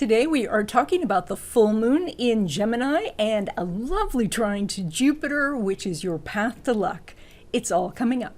Today we are talking about the full moon in Gemini and a lovely trine to Jupiter, which is your path to luck. It's all coming up.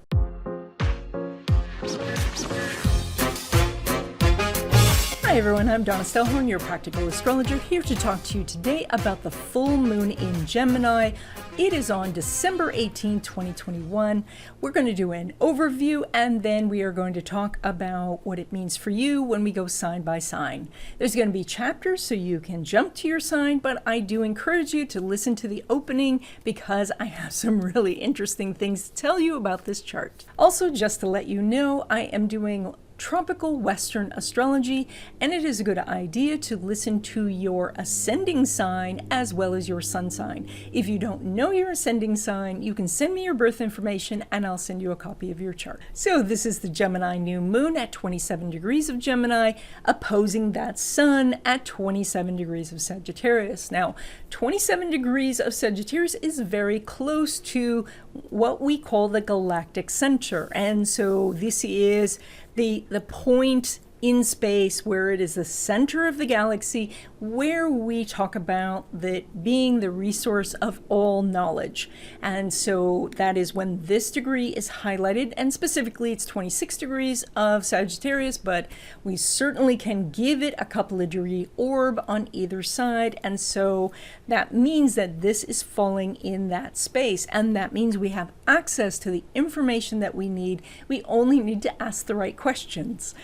Hi everyone, I'm Donna Stellhorn, your practical astrologer, here to talk to you today about the full moon in Gemini. It is on December 18, 2021. We're going to do an overview and then we are going to talk about what it means for you when we go sign by sign. There's going to be chapters so you can jump to your sign, but I do encourage you to listen to the opening because I have some really interesting things to tell you about this chart. Also, just to let you know, I am doing tropical Western astrology, and it is a good idea to listen to your ascending sign as well as your sun sign. If you don't know your ascending sign, you can send me your birth information and I'll send you a copy of your chart. So this is the Gemini new moon at 27 degrees of Gemini, opposing that sun at 27 degrees of Sagittarius. Now, 27 degrees of Sagittarius is very close to what we call the galactic center, and so this is the point in space where it is the center of the galaxy, where we talk about that being the resource of all knowledge. And so that is when this degree is highlighted, and specifically it's 26 degrees of Sagittarius, but we certainly can give it a couple of degree orb on either side. And so that means that this is falling in that space, and that means we have access to the information that we need. We only need to ask the right questions.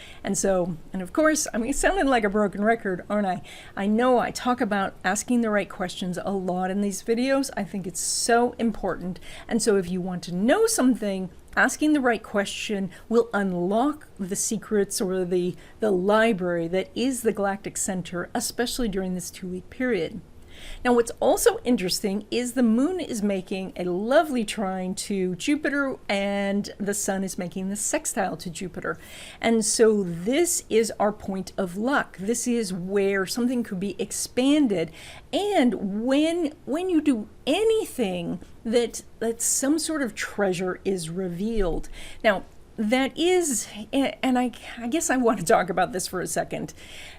And of course, I'm sounding like a broken record, aren't I? I know I talk about asking the right questions a lot in these videos. I think it's so important. And so if you want to know something, asking the right question will unlock the secrets or the library that is the galactic center, especially during this 2-week period. Now, what's also interesting is the moon is making a lovely trine to Jupiter and the sun is making the sextile to Jupiter. And so this is our point of luck. This is where something could be expanded. And when you do anything that some sort of treasure is revealed. Now, that is, and I guess I want to talk about this for a second.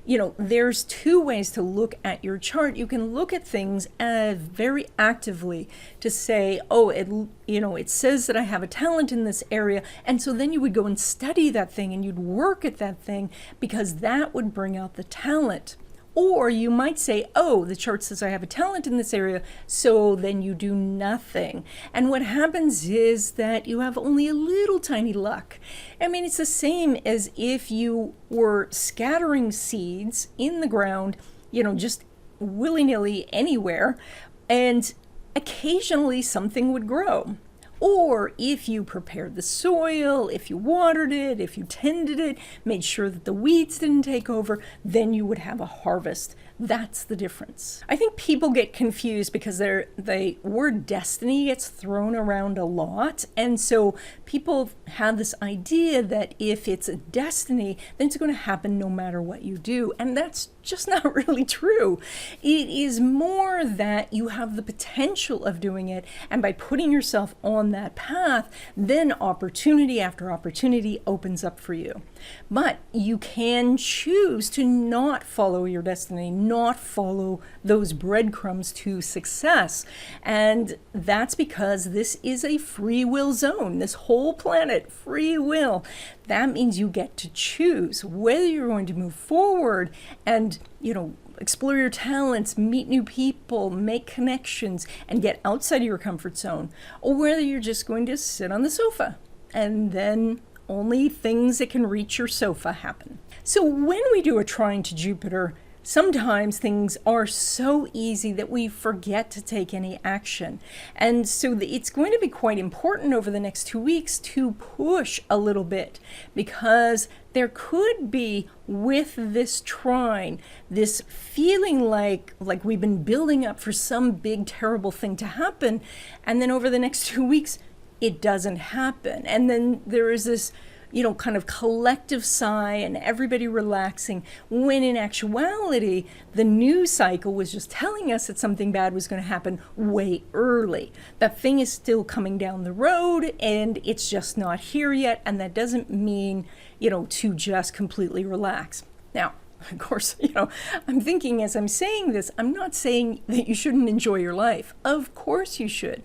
You know, there's two ways to look at your chart. You can look at things very actively to say, oh, it says that I have a talent in this area. And so then you would go and study that thing and you'd work at that thing because that would bring out the talent. Or you might say, oh, the chart says I have a talent in this area, so then you do nothing. And what happens is that you have only a little tiny luck. I mean, it's the same as if you were scattering seeds in the ground, just willy-nilly anywhere, and occasionally something would grow. Or if you prepared the soil, if you watered it, if you tended it, made sure that the weeds didn't take over, then you would have a harvest. That's the difference. I think people get confused because the word destiny gets thrown around a lot. And so people have this idea that if it's a destiny, then it's going to happen no matter what you do. And that's just not really true. It is more that you have the potential of doing it. And by putting yourself on that path, then opportunity after opportunity opens up for you. But you can choose to not follow your destiny, not follow those breadcrumbs to success. And that's because this is a free will zone. This whole planet, free will. That means you get to choose whether you're going to move forward and, explore your talents, meet new people, make connections, and get outside of your comfort zone, or whether you're just going to sit on the sofa and then only things that can reach your sofa happen. So when we do a trine to Jupiter, sometimes things are so easy that we forget to take any action. And so it's going to be quite important over the next 2 weeks to push a little bit, because there could be, with this trine, this feeling like we've been building up for some big terrible thing to happen, and then over the next 2 weeks it doesn't happen. And then there is this kind of collective sigh and everybody relaxing, when in actuality, the news cycle was just telling us that something bad was going to happen way early. That thing is still coming down the road and it's just not here yet. And that doesn't mean, to just completely relax. Now, of course, I'm thinking as I'm saying this, I'm not saying that you shouldn't enjoy your life. Of course you should.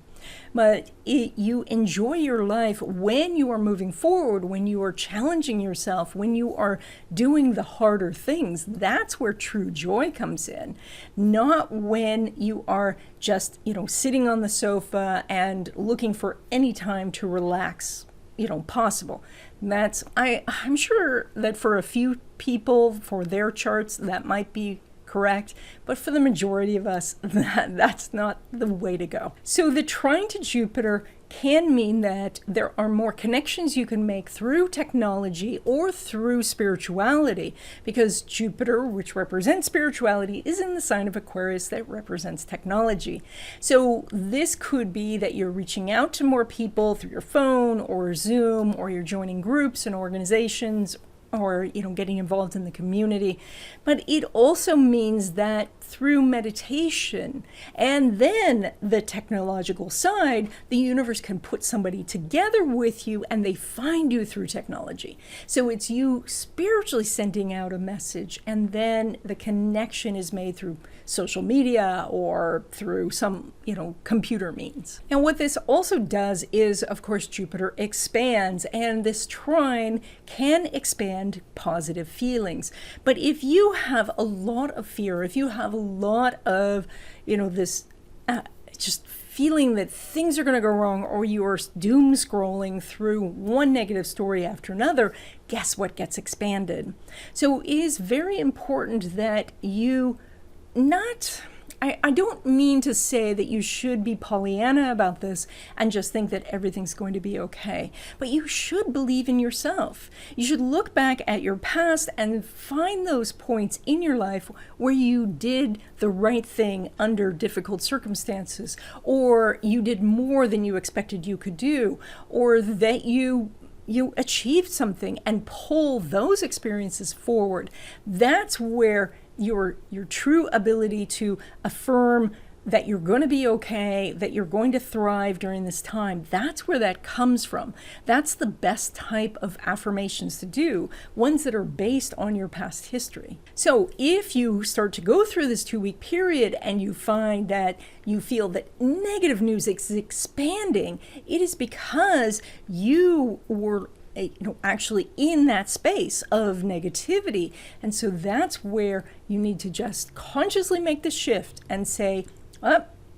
But you enjoy your life when you are moving forward, when you are challenging yourself, when you are doing the harder things. That's where true joy comes in, not when you are just, sitting on the sofa and looking for any time to relax, possible. I'm sure that for a few people, for their charts, that might be correct, but for the majority of us, that's not the way to go. So the trine to Jupiter can mean that there are more connections you can make through technology or through spirituality, because Jupiter, which represents spirituality, is in the sign of Aquarius that represents technology. So this could be that you're reaching out to more people through your phone or Zoom, or you're joining groups and organizations, or getting involved in the community. But it also means that through meditation and then the technological side, the universe can put somebody together with you and they find you through technology. So it's you spiritually sending out a message, and then the connection is made through social media or through some computer means. And what this also does is, of course, Jupiter expands, and this trine can expand positive feelings. But if you have a lot of fear, if you have a lot of this just feeling that things are going to go wrong, or you're doom scrolling through one negative story after another, guess what gets expanded? So it is very important that you I don't mean to say that you should be Pollyanna about this and just think that everything's going to be okay, but you should believe in yourself. You should look back at your past and find those points in your life where you did the right thing under difficult circumstances, or you did more than you expected you could do, or that you achieved something, and pull those experiences forward. That's where your true ability to affirm that you're going to be okay, that you're going to thrive during this time, that's where that comes from. That's the best type of affirmations to do, ones that are based on your past history. So if you start to go through this 2-week period and you find that you feel that negative news is expanding, it is because you were actually in that space of negativity. And so that's where you need to just consciously make the shift and say,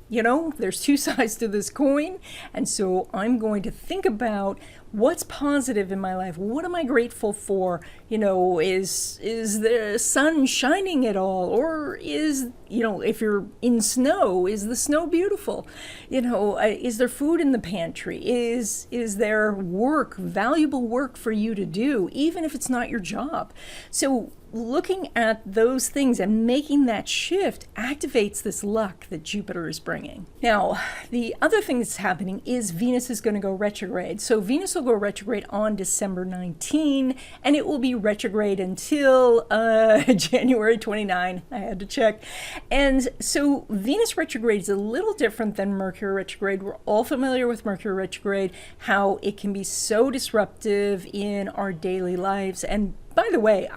there's two sides to this coin. And so I'm going to think about what's positive in my life. What am I grateful for? Is the sun shining at all? Or is, if you're in snow, is the snow beautiful? Is there food in the pantry? Is there valuable work for you to do, even if it's not your job? So looking at those things and making that shift activates this luck that Jupiter is bringing. Now, the other thing that's happening is Venus is going to go retrograde. So Venus will go retrograde on December 19, and it will be retrograde until January 29. I had to check. And so Venus retrograde is a little different than Mercury retrograde. We're all familiar with Mercury retrograde, how it can be so disruptive in our daily lives. And by the way,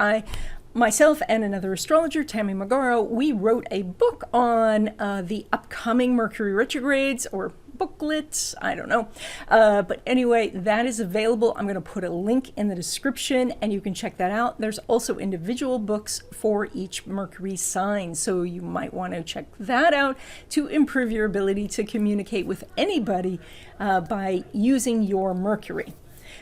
myself and another astrologer, Tammy Magaro, we wrote a book on the upcoming Mercury retrogrades, or booklets, I don't know. But anyway, that is available. I'm going to put a link in the description and you can check that out. There's also individual books for each Mercury sign, so you might want to check that out to improve your ability to communicate with anybody by using your Mercury.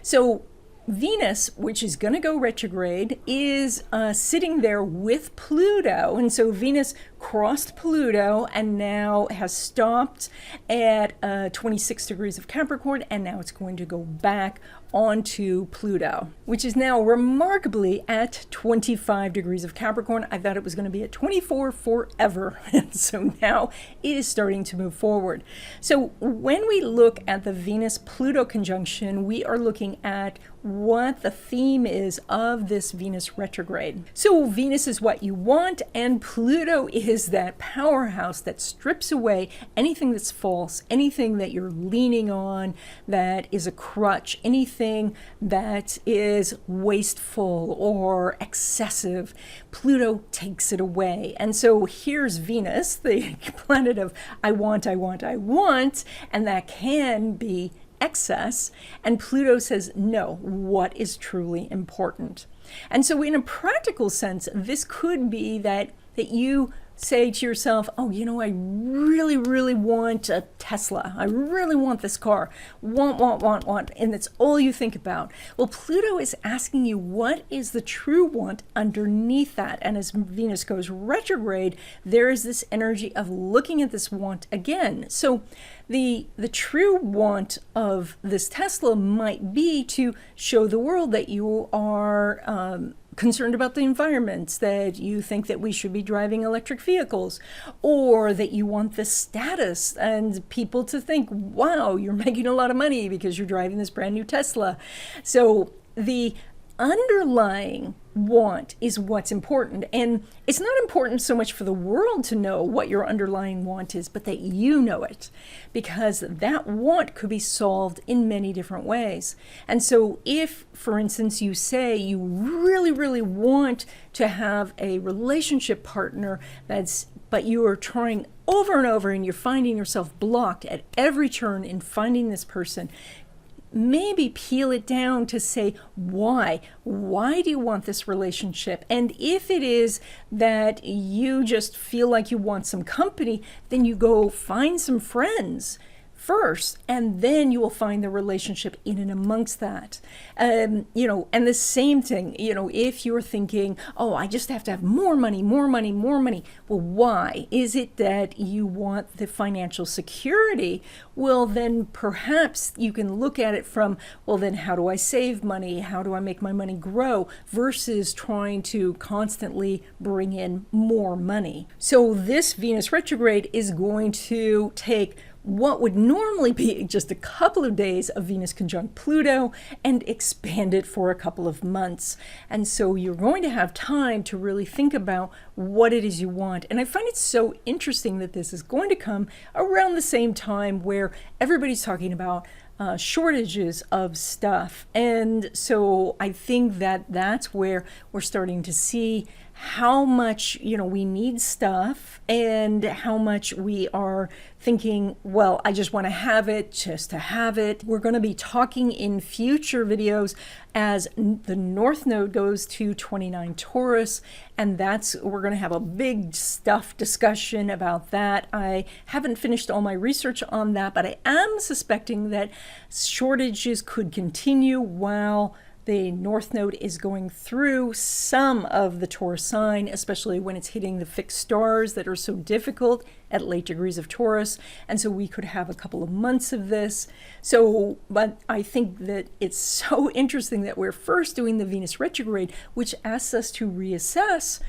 So Venus, which is going to go retrograde, is sitting there with Pluto. And so Venus crossed Pluto and now has stopped at 26 degrees of Capricorn, and now it's going to go back onto Pluto, which is now remarkably at 25 degrees of Capricorn. I thought it was going to be at 24 forever. And so now it is starting to move forward. So when we look at the Venus-Pluto conjunction, we are looking at what the theme is of this Venus retrograde. So Venus is what you want, and Pluto is that powerhouse that strips away anything that's false, anything that you're leaning on that is a crutch, anything anything that is wasteful or excessive, Pluto takes it away. And so here's Venus, the planet of I want, I want, I want, and that can be excess. And Pluto says, no, what is truly important? And so in a practical sense, this could be that you say to yourself, oh, you know, I really, really want a Tesla. I really want this car. Want. And that's all you think about. Well, Pluto is asking you, what is the true want underneath that? And as Venus goes retrograde, there is this energy of looking at this want again. So the true want of this Tesla might be to show the world that you are concerned about the environment, that you think that we should be driving electric vehicles, or that you want the status and people to think, wow, you're making a lot of money because you're driving this brand new Tesla. So the underlying want is what's important. And it's not important so much for the world to know what your underlying want is, but that you know it, because that want could be solved in many different ways. And so if, for instance, you say you really, really want to have a relationship partner but you are trying over and over and you're finding yourself blocked at every turn in finding this person, maybe peel it down to say, why do you want this relationship? And if it is that you just feel like you want some company, then you go find some friends first, and then you will find the relationship in and amongst that. And the same thing, if you're thinking, oh, I just have to have more money. Well, why? Is it that you want the financial security? Well, then perhaps you can look at it from, well, then how do I save money? How do I make my money grow? Versus trying to constantly bring in more money. So this Venus retrograde is going to take what would normally be just a couple of days of Venus conjunct Pluto and expand it for a couple of months. And so you're going to have time to really think about what it is you want. And I find it so interesting that this is going to come around the same time where everybody's talking about shortages of stuff. And so I think that that's where we're starting to see how much, we need stuff and how much we are thinking, well, I just want to have it just to have it. We're going to be talking in future videos as the North Node goes to 29 Taurus, and we're going to have a big stuff discussion about that. I haven't finished all my research on that, but I am suspecting that shortages could continue while the North Node is going through some of the Taurus sign, especially when it's hitting the fixed stars that are so difficult at late degrees of Taurus. And so we could have a couple of months of this. But I think that it's so interesting that we're first doing the Venus retrograde, which asks us to reassess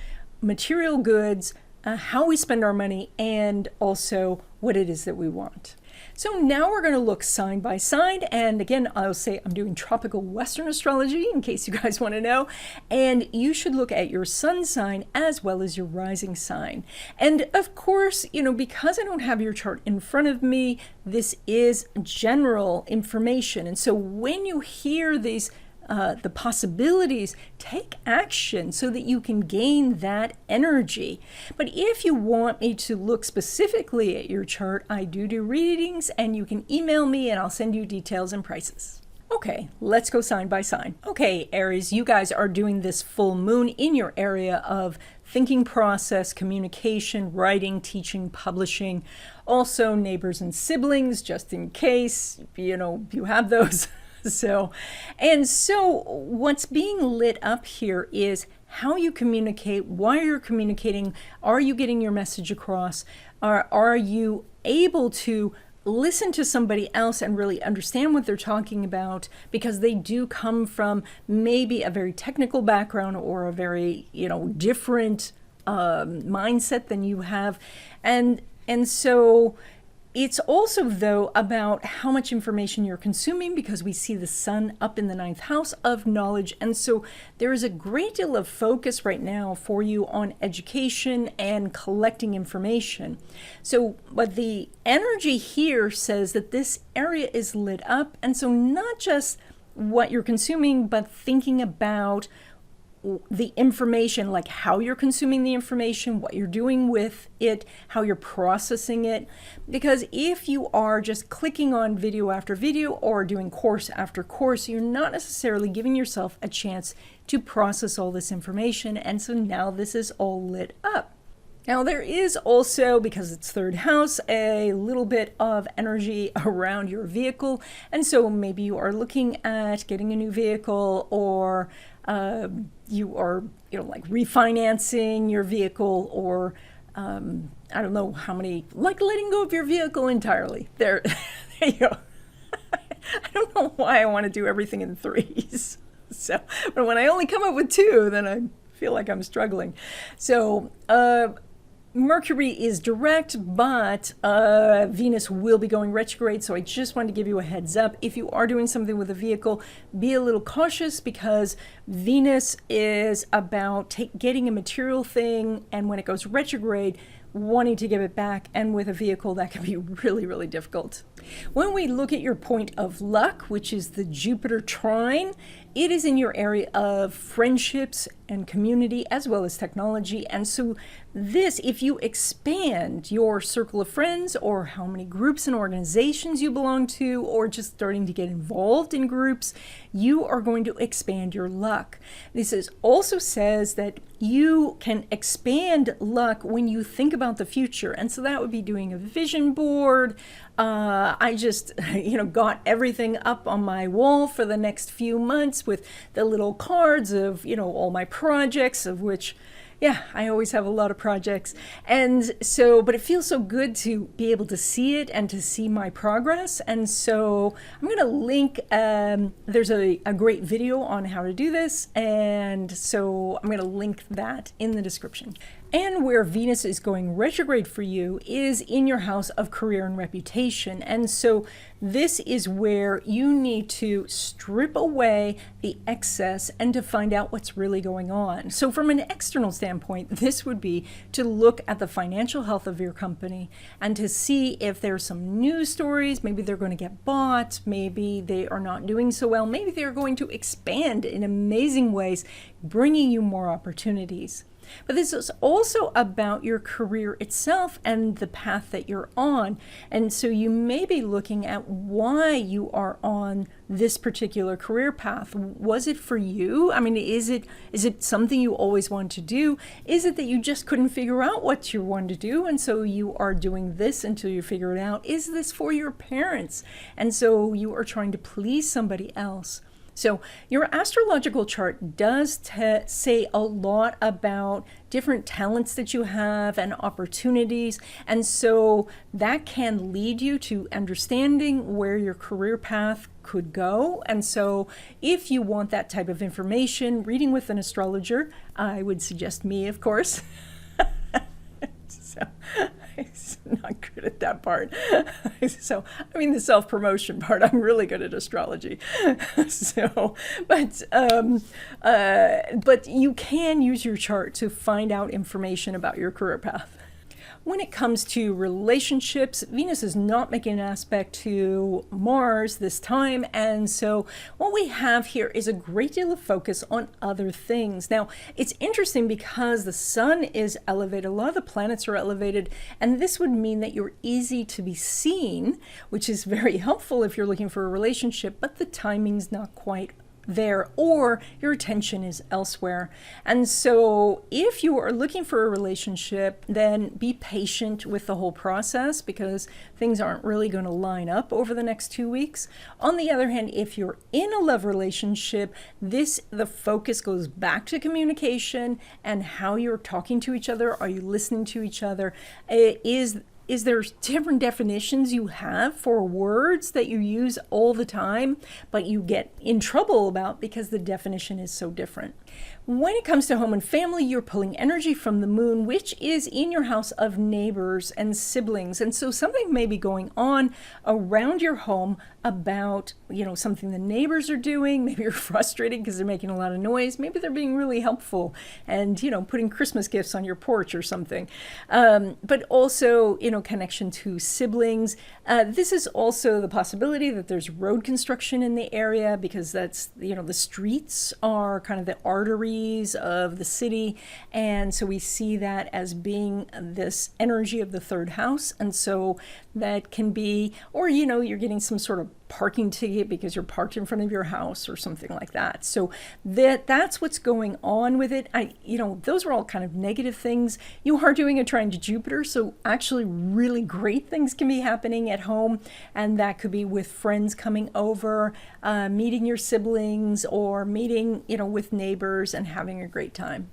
material goods, how we spend our money, and also what it is that we want. So now we're going to look sign by sign. And again, I'll say I'm doing tropical Western astrology in case you guys want to know. And you should look at your sun sign as well as your rising sign. And of course, because I don't have your chart in front of me, this is general information. And so when you hear these the possibilities, take action so that you can gain that energy. But if you want me to look specifically at your chart, I do readings, and you can email me and I'll send you details and prices. Okay, let's go sign by sign. Okay, Aries, you guys are doing this full moon in your area of thinking process, communication, writing, teaching, publishing, also neighbors and siblings, just in case, you have those. So what's being lit up here is how you communicate, why you're communicating, are you getting your message across, are you able to listen to somebody else and really understand what they're talking about, because they do come from maybe a very technical background or a very, different mindset than you have. And so it's also, though, about how much information you're consuming, because we see the sun up in the 9th house of knowledge. And so there is a great deal of focus right now for you on education and collecting information. So, but the energy here says that this area is lit up. And so not just what you're consuming, but thinking about the information, like how you're consuming the information, what you're doing with it, how you're processing it. Because if you are just clicking on video after video or doing course after course, you're not necessarily giving yourself a chance to process all this information. And so now this is all lit up. Now there is also, because it's third house, a little bit of energy around your vehicle. And so maybe you are looking at getting a new vehicle, or you are, like refinancing your vehicle, or I don't know how many, like letting go of your vehicle entirely. There you go. I don't know why I want to do everything in threes. So, but when I only come up with two, then I feel like I'm struggling. So, Mercury is direct, but Venus will be going retrograde. So I just wanted to give you a heads up. If you are doing something with a vehicle, be a little cautious, because Venus is about getting a material thing, and when it goes retrograde, wanting to give it back. And with a vehicle, that can be really, really difficult. When we look at your point of luck, which is the Jupiter trine, it is in your area of friendships and community, as well as technology. And so this, if you expand your circle of friends, or how many groups and organizations you belong to, or just starting to get involved in groups, you are going to expand your luck. This also says that you can expand luck when you think about the future. And so that would be doing a vision board. I just, got everything up on my wall for the next few months with the little cards of, all my projects, of which, I always have a lot of projects. And so, but it feels so good to be able to see it and to see my progress. And so I'm going to link, there's a great video on how to do this. And so I'm going to link that in the description. And where Venus is going retrograde for you is in your house of career and reputation. And so this is where you need to strip away the excess and to find out what's really going on. So from an external standpoint, this would be to look at the financial health of your company and to see if there's some news stories. Maybe they're going to get bought. Maybe they are not doing so well. Maybe they're going to expand in amazing ways, bringing you more opportunities. But this is also about your career itself and the path that you're on. And so you may be looking at why you are on this particular career path. Was it for you? I mean, is it something you always wanted to do? Is it that you just couldn't figure out what you wanted to do, and so you are doing this until you figure it out? Is this for your parents, and so you are trying to please somebody else? So your astrological chart does say a lot about different talents that you have and opportunities. And so that can lead you to understanding where your career path could go. And so if you want that type of information, reading with an astrologer, I would suggest me, of course. So I'm not good at that part. So, the self-promotion part, I'm really good at astrology. So, but you can use your chart to find out information about your career path. When it comes to relationships, Venus is not making an aspect to Mars this time. And so what we have here is a great deal of focus on other things. Now, it's interesting because the sun is elevated. A lot of the planets are elevated. And this would mean that you're easy to be seen, which is very helpful if you're looking for a relationship, but the timing's not quite there, or your attention is elsewhere. And so if you are looking for a relationship, then be patient with the whole process, because things aren't really going to line up over the next 2 weeks. On the other hand, if you're in a love relationship, the focus goes back to communication and how you're talking to each other. Are you listening to each other? Is there different definitions you have for words that you use all the time, but you get in trouble about because the definition is so different? When it comes to home and family, you're pulling energy from the moon, which is in your house of neighbors and siblings. And so something may be going on around your home about, something the neighbors are doing. Maybe you're frustrated because they're making a lot of noise. Maybe they're being really helpful and, putting Christmas gifts on your porch or something. But also, connection to siblings. This is also the possibility that there's road construction in the area because that's, the streets are kind of the arteries of the city, and so we see that as being this energy of the third house. And so that can be, or you're getting some sort of parking ticket because you're parked in front of your house or something like that. So that's what's going on with it. Those are all kind of negative things. You are doing a trine to Jupiter, so actually really great things can be happening at home, and that could be with friends coming over, meeting your siblings, or meeting with neighbors and having a great time.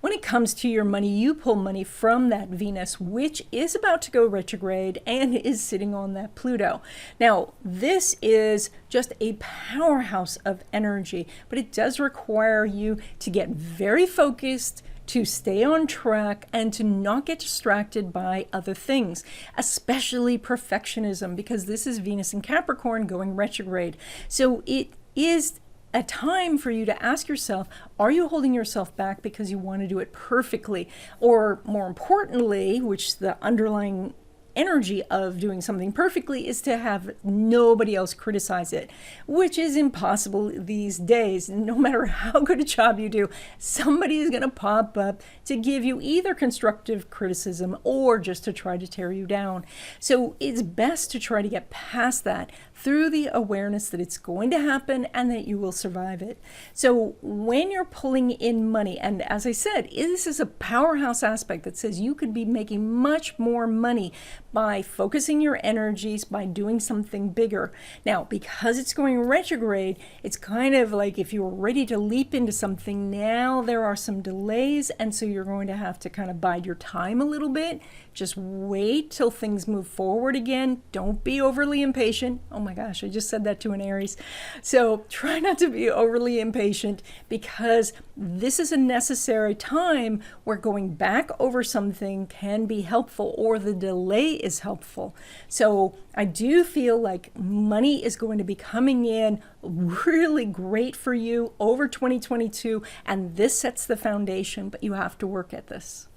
When it comes to your money, you pull money from that Venus, which is about to go retrograde and is sitting on that Pluto. Now, this is just a powerhouse of energy, but it does require you to get very focused, to stay on track, and to not get distracted by other things, especially perfectionism, because this is Venus in Capricorn going retrograde. So it is a time for you to ask yourself, are you holding yourself back because you want to do it perfectly? Or more importantly, which the underlying energy of doing something perfectly is to have nobody else criticize it, which is impossible these days. No matter how good a job you do, somebody is going to pop up to give you either constructive criticism or just to try to tear you down. So it's best to try to get past that through the awareness that it's going to happen and that you will survive it. So when you're pulling in money, and as I said, this is a powerhouse aspect that says you could be making much more money by focusing your energies, by doing something bigger. Now, because it's going retrograde, it's kind of like if you were ready to leap into something, now there are some delays, and so you're going to have to kind of bide your time a little bit. Just wait till things move forward again. Don't be overly impatient. Oh my gosh, I just said that to an Aries. So try not to be overly impatient, because this is a necessary time where going back over something can be helpful, or the delay is helpful. So I do feel like money is going to be coming in really great for you over 2022, and this sets the foundation, but you have to work at this.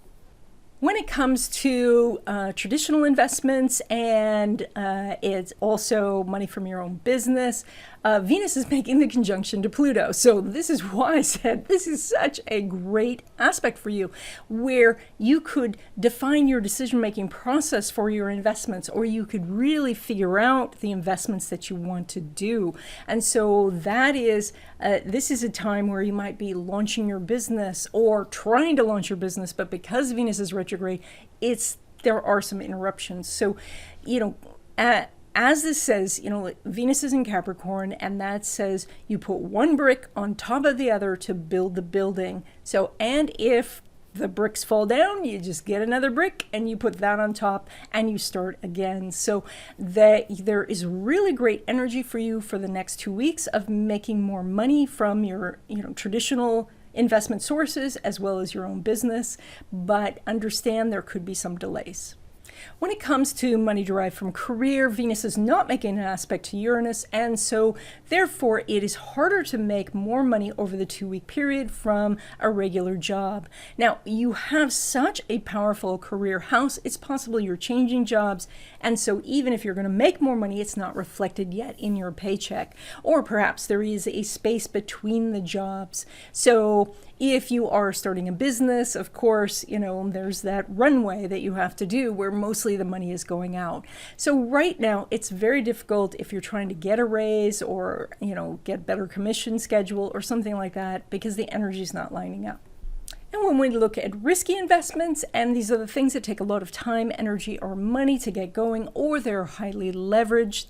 When it comes to traditional investments, and it's also money from your own business, Venus is making the conjunction to Pluto. So this is why I said this is such a great aspect for you, where you could define your decision-making process for your investments, or you could really figure out the investments that you want to do. And so that is, this is a time where you might be launching your business or trying to launch your business, but because Venus is retrograde, there are some interruptions. So, as this says, Venus is in Capricorn, and that says you put one brick on top of the other to build the building. So, and if the bricks fall down, you just get another brick and you put that on top and you start again. So there is really great energy for you for the next 2 weeks of making more money from your, traditional investment sources as well as your own business, but understand there could be some delays. When it comes to money derived from career, Venus is not making an aspect to Uranus, and so therefore it is harder to make more money over the 2-week period from a regular job. Now, you have such a powerful career house, it's possible you're changing jobs, and so even if you're going to make more money, it's not reflected yet in your paycheck. Or perhaps there is a space between the jobs. So if you are starting a business, of course, there's that runway that you have to do where mostly the money is going out. So right now, it's very difficult if you're trying to get a raise or, get better commission schedule or something like that, because the energy is not lining up. And when we look at risky investments, and these are the things that take a lot of time, energy, or money to get going, or they're highly leveraged,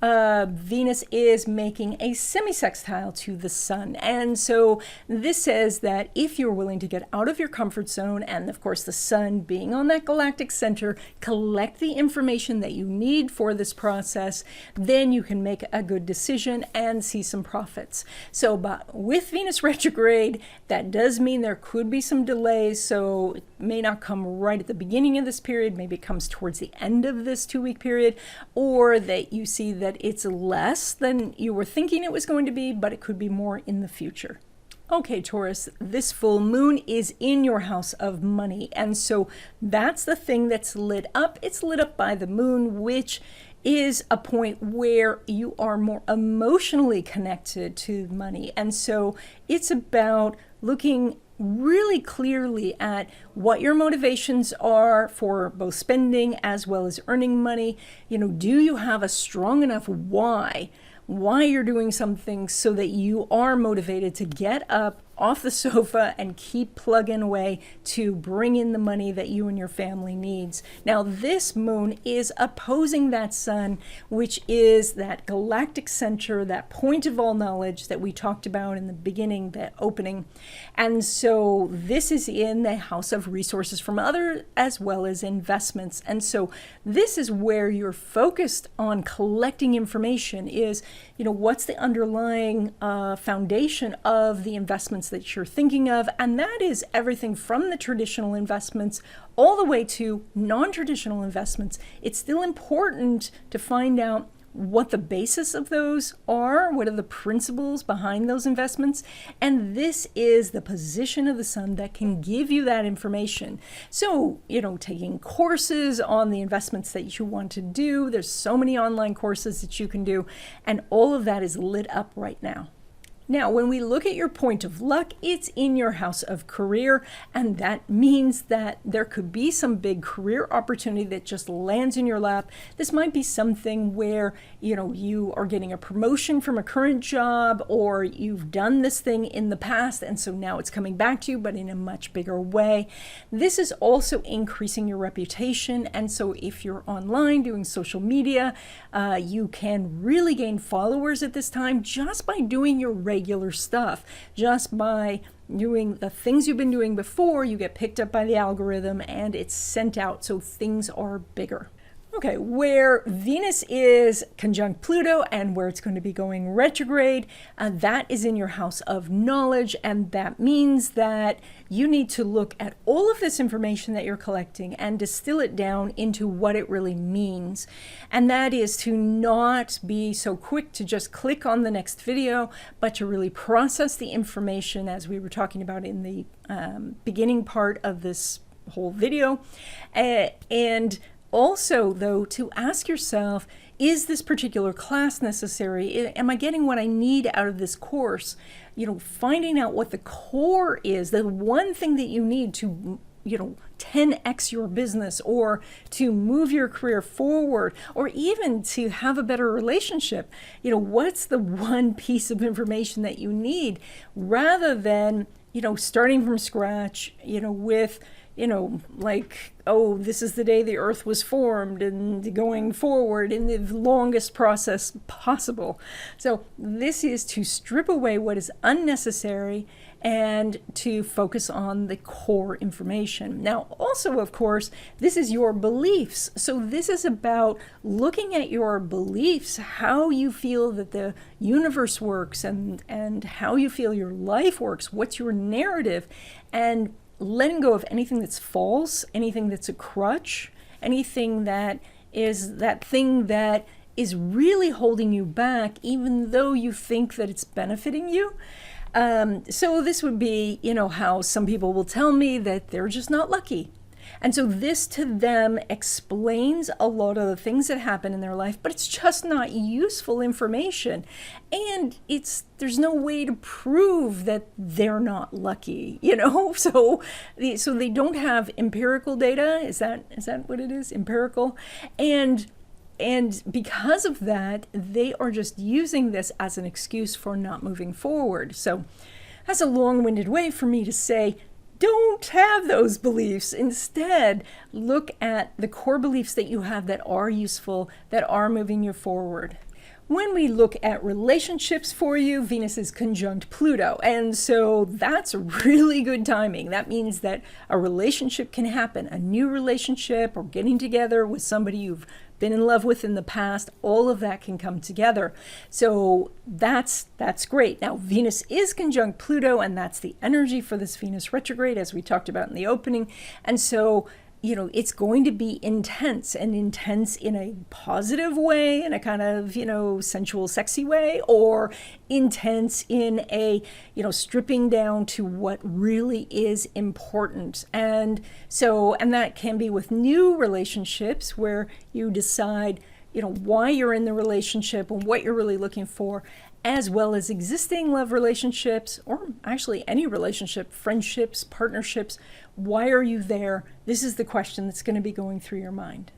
Venus is making a semi-sextile to the sun. And so this says that if you're willing to get out of your comfort zone, and of course the sun being on that galactic center, collect the information that you need for this process, then you can make a good decision and see some profits. So but with Venus retrograde, that does mean there could be some delays. So it may not come right at the beginning of this period, maybe it comes towards the end of this 2-week period, or that you see that it's less than you were thinking it was going to be, but it could be more in the future. Okay, Taurus, this full moon is in your house of money. And so that's the thing that's lit up. It's lit up by the moon, which is a point where you are more emotionally connected to money. And so it's about looking really clearly at what your motivations are for both spending as well as earning money. You know, do you have a strong enough why you're doing something so that you are motivated to get up off the sofa and keep plugging away to bring in the money that you and your family needs. Now, this moon is opposing that sun, which is that galactic center, that point of all knowledge that we talked about in the beginning, the opening. And so this is in the house of resources from other as well as investments. And so this is where you're focused on collecting information is, you know, what's the underlying foundation of the investments that you're thinking of, and that is everything from the traditional investments all the way to non-traditional investments. It's still important to find out what the basis of those are, what are the principles behind those investments, and this is the position of the sun that can give you that information. So, you know, taking courses on the investments that you want to do, there's so many online courses that you can do, and all of that is lit up right now. Now, when we look at your point of luck, it's in your house of career, and that means that there could be some big career opportunity that just lands in your lap. This might be something where, you know, you are getting a promotion from a current job, or you've done this thing in the past, and so now it's coming back to you, but in a much bigger way. This is also increasing your reputation, and so if you're online doing social media, you can really gain followers at this time just by doing your regular stuff. Just by doing the things you've been doing before, you get picked up by the algorithm and it's sent out, so things are bigger. Okay, where Venus is conjunct Pluto and where it's going to be going retrograde, that is in your house of knowledge, and that means that you need to look at all of this information that you're collecting and distill it down into what it really means. And that is to not be so quick to just click on the next video, but to really process the information, as we were talking about in the beginning part of this whole video. And also, though, to ask yourself, is this particular class necessary? Am I getting what I need out of this course? You know, finding out what the core is, the one thing that you need to, you know, 10x your business, or to move your career forward, or even to have a better relationship. You know, what's the one piece of information that you need, rather than, you know, starting from scratch, you know, with, you know, like, oh, this is the day the earth was formed, and going forward in the longest process possible. So this is to strip away what is unnecessary and to focus on the core information. Now, also, of course, this is your beliefs. So this is about looking at your beliefs, how you feel that the universe works, and how you feel your life works, what's your narrative, and letting go of anything that's false, anything that's a crutch, anything that is that thing that is really holding you back, even though you think that it's benefiting you. So this would be, you know, how some people will tell me that they're just not lucky. And so this to them explains a lot of the things that happen in their life, but it's just not useful information. And there's no way to prove that they're not lucky, you know? So they don't have empirical data. Is that what it is? Empirical. And because of that, they are just using this as an excuse for not moving forward. So that's a long-winded way for me to say, don't have those beliefs. Instead, look at the core beliefs that you have that are useful, that are moving you forward. When we look at relationships for you, Venus is conjunct Pluto. And so that's really good timing. That means that a relationship can happen, a new relationship or getting together with somebody you've been in love with in the past. All of that can come together. So that's great. Now, Venus is conjunct Pluto, and that's the energy for this Venus retrograde, as we talked about in the opening. And so it's going to be intense, and intense in a positive way, in a kind of, sensual, sexy way, or intense in a, stripping down to what really is important. And that can be with new relationships where you decide, why you're in the relationship and what you're really looking for, as well as existing love relationships, or actually any relationship, friendships, partnerships. Why are you there? This is the question that's going to be going through your mind.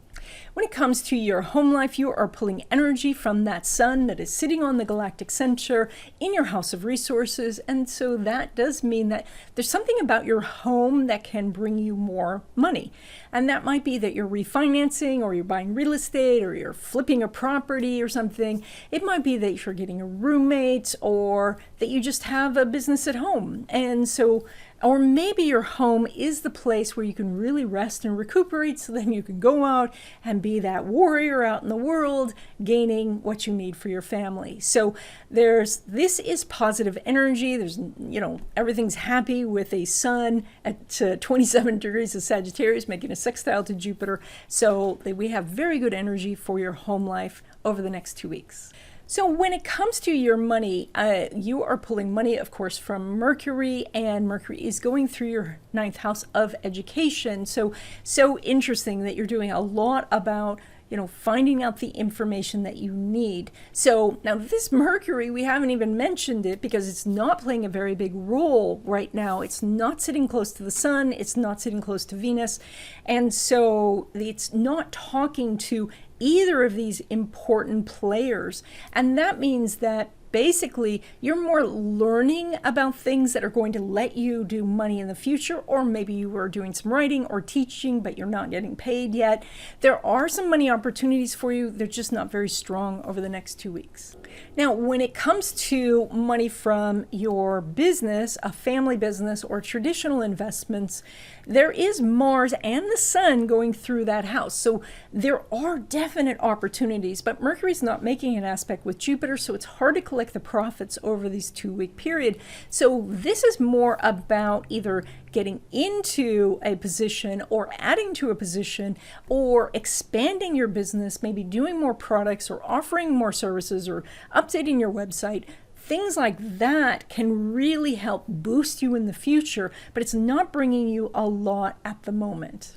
When it comes to your home life, you are pulling energy from that sun that is sitting on the galactic center in your house of resources. And so that does mean that there's something about your home that can bring you more money. And that might be that you're refinancing, or you're buying real estate, or you're flipping a property or something. It might be that you're getting a roommate, or that you just have a business at home. And so, or maybe your home is the place where you can really rest and recuperate, so then you can go out and be that warrior out in the world, gaining what you need for your family. So this is positive energy. There's, everything's happy with a sun at 27 degrees of Sagittarius, making a sextile to Jupiter. So we have very good energy for your home life over the next 2 weeks. So when it comes to your money, you are pulling money, of course, from Mercury, and Mercury is going through your 9th house of education. So interesting that you're doing a lot about, finding out the information that you need. So now this Mercury, we haven't even mentioned it because it's not playing a very big role right now. It's not sitting close to the sun. It's not sitting close to Venus. And so it's not talking to either of these important players. And that means that basically you're more learning about things that are going to let you do money in the future, or maybe you are doing some writing or teaching, but you're not getting paid yet. There are some money opportunities for you. They're just not very strong over the next 2 weeks. Now, when it comes to money from your business, a family business, or traditional investments, there is Mars and the Sun going through that house. So there are definite opportunities, but Mercury's not making an aspect with Jupiter, so it's hard to collect the profits over these 2-week period. So this is more about either getting into a position, or adding to a position, or expanding your business, maybe doing more products, or offering more services, or updating your website. Things like that can really help boost you in the future, but it's not bringing you a lot at the moment.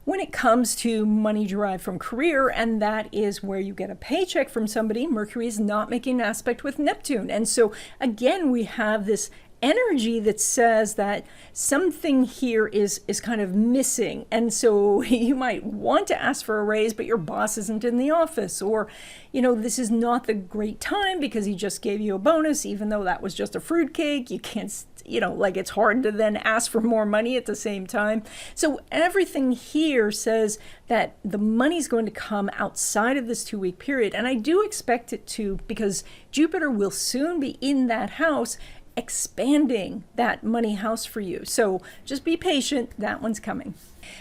When it comes to money derived from career, and that is where you get a paycheck from somebody, Mercury is not making an aspect with Neptune. And so again, we have this energy that says that something here is kind of missing. And so you might want to ask for a raise, but your boss isn't in the office, or, this is not the great time because he just gave you a bonus, even though that was just a fruitcake. You can't, it's hard to then ask for more money at the same time. So everything here says that the money's going to come outside of this 2-week period. And I do expect it to, because Jupiter will soon be in that house, expanding that money house for you. So just be patient, that one's coming.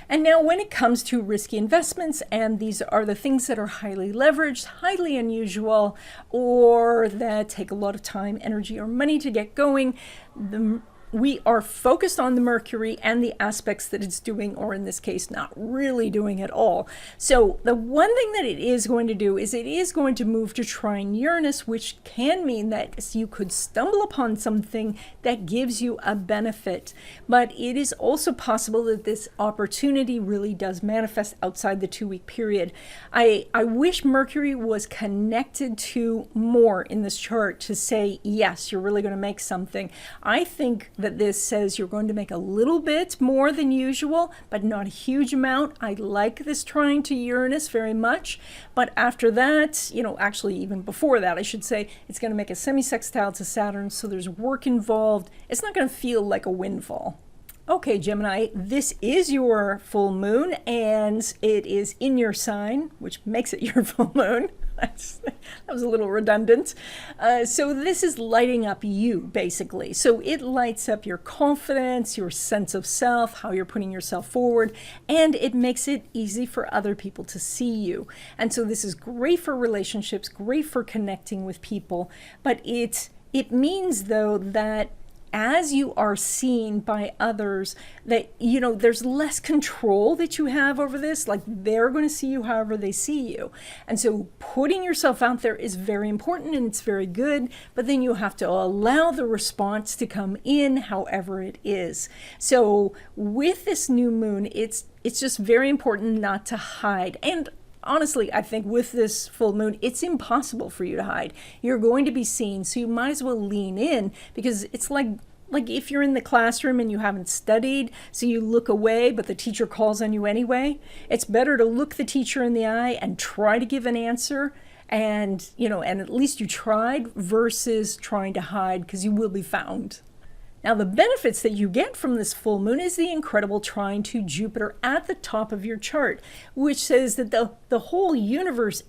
And now when it comes to risky investments, and these are the things that are highly leveraged, highly unusual, or that take a lot of time, energy, or money to get going, we are focused on the Mercury and the aspects that it's doing, or in this case, not really doing at all. So the one thing that it is going to do is it is going to move to trine Uranus, which can mean that you could stumble upon something that gives you a benefit. But it is also possible that this opportunity really does manifest outside the 2-week period. I wish Mercury was connected to more in this chart to say, yes, you're really going to make something. I think that this says you're going to make a little bit more than usual, but not a huge amount. I like this trine to Uranus very much, but after that, actually even before that, I should say, it's going to make a semi-sextile to Saturn, so there's work involved. It's not going to feel like a windfall. Okay, Gemini, this is your full moon, and it is in your sign, which makes it your full moon. That was a little redundant. So this is lighting up you, basically. So it lights up your confidence, your sense of self, how you're putting yourself forward, and it makes it easy for other people to see you. And so this is great for relationships, great for connecting with people, but it means, though, that as you are seen by others, that, you know, there's less control that you have over this. Like, they're going to see you however they see you. And so putting yourself out there is very important and it's very good, but then you have to allow the response to come in however it is. So with this new moon, it's just very important not to hide. And honestly, I think with this full moon, it's impossible for you to hide. You're going to be seen, so you might as well lean in, because it's like if you're in the classroom and you haven't studied, so you look away, but the teacher calls on you anyway. It's better to look the teacher in the eye and try to give an answer, and, you know, and at least you tried, versus trying to hide, because you will be found. Now, the benefits that you get from this full moon is the incredible trine to Jupiter at the top of your chart, which says that the whole universe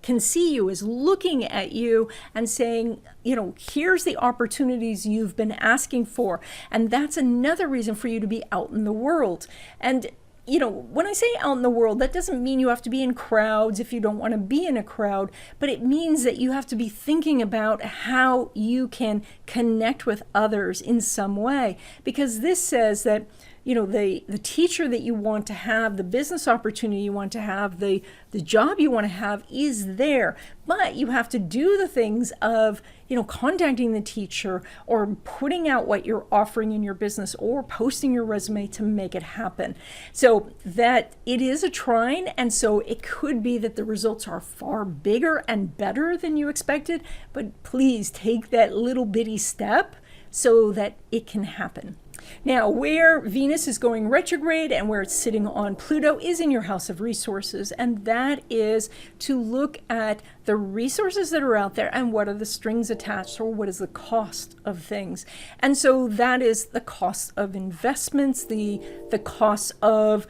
can see you, is looking at you and saying, you know, here's the opportunities you've been asking for. And that's another reason for you to be out in the world. And you know, when I say out in the world, that doesn't mean you have to be in crowds if you don't want to be in a crowd, but it means that you have to be thinking about how you can connect with others in some way. Because this says that, you know, the teacher that you want to have, the business opportunity you want to have, the job you want to have is there. But you have to do the things of, you know, contacting the teacher or putting out what you're offering in your business or posting your resume to make it happen. So that it is a trine, and so it could be that the results are far bigger and better than you expected, but please take that little bitty step so that it can happen. Now, where Venus is going retrograde and where it's sitting on Pluto is in your house of resources, and that is to look at the resources that are out there and what are the strings attached, or what is the cost of things. And so that is the cost of investments, the cost of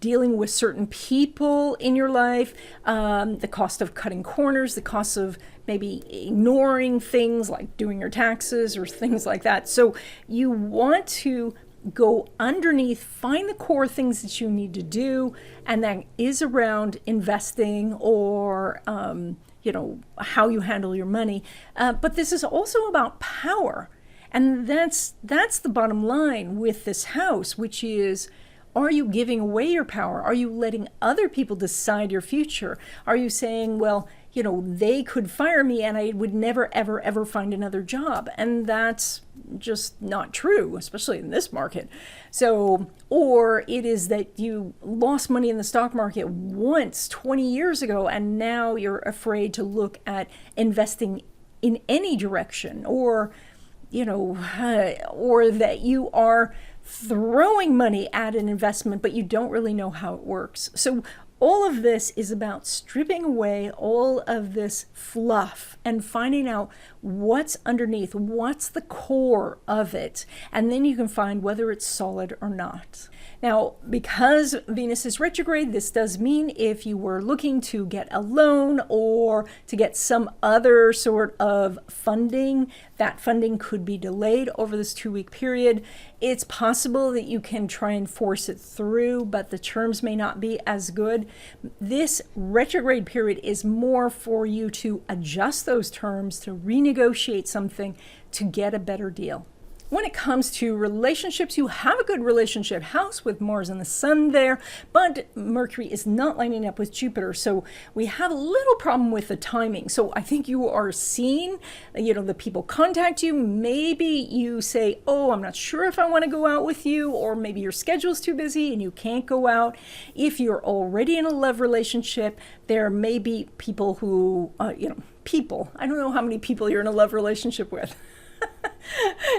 dealing with certain people in your life, the cost of cutting corners, the cost of maybe ignoring things like doing your taxes or things like that. So you want to go underneath, find the core things that you need to do, and that is around investing or how you handle your money. But this is also about power. And that's the bottom line with this house, which is, are you giving away your power? Are you letting other people decide your future? Are you saying, well, they could fire me and I would never, ever, ever find another job? And that's just not true, especially in this market. So, or it is that you lost money in the stock market once 20 years ago, and now you're afraid to look at investing in any direction, or that you are throwing money at an investment, but you don't really know how it works. So all of this is about stripping away all of this fluff and finding out what's underneath, what's the core of it, and then you can find whether it's solid or not. Now, because Venus is retrograde, this does mean if you were looking to get a loan or to get some other sort of funding, that funding could be delayed over this 2-week period. It's possible that you can try and force it through, but the terms may not be as good. This retrograde period is more for you to adjust those terms, to renegotiate something, to get a better deal. When it comes to relationships, you have a good relationship house with Mars and the Sun there, but Mercury is not lining up with Jupiter. So we have a little problem with the timing. So I think you are seeing, the people contact you. Maybe you say, oh, I'm not sure if I want to go out with you, or maybe your schedule's too busy and you can't go out. If you're already in a love relationship, there may be people who, I don't know how many people you're in a love relationship with.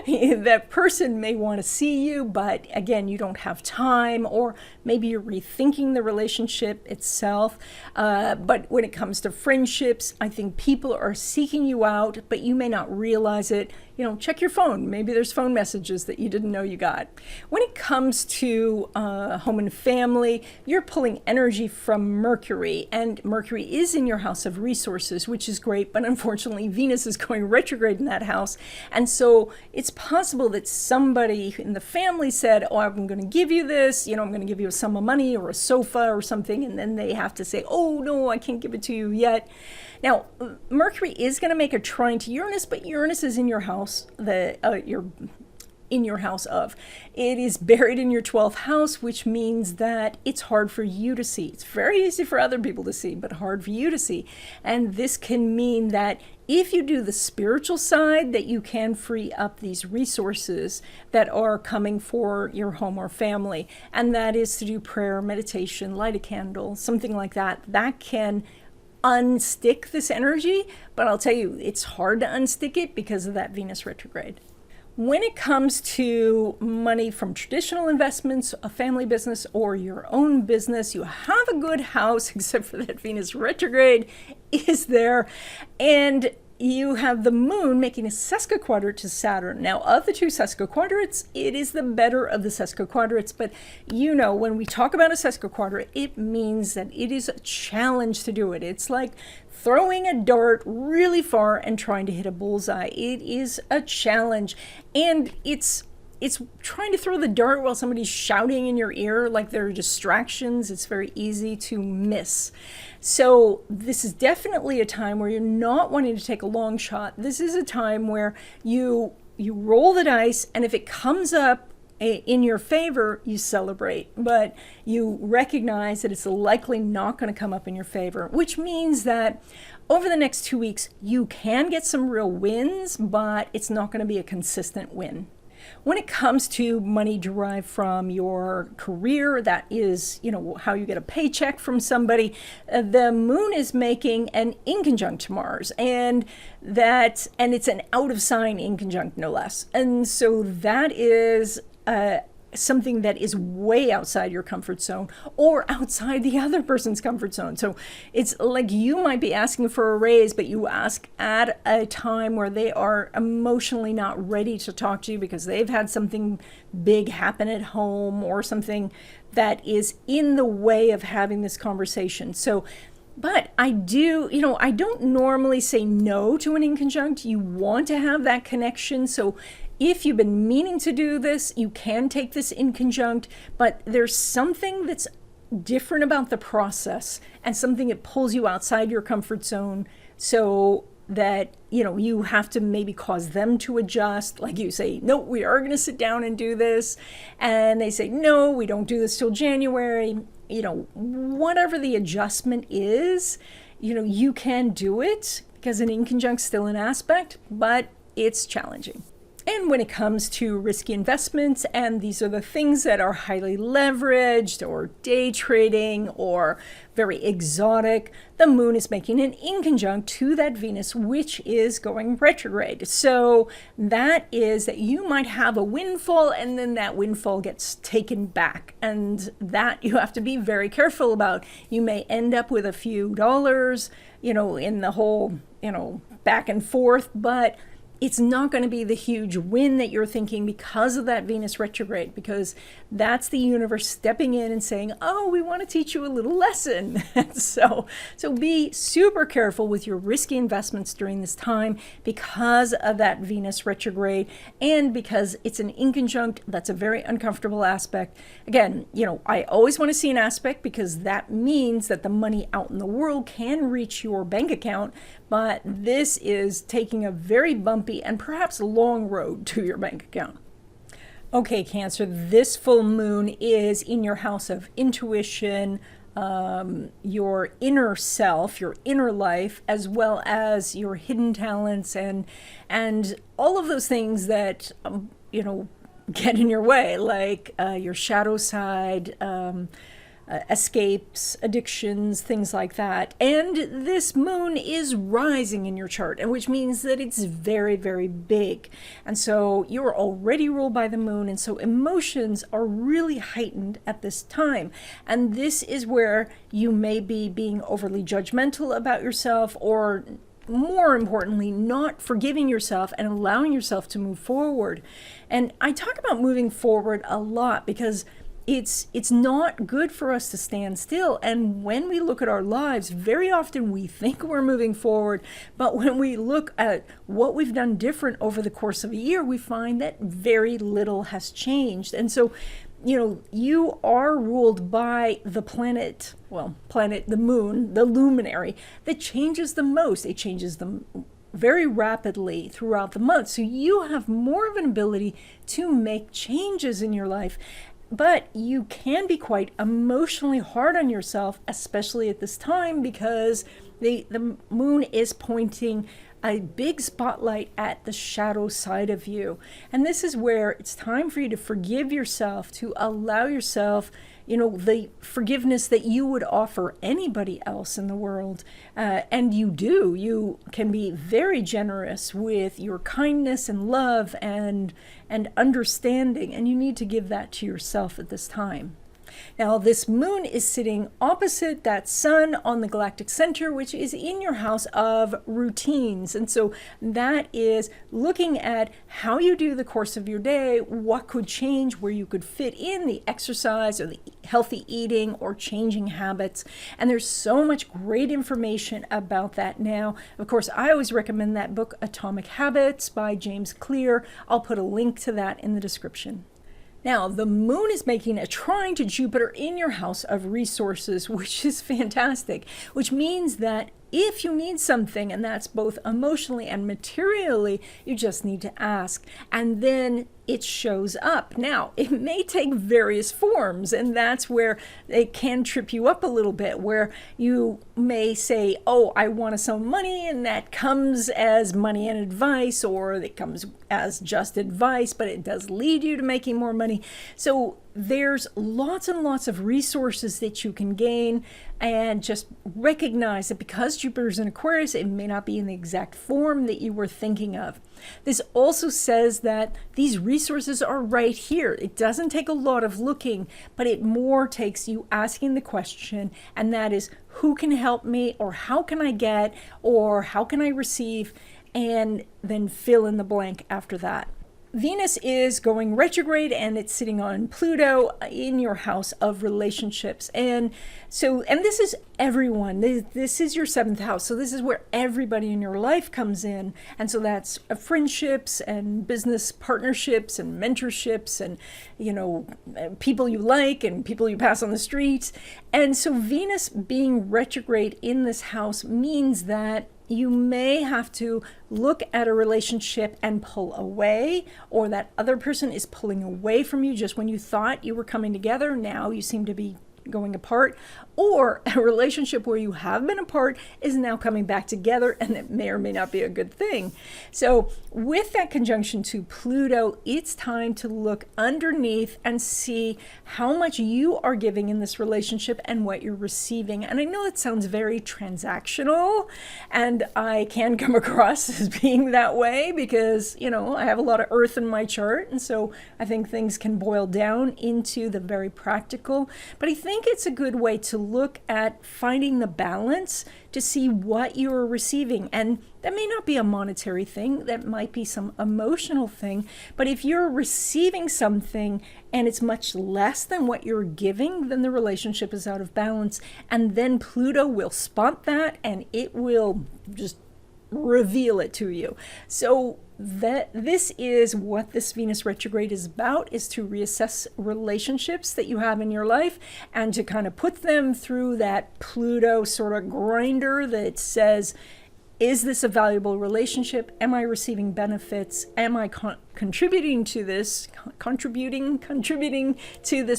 that person may want to see you, but again, you don't have time, or maybe you're rethinking the relationship itself. But when it comes to friendships, I think people are seeking you out, but you may not realize it. Check your phone. Maybe there's phone messages that you didn't know you got. When it comes to home and family, you're pulling energy from Mercury, and Mercury is in your house of resources, which is great, but unfortunately Venus is going retrograde in that house. And so it's possible that somebody in the family said, oh, I'm going to give you this, I'm going to give you a sum of money or a sofa or something, and then they have to say, oh, no, I can't give it to you yet. Now, Mercury is going to make a trine to Uranus, but Uranus is in your house, in your house of. It is buried in your 12th house, which means that it's hard for you to see. It's very easy for other people to see, but hard for you to see. And this can mean that if you do the spiritual side, that you can free up these resources that are coming for your home or family. And that is to do prayer, meditation, light a candle, something like that. That can unstick this energy, but I'll tell you, it's hard to unstick it because of that Venus retrograde. When it comes to money from traditional investments, a family business, or your own business, you have a good house, except for that Venus retrograde is there, and you have the moon making a sesquiquadrate to Saturn. Now, of the two sesquiquadrates, it is the better of the sesquiquadrates, but when we talk about a sesquiquadrate, it means that it is a challenge to do it. It's like throwing a dart really far and trying to hit a bullseye. It is a challenge, and it's trying to throw the dart while somebody's shouting in your ear, like there are distractions. It's very easy to miss. So this is definitely a time where you're not wanting to take a long shot. This is a time where you roll the dice, and if it comes up in your favor, you celebrate, but you recognize that it's likely not going to come up in your favor, which means that over the next 2 weeks, you can get some real wins, but it's not going to be a consistent win. When it comes to money derived from your career, that is, how you get a paycheck from somebody, the moon is making an inconjunct to Mars, and it's an out of sign inconjunct, no less. And so that is something that is way outside your comfort zone or outside the other person's comfort zone. So it's like you might be asking for a raise, but you ask at a time where they are emotionally not ready to talk to you because they've had something big happen at home or something that is in the way of having this conversation. But I don't normally say no to an inconjunct. You want to have that connection. So if you've been meaning to do this, you can take this inconjunct, but there's something that's different about the process and something that pulls you outside your comfort zone, so that, you have to maybe cause them to adjust. Like you say, no, we are going to sit down and do this. And they say, no, we don't do this till January. Whatever the adjustment is, you can do it because an inconjunct's still an aspect, but it's challenging. And when it comes to risky investments, and these are the things that are highly leveraged or day trading or very exotic, the moon is making an inconjunct to that Venus, which is going retrograde. So that is that you might have a windfall, and then that windfall gets taken back. And that you have to be very careful about. You may end up with a few dollars, in the whole, back and forth, but it's not going to be the huge win that you're thinking because of that Venus retrograde, because that's the universe stepping in and saying, oh, we want to teach you a little lesson. So be super careful with your risky investments during this time because of that Venus retrograde, and because it's an inconjunct. That's a very uncomfortable aspect. Again, I always want to see an aspect because that means that the money out in the world can reach your bank account, but this is taking a very bumpy and perhaps long road to your bank account. Okay, Cancer, this full moon is in your house of intuition, your inner self, your inner life, as well as your hidden talents and all of those things that, get in your way, like your shadow side, escapes, addictions, things like that. And this moon is rising in your chart, and which means that it's very, very big. And so you're already ruled by the moon, and so emotions are really heightened at this time. And this is where you may be being overly judgmental about yourself, or more importantly, not forgiving yourself and allowing yourself to move forward. And I talk about moving forward a lot because it's not good for us to stand still. And when we look at our lives, very often we think we're moving forward, but when we look at what we've done different over the course of a year, we find that very little has changed. And so, you know, you are ruled by the planet, the moon, the luminary, that changes the most. It changes them very rapidly throughout the month. So you have more of an ability to make changes in your life. But you can be quite emotionally hard on yourself, especially at this time, because the moon is pointing a big spotlight at the shadow side of you. And this is where it's time for you to forgive yourself, to allow yourself, you know, the forgiveness that you would offer anybody else in the world. And you can be very generous with your kindness and love and understanding, and you need to give that to yourself at this time. Now, this moon is sitting opposite that sun on the galactic center, which is in your house of routines. And so that is looking at how you do the course of your day, what could change, where you could fit in the exercise or the healthy eating or changing habits. And there's so much great information about that now. Of course, I always recommend that book, Atomic Habits by James Clear. I'll put a link to that in the description. Now, the moon is making a trine to Jupiter in your house of resources, which is fantastic, which means that if you need something, and that's both emotionally and materially, you just need to ask, and then it shows up. Now, it may take various forms, and that's where it can trip you up a little bit, where you may say, oh, I want some money, and that comes as money and advice, or it comes as just advice, but it does lead you to making more money. So there's lots and lots of resources that you can gain, and just recognize that because Jupiter's in Aquarius, it may not be in the exact form that you were thinking of. This also says that these resources are right here. It doesn't take a lot of looking, but it more takes you asking the question, and that is, who can help me, or how can I get, or how can I receive, and then fill in the blank after that. Venus is going retrograde, and it's sitting on Pluto in your house of relationships. And this is everyone. This is your 7th house. So this is where everybody in your life comes in. And so that's friendships and business partnerships and mentorships and, you know, people you like and people you pass on the streets. And so Venus being retrograde in this house means that you may have to look at a relationship and pull away, or that other person is pulling away from you just when you thought you were coming together. Now you seem to be going apart, or a relationship where you have been apart is now coming back together, and it may or may not be a good thing. So with that conjunction to Pluto, it's time to look underneath and see how much you are giving in this relationship and what you're receiving. And I know it sounds very transactional, and I can come across as being that way because, you know, I have a lot of earth in my chart, and so I think things can boil down into the very practical. But I think it's a good way to look at finding the balance to see what you are receiving. And that may not be a monetary thing, that might be some emotional thing. But if you're receiving something and it's much less than what you're giving, then the relationship is out of balance. And then Pluto will spot that, and it will just reveal it to you. So this is what this Venus retrograde is about, is to reassess relationships that you have in your life and to kind of put them through that Pluto sort of grinder that says, is this a valuable relationship? Am I receiving benefits? Am I contributing to this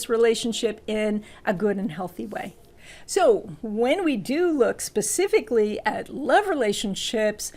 relationship in a good and healthy way? So when we do look specifically at love relationships,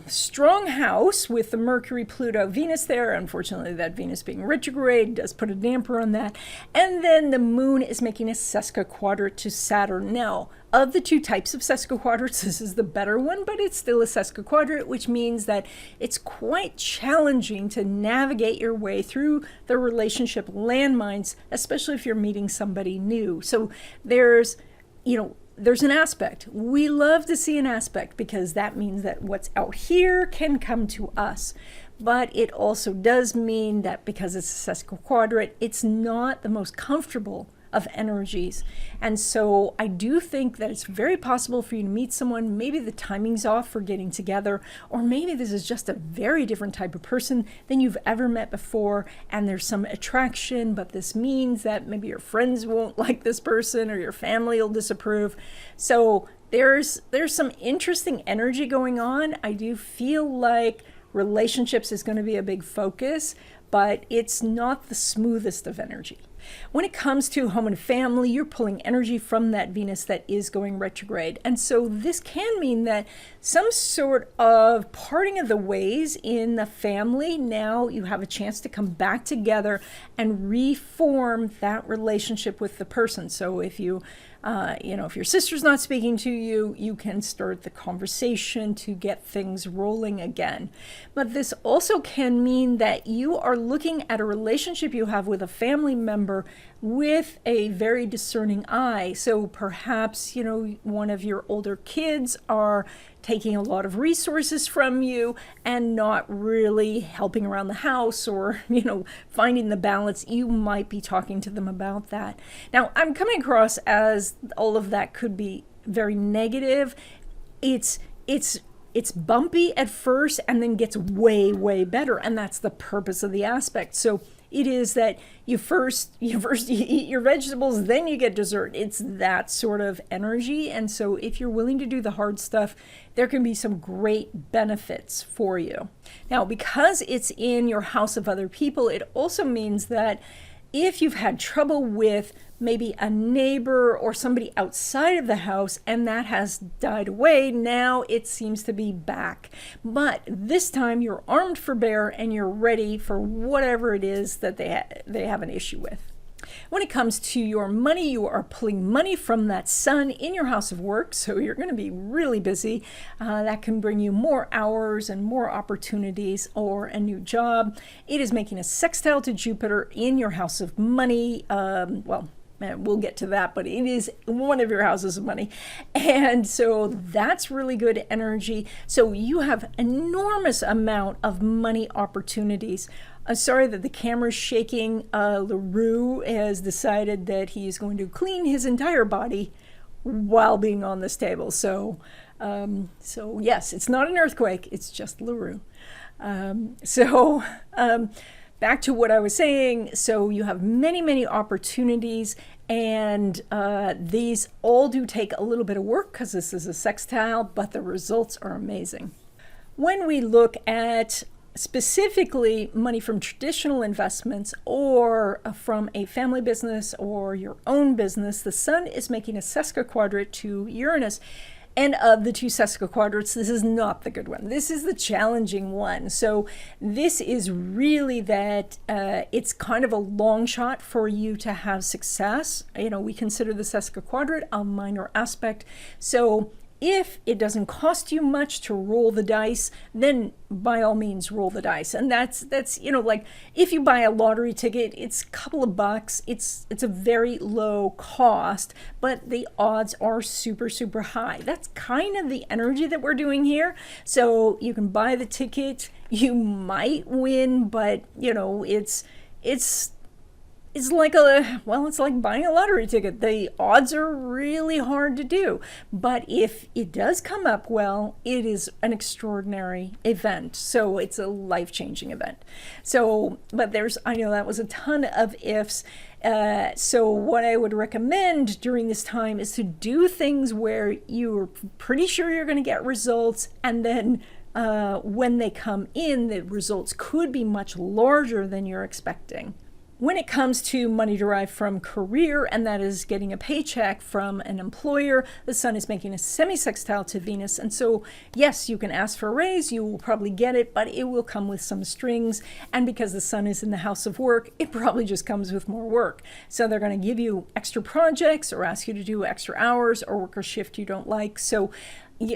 strong house with the Mercury, Pluto, Venus there. Unfortunately, that Venus being retrograde does put a damper on that. And then the moon is making a sesquiquadrate to Saturn. Now, of the two types of sesquiquadrates, this is the better one, but it's still a sesquiquadrate, which means that it's quite challenging to navigate your way through the relationship landmines, especially if you're meeting somebody new. So there's an aspect. We love to see an aspect because that means that what's out here can come to us. But it also does mean that because it's a sesquiquadrate, it's not the most comfortable of energies. And so I do think that it's very possible for you to meet someone, maybe the timing's off for getting together, or maybe this is just a very different type of person than you've ever met before, and there's some attraction, but this means that maybe your friends won't like this person or your family will disapprove. So there's some interesting energy going on. I do feel like relationships is going to be a big focus, but it's not the smoothest of energy. When it comes to home and family, you're pulling energy from that Venus that is going retrograde. And so this can mean that some sort of parting of the ways in the family, now you have a chance to come back together and reform that relationship with the person. So if if your sister's not speaking to you, you can start the conversation to get things rolling again. But this also can mean that you are looking at a relationship you have with a family member with a very discerning eye. So perhaps, one of your older kids are taking a lot of resources from you and not really helping around the house or, finding the balance. You might be talking to them about that. Now, I'm coming across as all of that could be very negative. It's bumpy at first and then gets way, way better. And that's the purpose of the aspect. So it is that you first eat your vegetables, then you get dessert. It's that sort of energy. And so if you're willing to do the hard stuff, there can be some great benefits for you. Now, because it's in your house of other people, it also means that if you've had trouble with maybe a neighbor or somebody outside of the house and that has died away, now it seems to be back. But this time you're armed for bear and you're ready for whatever it is that they have an issue with. When it comes to your money, you are pulling money from that sun in your house of work, so you're going to be really busy. That can bring you more hours and more opportunities or a new job. It is making a sextile to Jupiter in your house of money. We'll get to that, but it is one of your houses of money. And so that's really good energy. So you have enormous amount of money opportunities. I'm sorry that the camera's shaking. LaRue has decided that he is going to clean his entire body while being on this table. So yes, it's not an earthquake. It's just LaRue. Back to what I was saying. So you have many, many opportunities, and these all do take a little bit of work because this is a sextile, but the results are amazing. When we look at specifically money from traditional investments or from a family business or your own business, the sun is making a sesquiquadrate to Uranus. And of the two sesquiquadrates, this is not the good one. This is the challenging one. So this is really that it's kind of a long shot for you to have success. We consider the sesquiquadrate a minor aspect. So if it doesn't cost you much to roll the dice, then by all means roll the dice. And that's like if you buy a lottery ticket, it's a couple of bucks. It's a very low cost, but the odds are super, super high. That's kind of the energy that we're doing here. So you can buy the ticket, you might win, but it's like buying a lottery ticket. The odds are really hard to do. But if it does come up well, it is an extraordinary event. So it's a life-changing event. But I know that was a ton of ifs. So what I would recommend during this time is to do things where you're pretty sure you're going to get results, and then when they come in, the results could be much larger than you're expecting. When it comes to money derived from career, and that is getting a paycheck from an employer, the sun is making a semi-sextile to Venus. And so, yes, you can ask for a raise, you will probably get it, but it will come with some strings. And because the sun is in the house of work, it probably just comes with more work. So they're going to give you extra projects or ask you to do extra hours or work a shift you don't like. So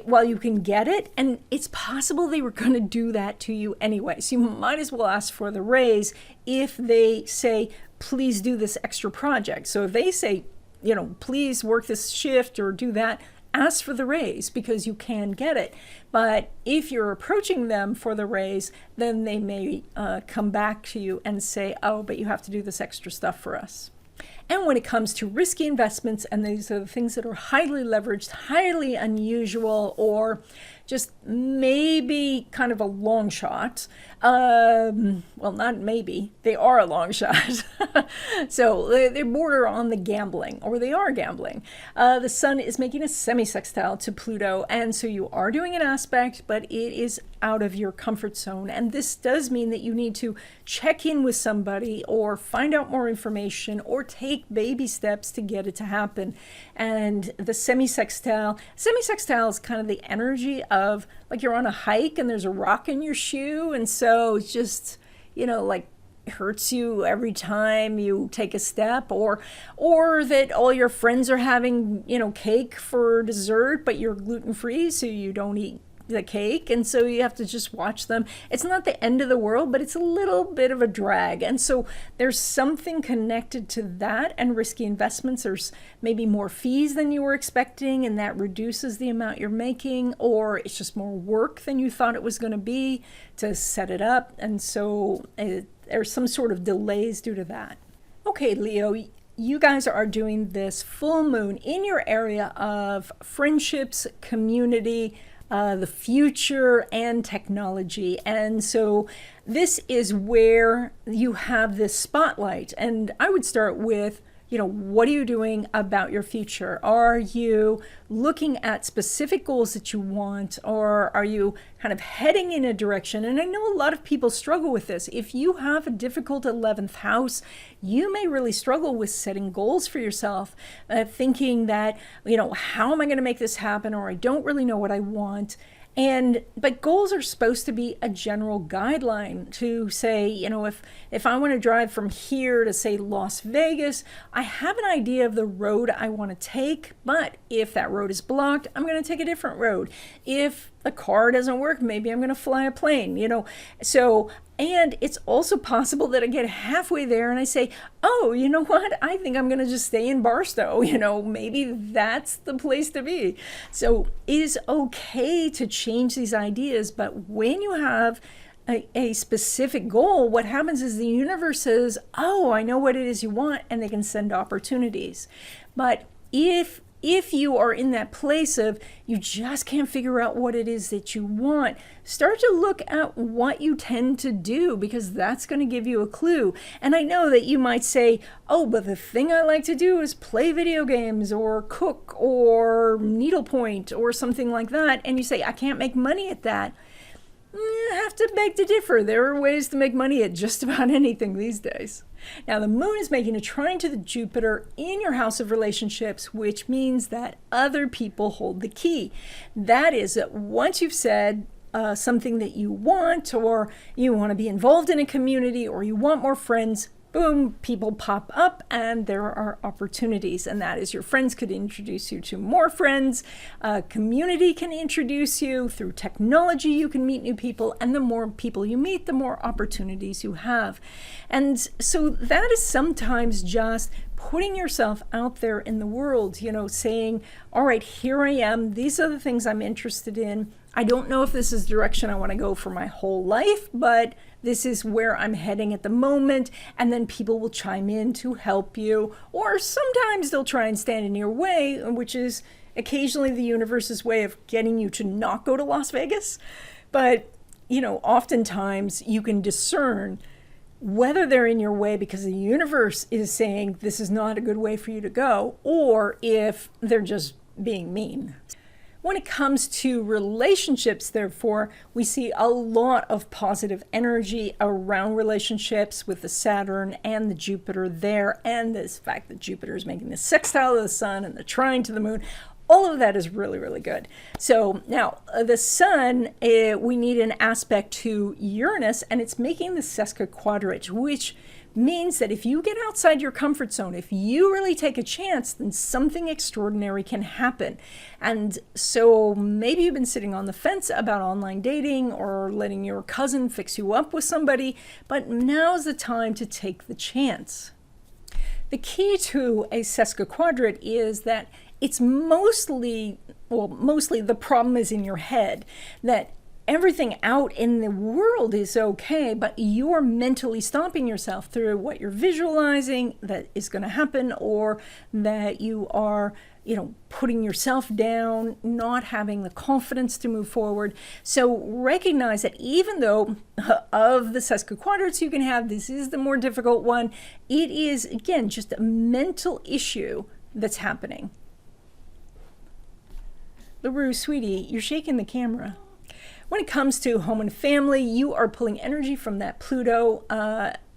while you can get it, and it's possible they were going to do that to you anyway, so you might as well ask for the raise if they say, please do this extra project. So if they say, please work this shift or do that, ask for the raise because you can get it. But if you're approaching them for the raise, then they may come back to you and say, oh, but you have to do this extra stuff for us. And when it comes to risky investments, and these are the things that are highly leveraged, highly unusual, or just maybe kind of a long shot. Well, not maybe, they are a long shot. So they border on the gambling, or they are gambling. The sun is making a semi-sextile to Pluto, and so you are doing an aspect, but it is out of your comfort zone. And this does mean that you need to check in with somebody or find out more information or take baby steps to get it to happen. And the semi-sextile is kind of the energy of like you're on a hike and there's a rock in your shoe, and so it's just, like hurts you every time you take a step, or that all your friends are having, cake for dessert, but you're gluten-free, so you don't eat the cake, and so you have to just watch them. It's not the end of the world, but it's a little bit of a drag. And so there's something connected to that and risky investments. There's maybe more fees than you were expecting, and that reduces the amount you're making, or it's just more work than you thought it was going to be to set it up. And so there's some sort of delays due to that. Okay, Leo, you guys are doing this full moon in your area of friendships, community, the future, and technology. And so this is where you have this spotlight. And I would start with, what are you doing about your future? Are you looking at specific goals that you want, or are you kind of heading in a direction? And I know a lot of people struggle with this. If you have a difficult 11th house, you may really struggle with setting goals for yourself, thinking that, how am I going to make this happen? Or I don't really know what I want. But goals are supposed to be a general guideline to say, if I want to drive from here to, say, Las Vegas, I have an idea of the road I want to take, but if that road is blocked, I'm going to take a different road. If the car doesn't work, maybe I'm going to fly a plane, And it's also possible that I get halfway there and I say, oh, you know what? I think I'm going to just stay in Barstow. Maybe that's the place to be. So it is okay to change these ideas. But when you have a specific goal, what happens is the universe says, oh, I know what it is you want, and they can send opportunities. But if you are in that place of you just can't figure out what it is that you want, start to look at what you tend to do, because that's going to give you a clue. And I know that you might say, oh, but the thing I like to do is play video games or cook or needlepoint or something like that. And you say, I can't make money at that. I have to beg to differ. There are ways to make money at just about anything these days. Now, the moon is making a trine to the Jupiter in your house of relationships, which means that other people hold the key. That is that once you've said something that you want, or you want to be involved in a community, or you want more friends, boom, people pop up and there are opportunities. And that is, your friends could introduce you to more friends. Community can introduce you. Through technology, you can meet new people. And the more people you meet, the more opportunities you have. And so that is sometimes just putting yourself out there in the world, saying, all right, here I am. These are the things I'm interested in. I don't know if this is the direction I want to go for my whole life, but this is where I'm heading at the moment. And then people will chime in to help you, or sometimes they'll try and stand in your way, which is occasionally the universe's way of getting you to not go to Las Vegas. But, oftentimes you can discern whether they're in your way because the universe is saying this is not a good way for you to go, or if they're just being mean. When it comes to relationships, therefore, we see a lot of positive energy around relationships with the Saturn and the Jupiter there, and this fact that Jupiter is making the sextile of the sun and the trine to the moon. All of that is really, really good. So now the sun, we need an aspect to Uranus, and it's making the sesquiquadrate, which means that if you get outside your comfort zone, if you really take a chance, then something extraordinary can happen. And so maybe you've been sitting on the fence about online dating or letting your cousin fix you up with somebody, but now's the time to take the chance. The key to a sesquiquadrate is that it's mostly the problem is in your head, that everything out in the world is okay, but you're mentally stopping yourself through what you're visualizing that is going to happen, or that you are, putting yourself down, not having the confidence to move forward. So recognize that even though of the sesquiquadrates you can have, this is the more difficult one. It is, again, just a mental issue that's happening. LaRue, sweetie, you're shaking the camera. When it comes to home and family, you are pulling energy from that Pluto,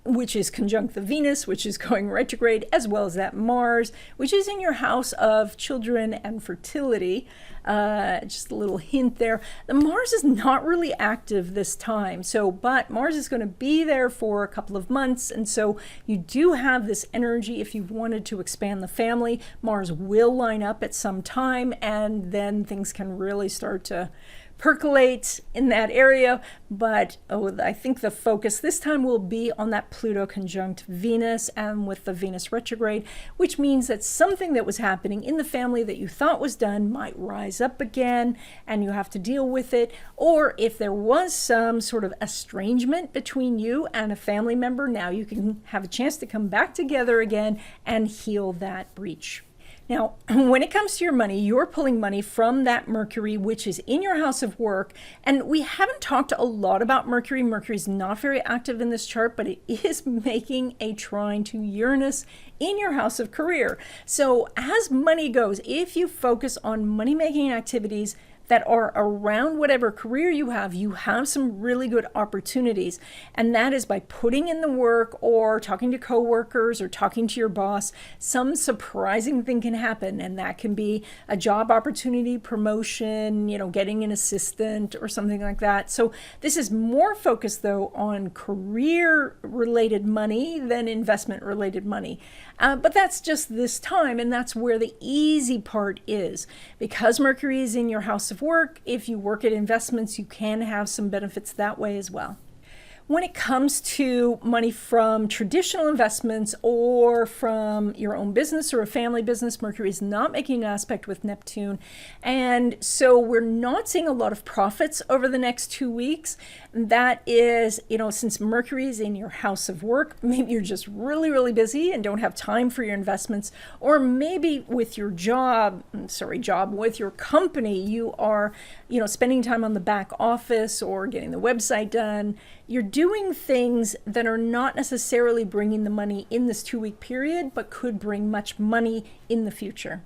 which is conjunct the Venus, which is going retrograde, as well as that Mars, which is in your house of children and fertility. Just a little hint there. The Mars is not really active this time, but Mars is going to be there for a couple of months, and so you do have this energy if you wanted to expand the family. Mars will line up at some time, and then things can really start to percolate in that area, but I think the focus this time will be on that Pluto conjunct Venus and with the Venus retrograde, which means that something that was happening in the family that you thought was done might rise up again and you have to deal with it. Or if there was some sort of estrangement between you and a family member, now you can have a chance to come back together again and heal that breach. Now, when it comes to your money, you're pulling money from that Mercury, which is in your house of work. And we haven't talked a lot about Mercury. Mercury's not very active in this chart, but it is making a trine to Uranus in your house of career. So as money goes, if you focus on money-making activities that are around whatever career you have some really good opportunities. And that is by putting in the work or talking to coworkers or talking to your boss. Some surprising thing can happen, and that can be a job opportunity, promotion, getting an assistant or something like that. So this is more focused though on career-related money than investment-related money. But that's just this time, and that's where the easy part is. Because Mercury is in your house of work, if you work at investments, you can have some benefits that way as well. When it comes to money from traditional investments or from your own business or a family business, Mercury is not making an aspect with Neptune. And so we're not seeing a lot of profits over the next 2 weeks. That is, since Mercury is in your house of work, maybe you're just really, really busy and don't have time for your investments. Or maybe with your with your company, you are, spending time on the back office or getting the website done. You're doing things that are not necessarily bringing the money in this 2-week period, but could bring much money in the future.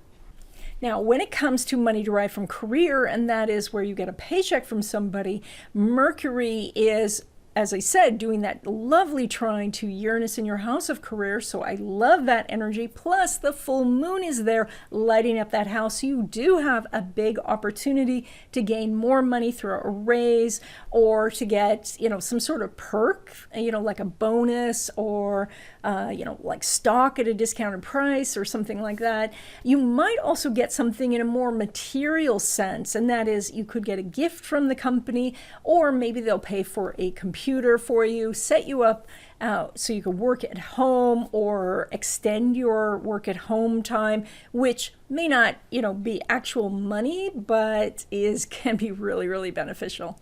Now, when it comes to money derived from career, and that is where you get a paycheck from somebody, Mercury is, as I said, doing that lovely trine to Uranus in your house of career. So I love that energy. Plus the full moon is there lighting up that house. So you do have a big opportunity to gain more money through a raise or to get, some sort of perk, like a bonus or, like stock at a discounted price or something like that. You might also get something in a more material sense. And that is you could get a gift from the company, or maybe they'll pay for a computer for you, set you up so you can work at home or extend your work at home time, which may not, be actual money, but can be really, really beneficial.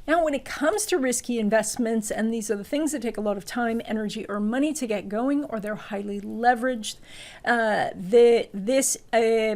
Now, when it comes to risky investments, and these are the things that take a lot of time, energy, or money to get going, or they're highly leveraged,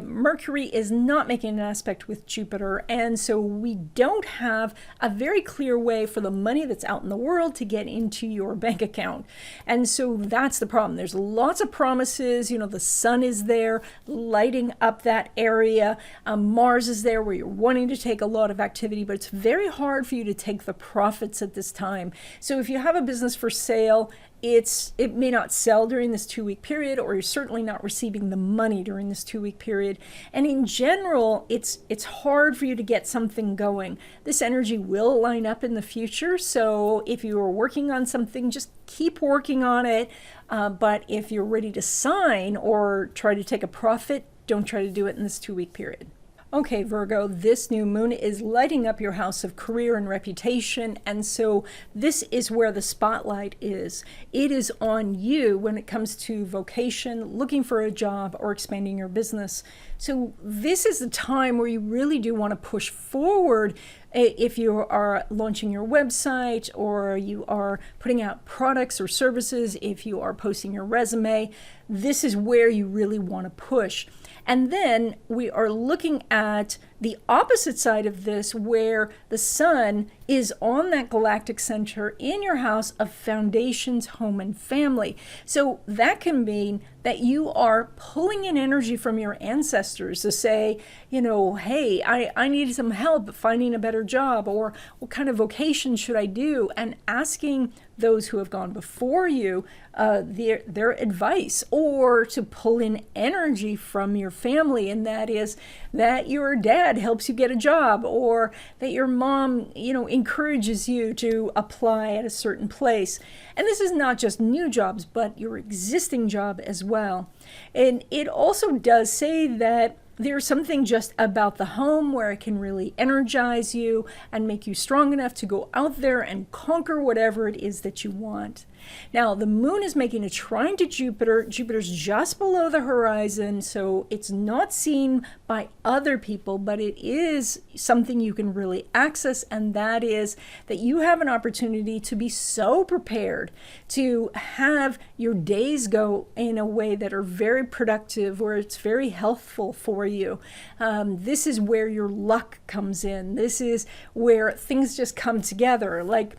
Mercury is not making an aspect with Jupiter, and so we don't have a very clear way for the money that's out in the world to get into your bank account. And so that's the problem. There's lots of promises. You know, the sun is there lighting up that area. Mars is there where you're wanting to take a lot of activity, but it's very hard for you to take the profits at this time. So if you have a business for sale, it may not sell during this 2-week period, or you're certainly not receiving the money during this 2-week period. And in general, it's hard for you to get something going. This energy will line up in the future. So if you are working on something, just keep working on it. But if you're ready to sign or try to take a profit, don't try to do it in this 2-week period. Okay, Virgo, this new moon is lighting up your house of career and reputation, and so this is where the spotlight is. It is on you when it comes to vocation, looking for a job, or expanding your business. So this is the time where you really do want to push forward. If you are launching your website, or you are putting out products or services, if you are posting your resume, this is where you really want to push. And then we are looking at the opposite side of this, where the sun is on that galactic center in your house of foundations, home, and family. So that can mean that you are pulling in energy from your ancestors to say, you know, hey, I need some help finding a better job, or what kind of vocation should I do? And asking those who have gone before you their advice, or to pull in energy from your family, and that is that your dad helps you get a job, or that your mom, you know, encourages you to apply at a certain place. And this is not just new jobs, but your existing job as well. And it also does say that there's something just about the home where it can really energize you and make you strong enough to go out there and conquer whatever it is that you want. Now, the moon is making a trine to Jupiter. Jupiter's just below the horizon, so it's not seen by other people, but it is something you can really access, and that is that you have an opportunity to be so prepared to have your days go in a way that are very productive, where it's very healthful for you. This is where your luck comes in. This is where things just come together, like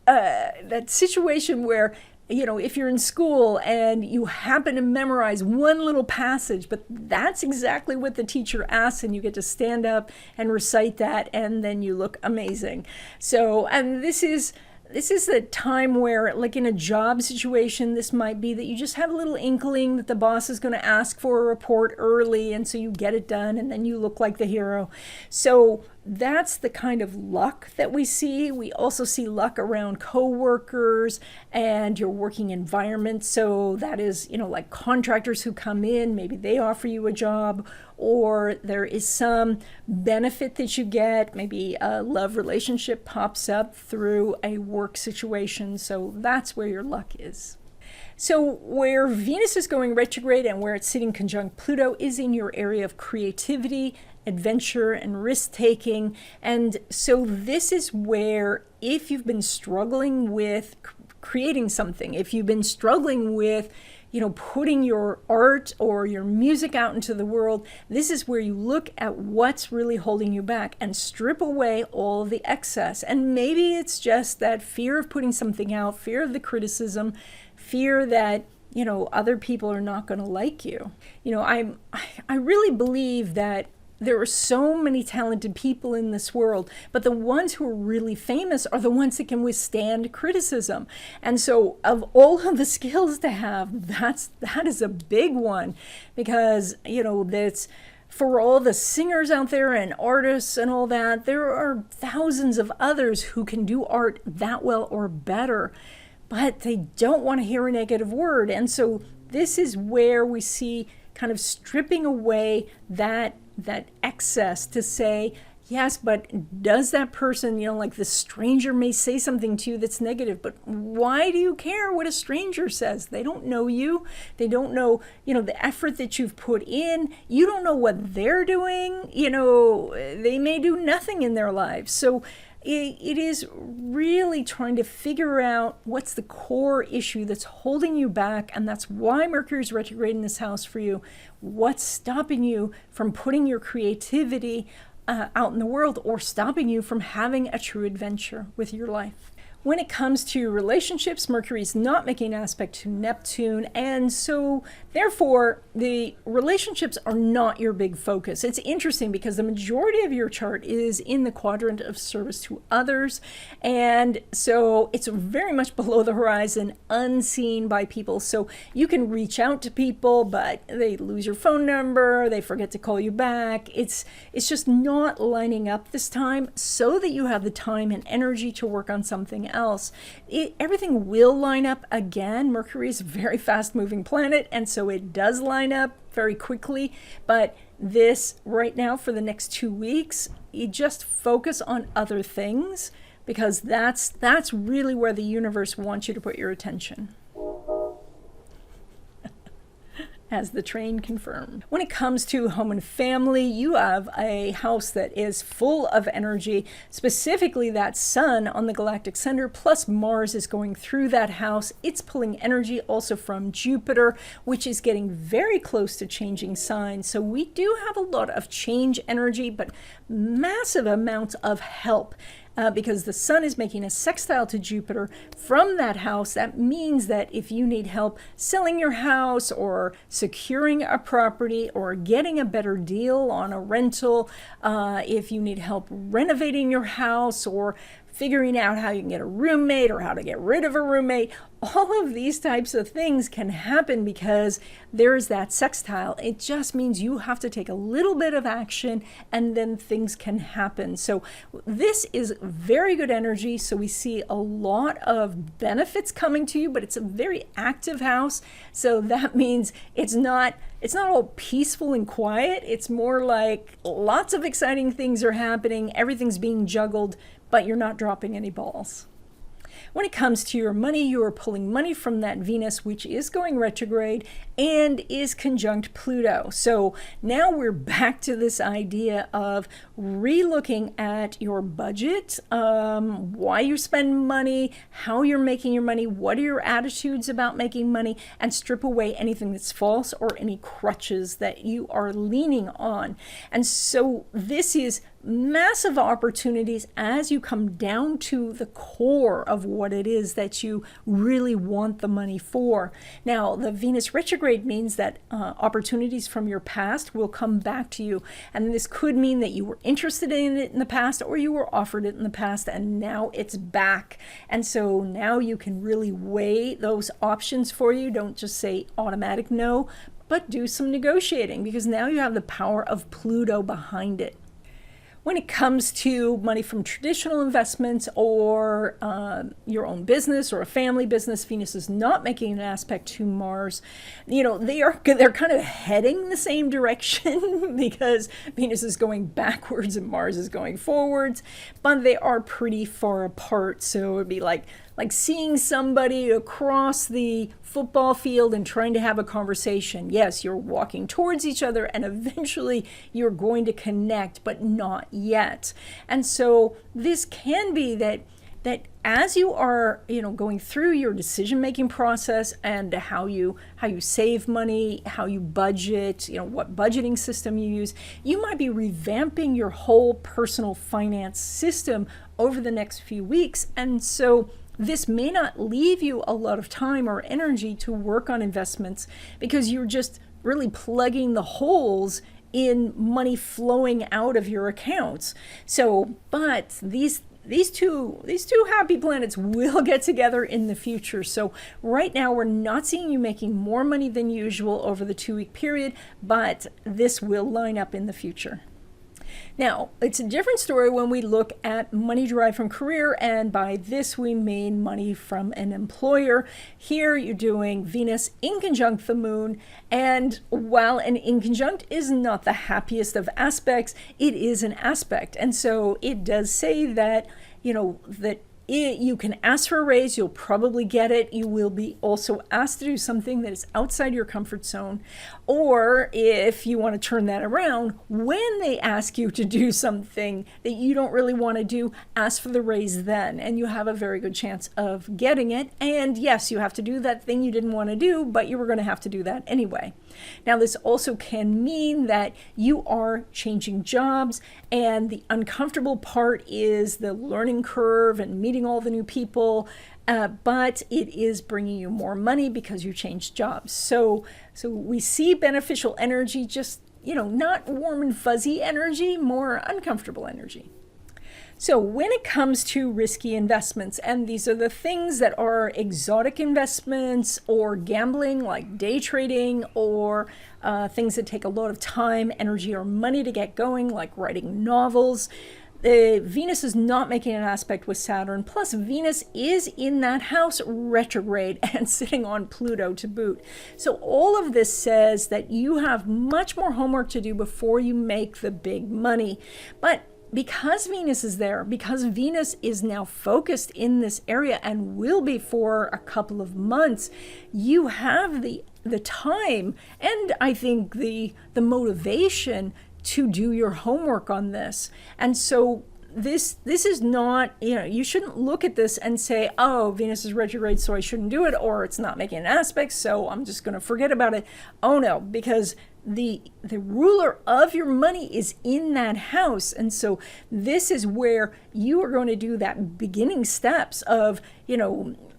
that situation where, you know, if you're in school and you happen to memorize one little passage, but that's exactly what the teacher asks, and you get to stand up and recite that, and then you look amazing. So, and this is the time where, like in a job situation, this might be that you just have a little inkling that the boss is going to ask for a report early, and so you get it done, and then you look like the hero. So that's the kind of luck that we see. We also see luck around coworkers and your working environment. So that is, you know, like contractors who come in, maybe they offer you a job, or there is some benefit that you get. Maybe a love relationship pops up through a work situation. So that's where your luck is. So where Venus is going retrograde and where it's sitting conjunct Pluto is in your area of creativity, adventure, and risk-taking. And so this is where, if you've been struggling with creating something, if you've been struggling with, you know, putting your art or your music out into the world, this is where you look at what's really holding you back and strip away all of the excess. And maybe it's just that fear of putting something out, fear of the criticism, fear that, you know, other people are not going to like you. You know, I really believe that there are so many talented people in this world, but the ones who are really famous are the ones that can withstand criticism. And so of all of the skills to have, that is a big one, because, you know, that's for all the singers out there and artists and all that, there are thousands of others who can do art that well or better, but they don't want to hear a negative word. And so this is where we see kind of stripping away that excess to say, Yes, but does that person, like the stranger may say something to you that's negative, but why do you care what a stranger says? They don't know you. They don't know, the effort that you've put in. You don't know what they're doing. They may do nothing in their lives. So it is really trying to figure out what's the core issue that's holding you back, and that's why Mercury's retrograde in this house for you. What's stopping you from putting your creativity out in the world, or stopping you from having a true adventure with your life? When it comes to relationships, Mercury is not making an aspect to Neptune, and so therefore the relationships are not your big focus. It's interesting because the majority of your chart is in the quadrant of service to others, and so it's very much below the horizon, unseen by people. So you can reach out to people, but they lose your phone number, they forget to call you back. It's just not lining up this time, so that you have the time and energy to work on something else. Everything will line up again. Mercury is a very fast moving planet, and so it does line up very quickly. But this right now, for the next 2 weeks, you just focus on other things, because that's really where the universe wants you to put your attention. As the trine confirmed. When it comes to home and family, you have a house that is full of energy, specifically that sun on the galactic center, plus Mars is going through that house. It's pulling energy also from Jupiter, which is getting very close to changing signs. So we do have a lot of change energy, but massive amounts of help. Because the sun is making a sextile to Jupiter from that house. That means that if you need help selling your house, or securing a property, or getting a better deal on a rental, if you need help renovating your house, or figuring out how you can get a roommate or how to get rid of a roommate, all of these types of things can happen because there's that sextile. It just means you have to take a little bit of action, and then things can happen. So this is very good energy. So we see a lot of benefits coming to you, but it's a very active house. So that means it's not all peaceful and quiet. It's more like lots of exciting things are happening. Everything's being juggled, but you're not dropping any balls. When it comes to your money, you are pulling money from that Venus, which is going retrograde and is conjunct Pluto. So now we're back to this idea of re-looking at your budget, why you spend money, how you're making your money, what are your attitudes about making money, and strip away anything that's false or any crutches that you are leaning on. And so this is massive opportunities as you come down to the core of what it is that you really want the money for. Now, the Venus retrograde means that opportunities from your past will come back to you. And this could mean that you were interested in it in the past, or you were offered it in the past, and now it's back. And so now you can really weigh those options for you. Don't just say automatic no, but do some negotiating, because now you have the power of Pluto behind it. When it comes to money from traditional investments, or your own business or a family business, Venus is not making an aspect to Mars. They're kind of heading the same direction because Venus is going backwards and Mars is going forwards, but they are pretty far apart. So it would be like seeing somebody across the football field and trying to have a conversation. Yes, you're walking towards each other and eventually you're going to connect, but not yet. And so this can be that as you are, going through your decision-making process and how you save money, how you budget, what budgeting system you use, you might be revamping your whole personal finance system over the next few weeks. And so this may not leave you a lot of time or energy to work on investments, because you're just really plugging the holes in money flowing out of your accounts. So, but these two happy planets will get together in the future. So right now we're not seeing you making more money than usual over the 2-week period, but this will line up in the future. Now, it's a different story when we look at money derived from career, and by this we mean money from an employer. Here you're doing Venus in conjunct the moon, and while an inconjunct is not the happiest of aspects, it is an aspect. And so it does say that, you can ask for a raise, you'll probably get it. You will be also asked to do something that is outside your comfort zone. Or if you want to turn that around, when they ask you to do something that you don't really want to do, ask for the raise then, and you have a very good chance of getting it. And yes, you have to do that thing you didn't want to do, but you were going to have to do that anyway. Now, this also can mean that you are changing jobs, and the uncomfortable part is the learning curve and meeting all the new people, but it is bringing you more money because you changed jobs. So we see beneficial energy, just, not warm and fuzzy energy, more uncomfortable energy. So when it comes to risky investments, and these are the things that are exotic investments or gambling like day trading, or things that take a lot of time, energy, or money to get going, like writing novels, Venus is not making an aspect with Saturn. Plus, Venus is in that house retrograde and sitting on Pluto to boot. So all of this says that you have much more homework to do before you make the big money. But because Venus is there, because Venus is now focused in this area and will be for a couple of months, you have the time and I think the motivation to do your homework on this. And so this is not, you shouldn't look at this and say, oh, Venus is retrograde, so I shouldn't do it, or it's not making an aspect, so I'm just going to forget about it. Oh no, because the ruler of your money is in that house. And so this is where you are going to do that beginning steps of,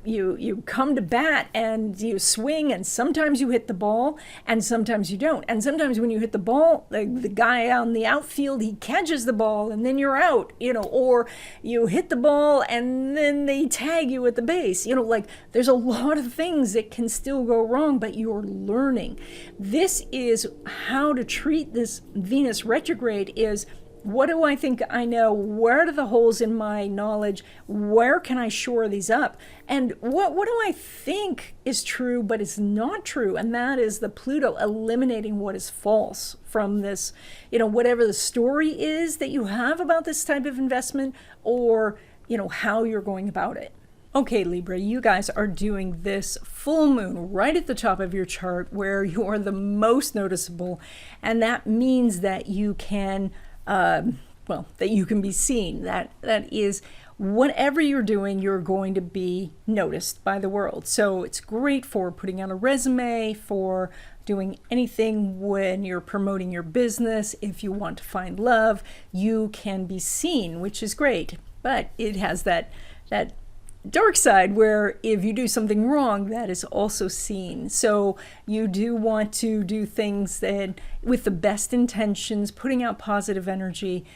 you come to bat and you swing, and sometimes you hit the ball and sometimes you don't. And sometimes when you hit the ball, the guy on the outfield, he catches the ball and then you're out, or you hit the ball and then they tag you at the base. There's a lot of things that can still go wrong, but you're learning. This is how to treat this Venus retrograde is, what do I think I know? Where are the holes in my knowledge? Where can I shore these up? And what do I think is true but is not true? And that is the Pluto eliminating what is false from this, whatever the story is that you have about this type of investment, or, how you're going about it. Okay, Libra, you guys are doing this full moon right at the top of your chart where you are the most noticeable. And that means that you can that you can be seen. That is, whatever you're doing, you're going to be noticed by the world. So it's great for putting out a resume, for doing anything when you're promoting your business. If you want to find love, you can be seen, which is great. But it has that dark side where if you do something wrong, that is also seen. So you do want to do things that with the best intentions, putting out positive energy.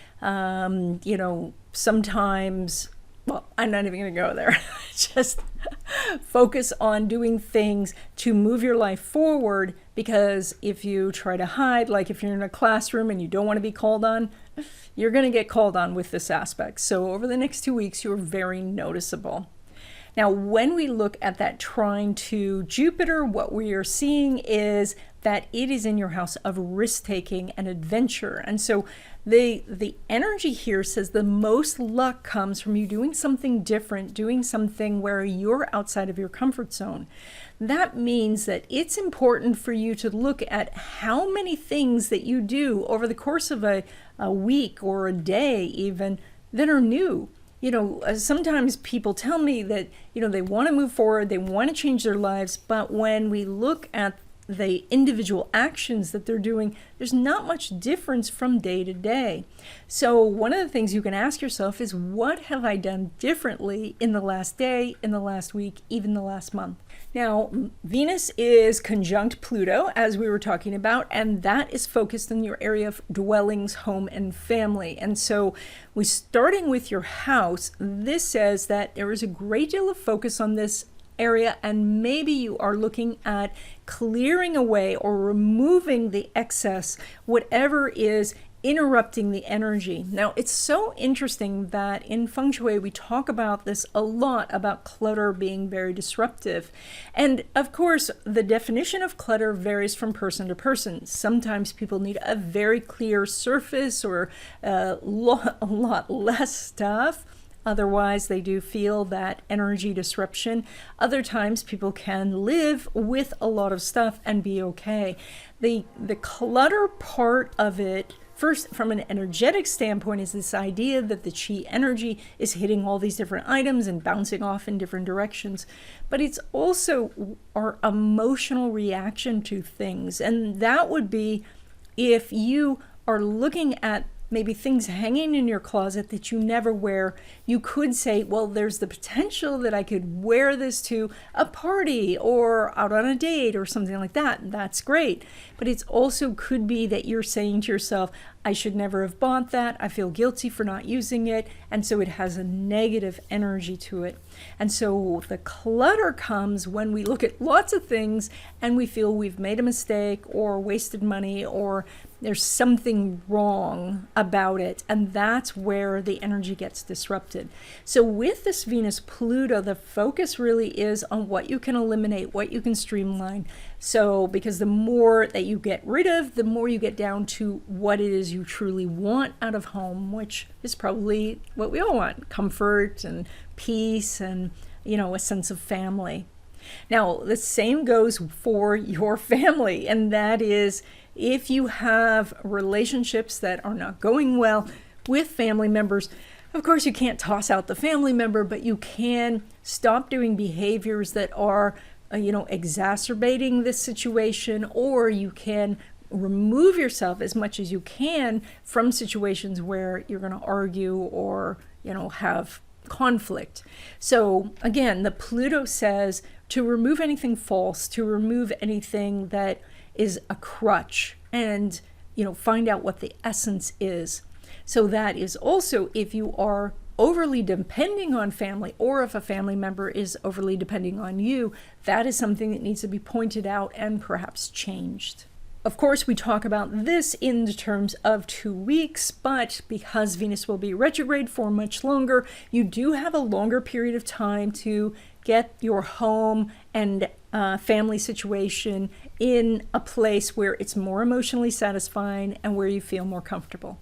Sometimes, well, I'm not even going to go there. Just focus on doing things to move your life forward, because if you try to hide, like if you're in a classroom and you don't want to be called on, you're going to get called on with this aspect. So over the next 2 weeks, you're very noticeable. Now, when we look at that trine to Jupiter, what we are seeing is that it is in your house of risk-taking and adventure. And so the energy here says the most luck comes from you doing something different, doing something where you're outside of your comfort zone. That means that it's important for you to look at how many things that you do over the course of a week or a day even that are new. Sometimes people tell me that, they want to move forward, they want to change their lives, but when we look at the individual actions that they're doing, there's not much difference from day to day. So one of the things you can ask yourself is, what have I done differently in the last day, in the last week, even the last month? Now, Venus is conjunct Pluto, as we were talking about, and that is focused in your area of dwellings, home, and family. And so starting with your house, this says that there is a great deal of focus on this area, and maybe you are looking at clearing away or removing the excess, whatever is interrupting the energy. Now, it's so interesting that in feng shui we talk about this a lot, about clutter being very disruptive. And of course, the definition of clutter varies from person to person. Sometimes people need a very clear surface or a lot less stuff. Otherwise, they do feel that energy disruption. Other times, people can live with a lot of stuff and be okay. The clutter part of it, first, from an energetic standpoint, is this idea that the chi energy is hitting all these different items and bouncing off in different directions. But it's also our emotional reaction to things. And that would be if you are looking at maybe things hanging in your closet that you never wear, you could say, well, there's the potential that I could wear this to a party or out on a date or something like that. That's great. But it's also could be that you're saying to yourself, I should never have bought that. I feel guilty for not using it. And so it has a negative energy to it. And so the clutter comes when we look at lots of things and we feel we've made a mistake or wasted money or there's something wrong about it, and that's where the energy gets disrupted. So with this Venus-Pluto, the focus really is on what you can eliminate, what you can streamline. So because the more that you get rid of, the more you get down to what it is you truly want out of home, which is probably what we all want: comfort and peace and, a sense of family. Now, the same goes for your family, and that is if you have relationships that are not going well with family members. Of course, you can't toss out the family member, but you can stop doing behaviors that are, exacerbating this situation, or you can remove yourself as much as you can from situations where you're going to argue or, have conflict. So again, the Pluto says to remove anything false, to remove anything that is a crutch, and find out what the essence is. So that is also if you are overly depending on family, or if a family member is overly depending on you, that is something that needs to be pointed out and perhaps changed. Of course, we talk about this in the terms of 2 weeks, but because Venus will be retrograde for much longer, you do have a longer period of time to get your home and family situation in a place where it's more emotionally satisfying and where you feel more comfortable.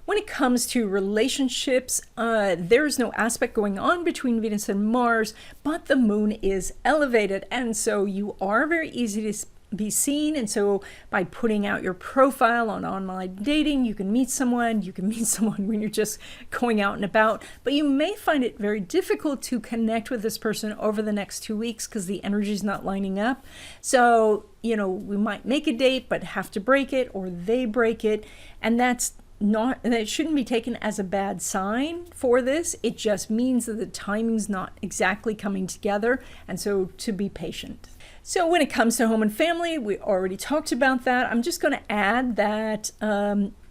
When it comes to relationships, there's no aspect going on between Venus and Mars, but the moon is elevated, and so you are very easy to be seen. And so by putting out your profile on online dating, you can meet someone. You can meet someone when you're just going out and about, but you may find it very difficult to connect with this person over the next 2 weeks because the energy is not lining up. So, we might make a date, but have to break it, or they break it. And that shouldn't be taken as a bad sign for this. It just means that the timing's not exactly coming together. And so to be patient. So when it comes to home and family, we already talked about that. I'm just going to add that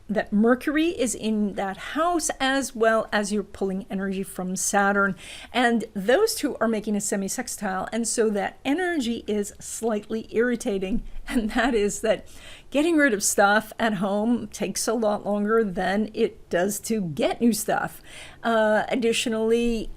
that Mercury is in that house, as well as you're pulling energy from Saturn. And those two are making a semi-sextile. And so that energy is slightly irritating. And that is that getting rid of stuff at home takes a lot longer than it does to get new stuff. Additionally,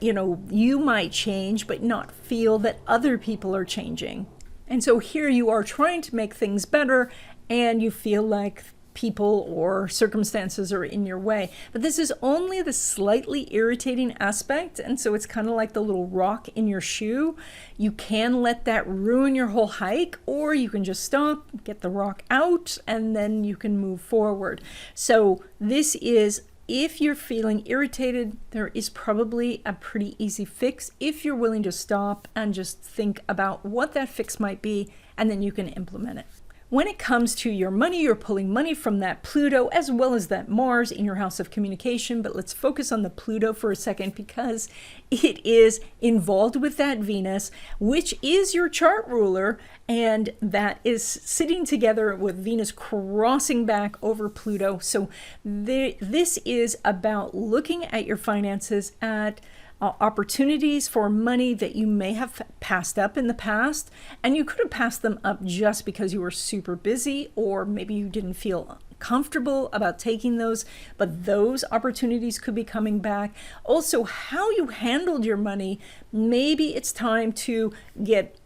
you might change, but not feel that other people are changing. And so here you are trying to make things better, and you feel like people or circumstances are in your way. But this is only the slightly irritating aspect, and so it's kind of like the little rock in your shoe. You can let that ruin your whole hike, or you can just stop, get the rock out, and then you can move forward. So this is, if you're feeling irritated, there is probably a pretty easy fix if you're willing to stop and just think about what that fix might be, and then you can implement it. When it comes to your money, you're pulling money from that Pluto as well as that Mars in your house of communication. But let's focus on the Pluto for a second, because it is involved with that Venus, which is your chart ruler, and that is sitting together with Venus crossing back over Pluto. So this is about looking at your finances at opportunities for money that you may have passed up in the past, and you could have passed them up just because you were super busy, or maybe you didn't feel comfortable about taking those, but those opportunities could be coming back. Also, how you handled your money, maybe it's time to get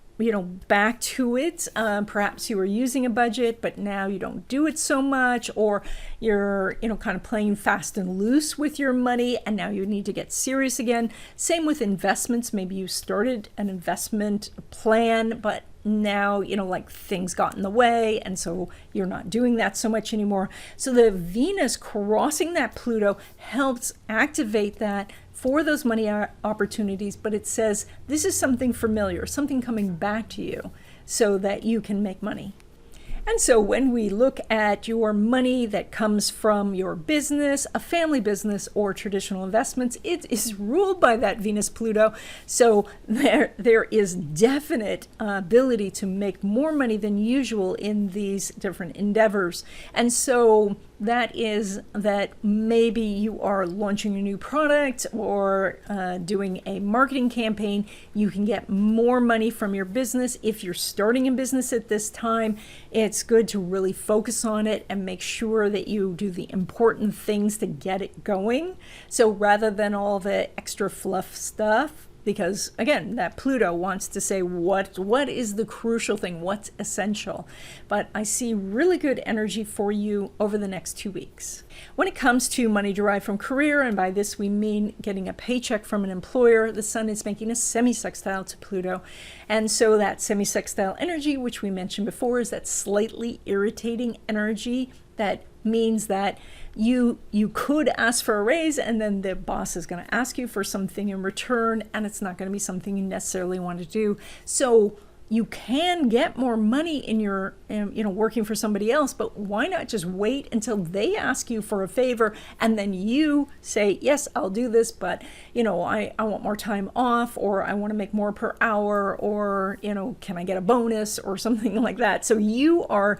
back to it. Perhaps you were using a budget, but now you don't do it so much, or you're, kind of playing fast and loose with your money, and now you need to get serious again. Same with investments. Maybe you started an investment plan, but now, like things got in the way, and so you're not doing that so much anymore. So the Venus crossing that Pluto helps activate that for those money opportunities, but it says this is something familiar, something coming back to you so that you can make money. And so when we look at your money that comes from your business, a family business, or traditional investments, it is ruled by that Venus-Pluto. So there is definite ability to make more money than usual in these different endeavors. And so that is that maybe you are launching a new product or doing a marketing campaign. You can get more money from your business. If you're starting a business at this time, it's good to really focus on it and make sure that you do the important things to get it going. So rather than all the extra fluff stuff, because again, that Pluto wants to say what is the crucial thing, what's essential. But I see really good energy for you over the next 2 weeks. When it comes to money derived from career, and by this we mean getting a paycheck from an employer, the Sun is making a semi-sextile to Pluto. And so that semi-sextile energy, which we mentioned before, is that slightly irritating energy that means that you could ask for a raise, and then the boss is going to ask you for something in return, and it's not going to be something you necessarily want to do. So you can get more money in your working for somebody else, but why not just wait until they ask you for a favor, and then you say, yes, I'll do this, but I want more time off, or I want to make more per hour, or can I get a bonus or something like that. So you are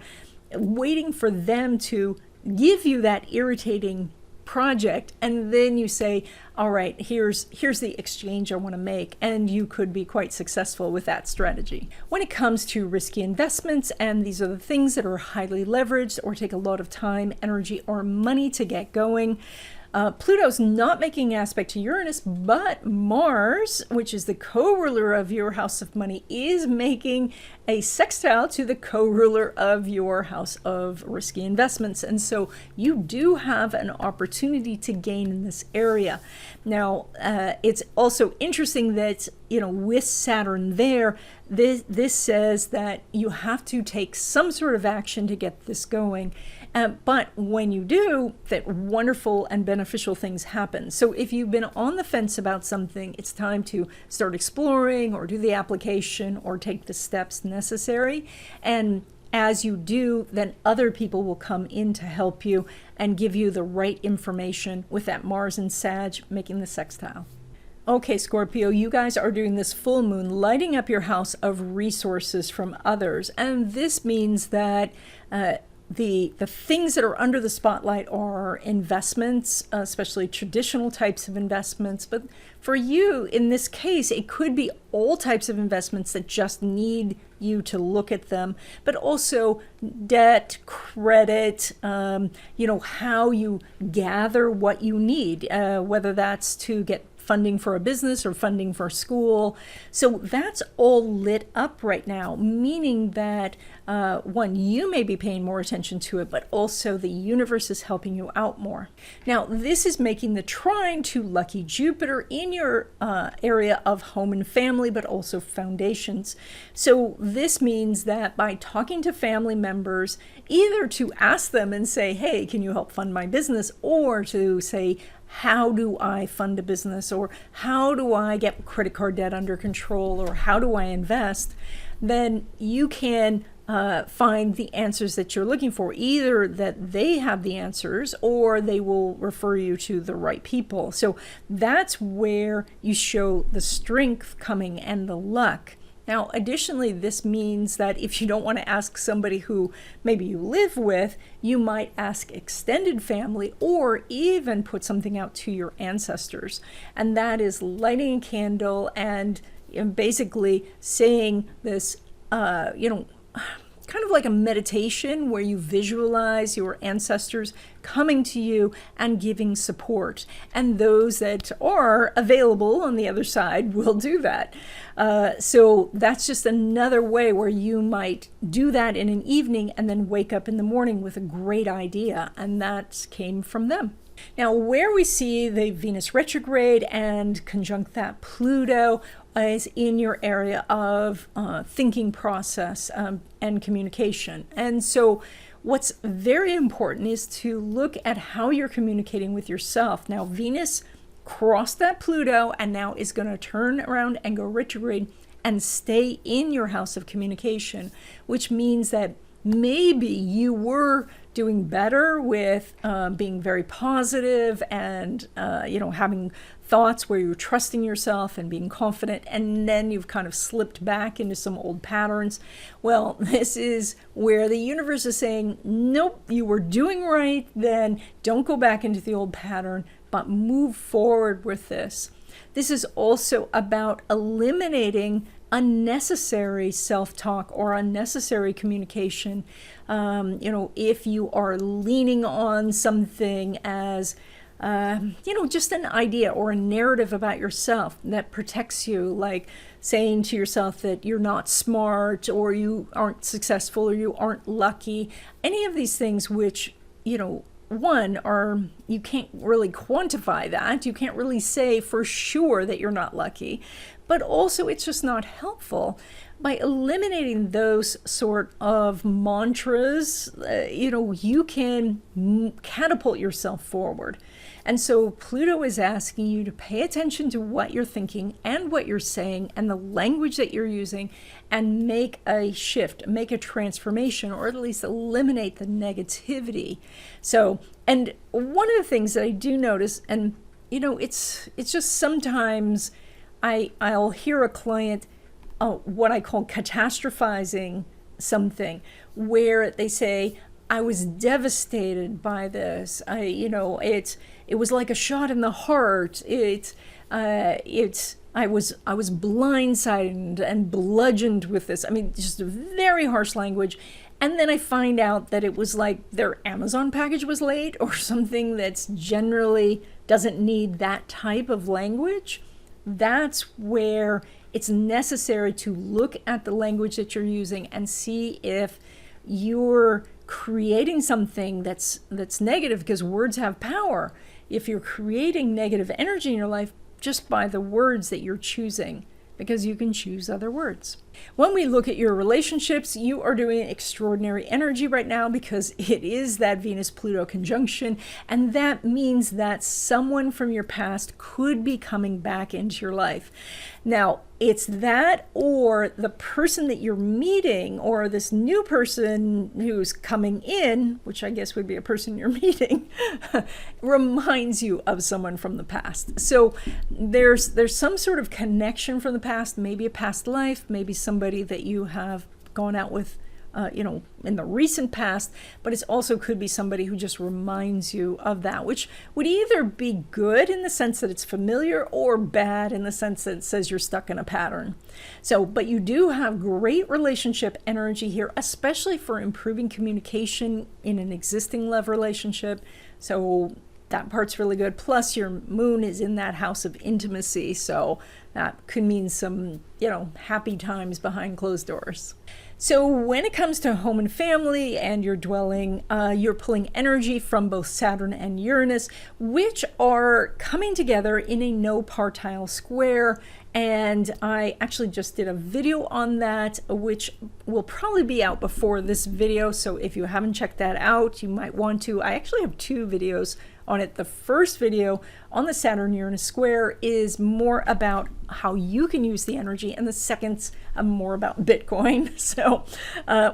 waiting for them to give you that irritating project, and then you say, all right, here's the exchange I want to make, and you could be quite successful with that strategy. When it comes to risky investments, and these are the things that are highly leveraged or take a lot of time, energy, or money to get going, Pluto's not making an aspect to Uranus, but Mars, which is the co-ruler of your house of money, is making a sextile to the co-ruler of your house of risky investments. And so you do have an opportunity to gain in this area. Now, it's also interesting that, with Saturn there, this says that you have to take some sort of action to get this going. But when you do, that wonderful and beneficial things happen. So if you've been on the fence about something, it's time to start exploring or do the application or take the steps necessary. And as you do, then other people will come in to help you and give you the right information with that Mars and Sag making the sextile. Okay, Scorpio, you guys are doing this full moon, lighting up your house of resources from others. And this means that the things that are under the spotlight are investments, especially traditional types of investments. But for you, in this case, it could be all types of investments that just need you to look at them, but also debt, credit, how you gather what you need, whether that's to get funding for a business or funding for school. So that's all lit up right now, meaning that one, you may be paying more attention to it, but also the universe is helping you out more. Now, this is making the trine to lucky Jupiter in your area of home and family, but also foundations. So this means that by talking to family members, either to ask them and say, hey, can you help fund my business? Or to say, how do I fund a business? Or how do I get credit card debt under control? Or how do I invest? Then you can find the answers that you're looking for, either that they have the answers or they will refer you to the right people. So that's where you show the strength coming and the luck. Now, additionally, this means that if you don't want to ask somebody who maybe you live with, you might ask extended family or even put something out to your ancestors. And that is lighting a candle and basically saying this, kind of like a meditation where you visualize your ancestors coming to you and giving support. And those that are available on the other side will do that. So that's just another way where you might do that in an evening and then wake up in the morning with a great idea. And that came from them. Now, where we see the Venus retrograde and conjunct that Pluto is in your area of thinking process and communication. And so what's very important is to look at how you're communicating with yourself. Now, Venus crossed that Pluto and now is going to turn around and go retrograde and stay in your house of communication, which means that maybe you were doing better with being very positive and having thoughts where you're trusting yourself and being confident, and then you've kind of slipped back into some old patterns. Well, this is where the universe is saying, nope, you were doing right then, don't go back into the old pattern, but move forward with this. This is also about eliminating unnecessary self-talk or unnecessary communication. If you are leaning on something as just an idea or a narrative about yourself that protects you, like saying to yourself that you're not smart or you aren't successful or you aren't lucky, any of these things which, one, are you can't really quantify that. You can't really say for sure that you're not lucky, but also it's just not helpful. By eliminating those sort of mantras, you can catapult yourself forward. And so Pluto is asking you to pay attention to what you're thinking and what you're saying and the language that you're using and make a shift, make a transformation, or at least eliminate the negativity. So, and one of the things that I do notice, and it's just sometimes I'll hear a client what I call catastrophizing something, where they say, I was devastated by this. It was like a shot in the heart. I was blindsided and bludgeoned with this. I mean, just very harsh language. And then I find out that it was like their Amazon package was late or something that's generally doesn't need that type of language. That's where it's necessary to look at the language that you're using and see if you're creating something that's negative, because words have power. If you're creating negative energy in your life just by the words that you're choosing, because you can choose other words. When we look at your relationships, you are doing extraordinary energy right now because it is that Venus-Pluto conjunction, and that means that someone from your past could be coming back into your life. Now, it's that or the person that you're meeting or this new person who's coming in, which I guess would be a person you're meeting, reminds you of someone from the past. So there's some sort of connection from the past, maybe a past life, maybe somebody that you have gone out with in the recent past, but it also could be somebody who just reminds you of that, which would either be good in the sense that it's familiar or bad in the sense that it says you're stuck in a pattern. So, but you do have great relationship energy here, especially for improving communication in an existing love relationship. So that part's really good. Plus your moon is in that house of intimacy. So that could mean some, happy times behind closed doors. So when it comes to home and family and your dwelling, you're pulling energy from both Saturn and Uranus, which are coming together in a no partile square. And I actually just did a video on that, which will probably be out before this video. So if you haven't checked that out, you might want to. I actually have two videos on it. The first video on the Saturn-Uranus square is more about how you can use the energy, and the second's more about Bitcoin. So,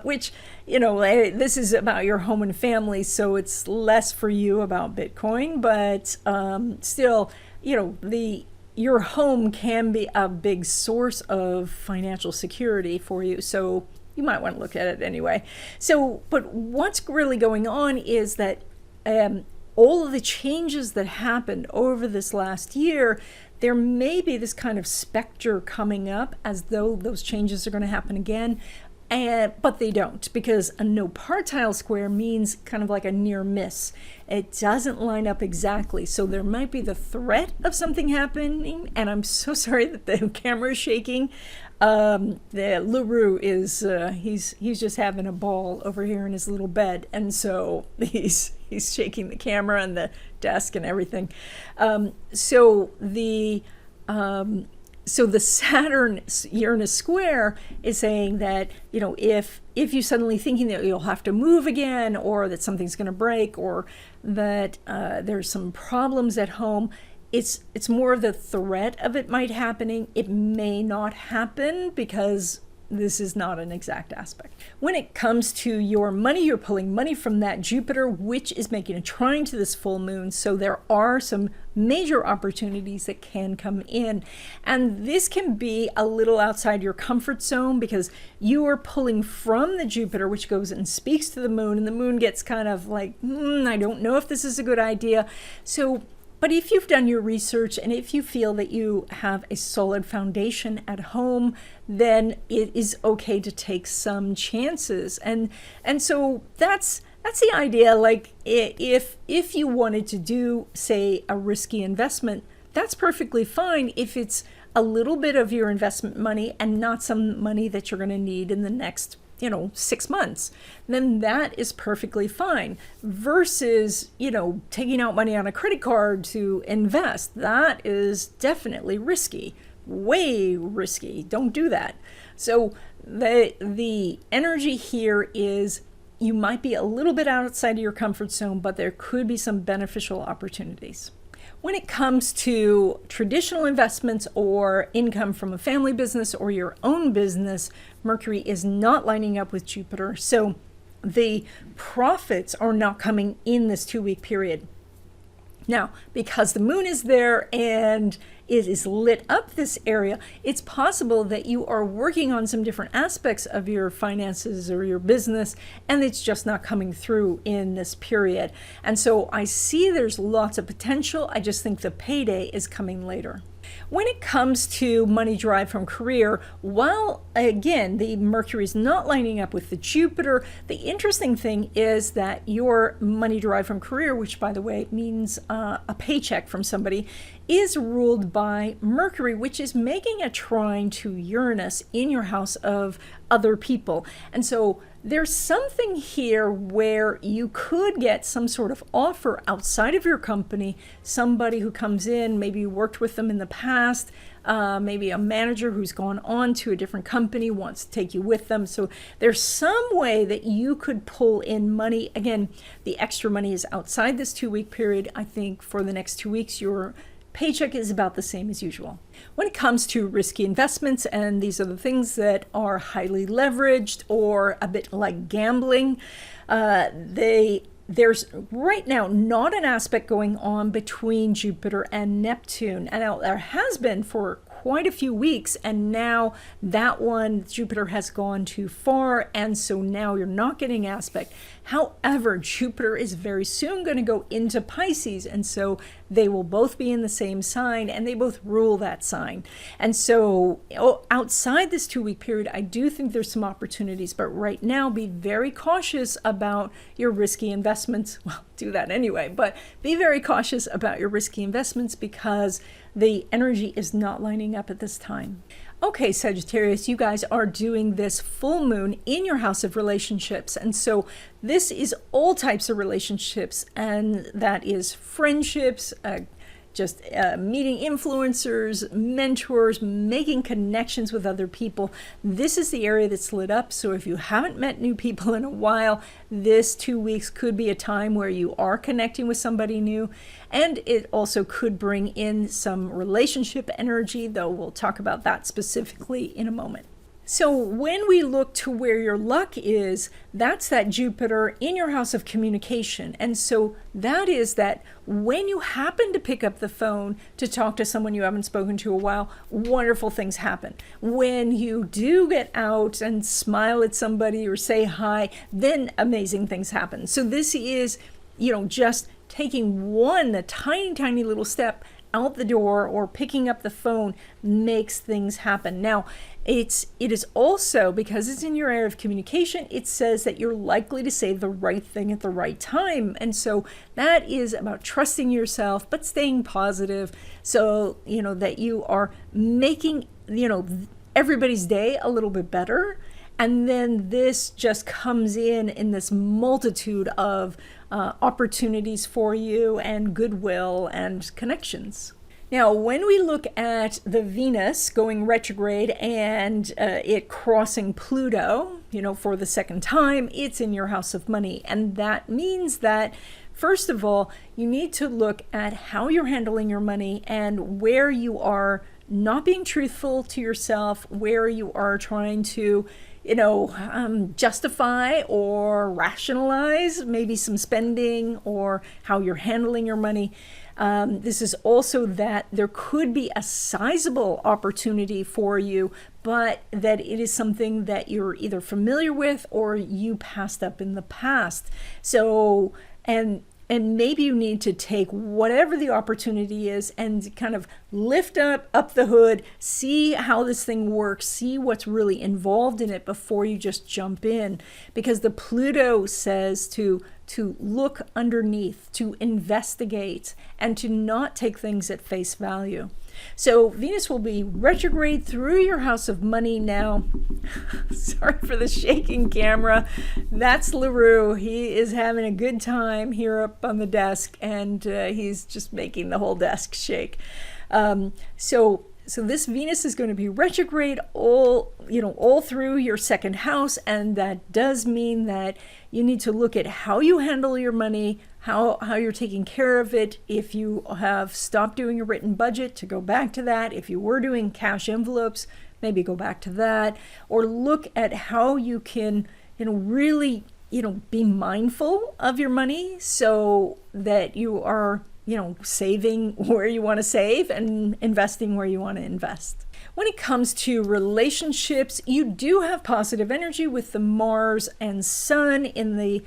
which, this is about your home and family, so it's less for you about Bitcoin, but still, your home can be a big source of financial security for you. So you might want to look at it anyway. So, but what's really going on is that all of the changes that happened over this last year, there may be this kind of specter coming up as though those changes are going to happen again. But they don't, because a no partile square means kind of like a near miss. It doesn't line up exactly. So there might be the threat of something happening. And I'm so sorry that the camera is shaking. LaRue is, he's just having a ball over here in his little bed. And so he's shaking the camera and the desk and everything. So the Saturn-Uranus square is saying that, you know, if you suddenly thinking that you'll have to move again, or that something's going to break, or that there's some problems at home, it's more the threat of it might happening. It may not happen because this is not an exact aspect. When it comes to your money, you're pulling money from that Jupiter, which is making a trine to this full moon. So there are some major opportunities that can come in. And this can be a little outside your comfort zone because you are pulling from the Jupiter, which goes and speaks to the moon, and the moon gets kind of like, I don't know if this is a good idea. But if you've done your research and if you feel that you have a solid foundation at home, then it is okay to take some chances. And so that's the idea. Like if you wanted to do, say, a risky investment, that's perfectly fine if it's a little bit of your investment money and not some money that you're going to need in the next 6 months, then that is perfectly fine. Versus, taking out money on a credit card to invest. That is definitely risky, way risky. Don't do that. So the energy here is you might be a little bit outside of your comfort zone, but there could be some beneficial opportunities. When it comes to traditional investments or income from a family business or your own business, Mercury is not lining up with Jupiter. So the profits are not coming in this 2-week period. Now, because the moon is there and it is lit up this area, it's possible that you are working on some different aspects of your finances or your business, and it's just not coming through in this period. And so I see there's lots of potential. I just think the payday is coming later. When it comes to money derived from career, while again the Mercury is not lining up with the Jupiter, the interesting thing is that your money derived from career, which by the way means a paycheck from somebody, is ruled by Mercury, which is making a trine to Uranus in your house of other people. And so there's something here where you could get some sort of offer outside of your company, somebody who comes in, maybe you worked with them in the past, maybe a manager who's gone on to a different company wants to take you with them. So there's some way that you could pull in money. Again, the extra money is outside this 2-week period. I think for the next 2 weeks, your paycheck is about the same as usual. When it comes to risky investments, and these are the things that are highly leveraged or a bit like gambling, there's right now not an aspect going on between Jupiter and Neptune. And there has been for quite a few weeks, and now that one, Jupiter has gone too far, and so now you're not getting aspect. However, Jupiter is very soon going to go into Pisces, and so they will both be in the same sign, and they both rule that sign. And so outside this 2-week period, I do think there's some opportunities, but right now be very cautious about your risky investments. Well, do that anyway, but be very cautious about your risky investments because the energy is not lining up at this time. Okay, Sagittarius, you guys are doing this full moon in your house of relationships. And so this is all types of relationships, and that is friendships, just meeting influencers, mentors, making connections with other people. This is the area that's lit up. So if you haven't met new people in a while, this 2 weeks could be a time where you are connecting with somebody new. And it also could bring in some relationship energy, though we'll talk about that specifically in a moment. So when we look to where your luck is, that's that Jupiter in your house of communication. And so that is that when you happen to pick up the phone to talk to someone you haven't spoken to a while, wonderful things happen. When you do get out and smile at somebody or say hi, then amazing things happen. So this is, just taking a tiny little step out the door or picking up the phone makes things happen. Now, it is also, because it's in your area of communication, it says that you're likely to say the right thing at the right time. And so that is about trusting yourself, but staying positive so, that you are making, everybody's day a little bit better. And then this just comes in this multitude of opportunities for you and goodwill and connections. Now, when we look at the Venus going retrograde and it crossing Pluto, for the second time, it's in your house of money. And that means that, first of all, you need to look at how you're handling your money and where you are not being truthful to yourself, where you are trying to justify or rationalize maybe some spending or how you're handling your money. This is also that there could be a sizable opportunity for you, but that it is something that you're either familiar with or you passed up in the past. So, and maybe you need to take whatever the opportunity is and kind of lift up the hood, see how this thing works, see what's really involved in it before you just jump in. Because the Pluto says to look underneath, to investigate, and to not take things at face value. So Venus will be retrograde through your house of money now. Sorry for the shaking camera. That's LaRue. He is having a good time here up on the desk, and he's just making the whole desk shake. So this Venus is going to be retrograde all through your second house, and that does mean that you need to look at how you handle your money, how you're taking care of it. If you have stopped doing a written budget, to go back to that. If you were doing cash envelopes, maybe go back to that, or look at how you can, really, be mindful of your money so that you are, saving where you want to save and investing where you want to invest. When it comes to relationships, you do have positive energy with the Mars and Sun in the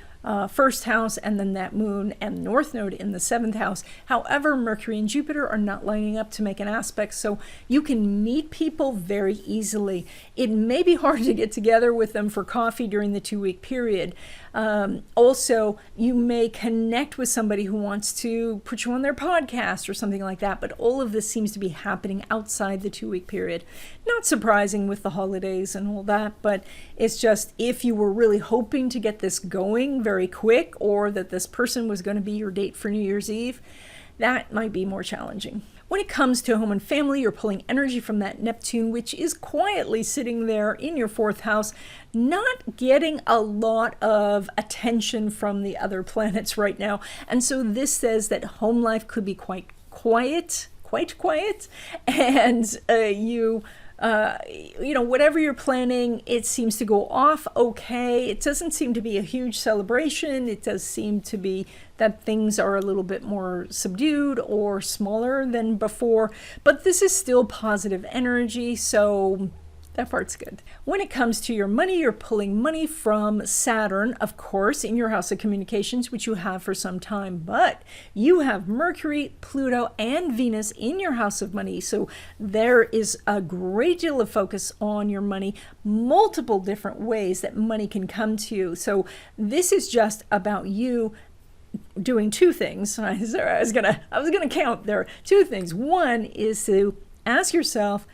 first house, and then that Moon and North Node in the seventh house. However, Mercury and Jupiter are not lining up to make an aspect, so you can meet people very easily. It may be hard to get together with them for coffee during the 2-week period. Also, you may connect with somebody who wants to put you on their podcast or something like that, but all of this seems to be happening outside the 2-week period. Not surprising with the holidays and all that, but it's just, if you were really hoping to get this going very quick, or that this person was going to be your date for New Year's Eve, that might be more challenging. When it comes to home and family, you're pulling energy from that Neptune, which is quietly sitting there in your fourth house, not getting a lot of attention from the other planets right now. And so this says that home life could be quite quiet, and whatever you're planning, it seems to go off okay. It doesn't seem to be a huge celebration. It does seem to be that things are a little bit more subdued or smaller than before, but this is still positive energy, so that part's good. When it comes to your money, you're pulling money from Saturn, of course, in your house of communications, which you have for some time, but you have Mercury, Pluto, and Venus in your house of money. So there is a great deal of focus on your money, multiple different ways that money can come to you. So this is just about you doing two things. I was gonna count there. Two things. One is to ask yourself,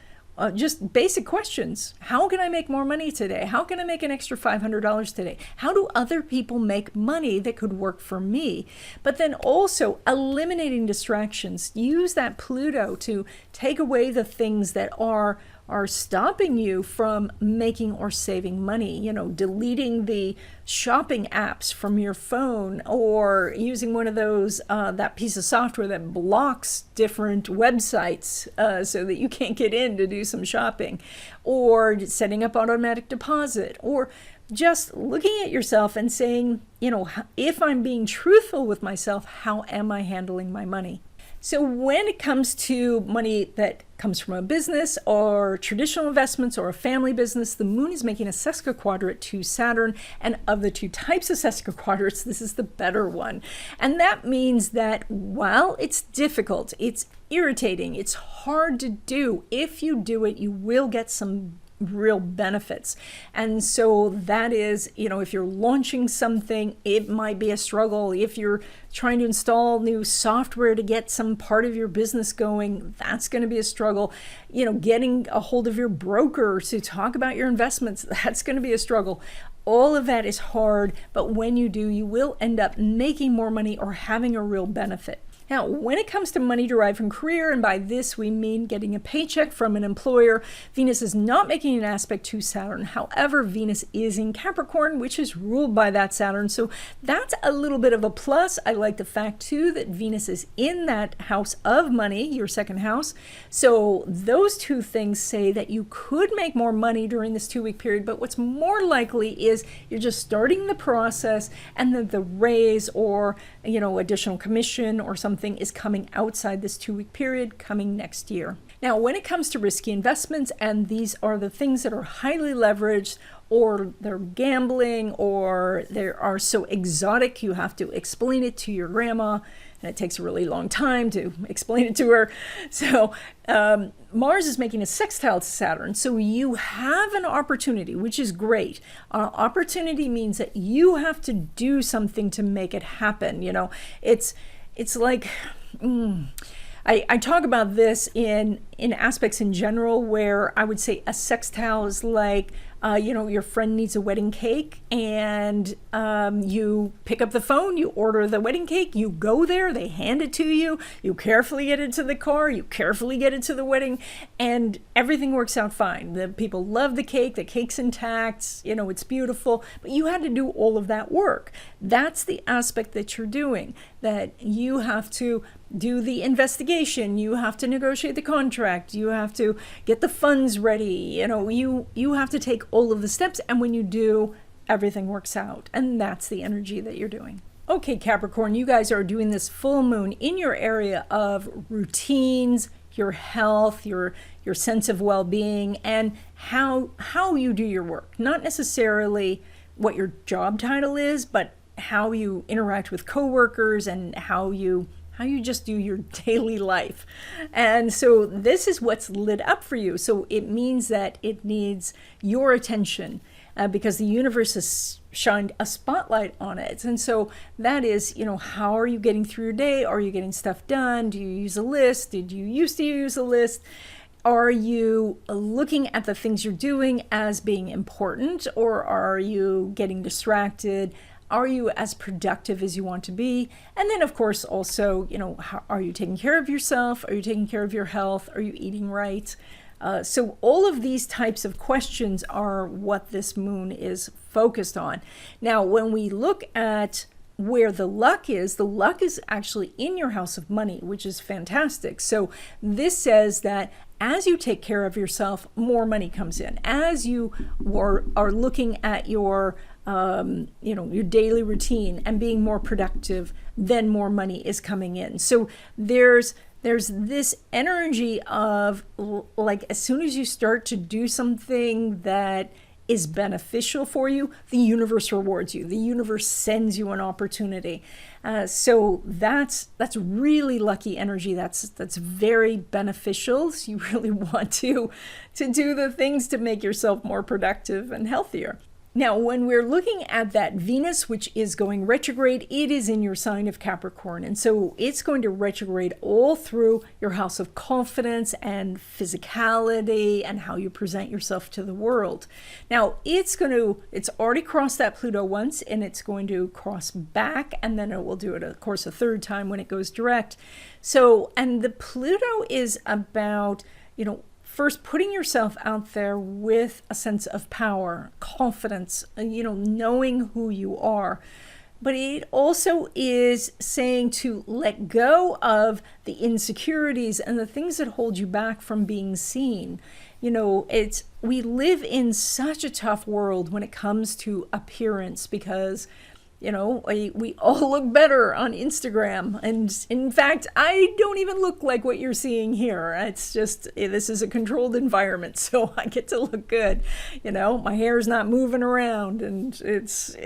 just basic questions. How can I make more money today? How can I make an extra $500 today? How do other people make money that could work for me? But then also eliminating distractions. Use that Pluto to take away the things that are are stopping you from making or saving money. You know, deleting the shopping apps from your phone, or using one of those, that piece of software that blocks different websites so that you can't get in to do some shopping, or setting up automatic deposit, or just looking at yourself and saying, you know, if I'm being truthful with myself, how am I handling my money? So when it comes to money that comes from a business or traditional investments or a family business, the moon is making a sesquiquadrate to Saturn. And of the two types of sesquiquadrates, this is the better one. And that means that while it's difficult, it's irritating, it's hard to do, if you do it, you will get some real benefits. And so that is, you know, if you're launching something, it might be a struggle. If you're trying to install new software to get some part of your business going, that's going to be a struggle. You know, getting a hold of your broker to talk about your investments, that's going to be a struggle. All of that is hard, but when you do, you will end up making more money or having a real benefit. Now, when it comes to money derived from career, and by this we mean getting a paycheck from an employer, Venus is not making an aspect to Saturn. However, Venus is in Capricorn, which is ruled by that Saturn. So that's a little bit of a plus. I like the fact, too, that Venus is in that house of money, your second house. So those two things say that you could make more money during this 2-week period. But what's more likely is you're just starting the process, and then the raise or, you know, additional commission or something is coming outside this 2-week period coming next year. Now, when it comes to risky investments, and these are the things that are highly leveraged, or they're gambling, or they are so exotic you have to explain it to your grandma, and it takes a really long time to explain it to her. So Mars is making a sextile to Saturn. So you have an opportunity, which is great. Opportunity means that you have to do something to make it happen. You know, it's like, I talk about this in aspects in general, where I would say a sextile is like, you know, your friend needs a wedding cake, and you pick up the phone, you order the wedding cake, you go there, they hand it to you, you carefully get it to the car, you carefully get it to the wedding, and everything works out fine. The people love the cake's intact, you know, it's beautiful, but you had to do all of that work. That's the aspect that you're doing, that you have to do the investigation, you have to negotiate the contract, you have to get the funds ready, you know, you have to take all of the steps, and when you do, everything works out, and that's the energy that you're doing. Okay, Capricorn, you guys are doing this full moon in your area of routines, your health, your sense of well-being, and how you do your work. Not necessarily what your job title is, but how you interact with coworkers and how you just do your daily life. And so this is what's lit up for you. So it means that it needs your attention because the universe has shined a spotlight on it. And so that is, you know, how are you getting through your day? Are you getting stuff done? Do you use a list? Did you used to use a list? Are you looking at the things you're doing as being important, or are you getting distracted? Are you as productive as you want to be? And then, of course, also, you know, are you taking care of yourself? Are you taking care of your health? Are you eating right? So all of these types of questions are what this moon is focused on. Now, when we look at where the luck is actually in your house of money, which is fantastic. So this says that as you take care of yourself, more money comes in. As you are looking at your you know, your daily routine and being more productive, then more money is coming in. So there's this energy of, like, as soon as you start to do something that is beneficial for you, the universe rewards you. The universe sends you an opportunity. So that's really lucky energy. That's very beneficial. So you really want to do the things to make yourself more productive and healthier. Now, when we're looking at that Venus, which is going retrograde, it is in your sign of Capricorn. And so it's going to retrograde all through your house of confidence and physicality and how you present yourself to the world. Now, it's already crossed that Pluto once, and it's going to cross back, and then it will do it, of course, a third time when it goes direct. So, and the Pluto is about, you know, first putting yourself out there with a sense of power, confidence, knowing who you are. But it also is saying to let go of the insecurities and the things that hold you back from being seen. We live in such a tough world when it comes to appearance because we all look better on Instagram. And in fact, I don't even look like what you're seeing here. It's just, this is a controlled environment, so I get to look good. My hair's not moving around and it's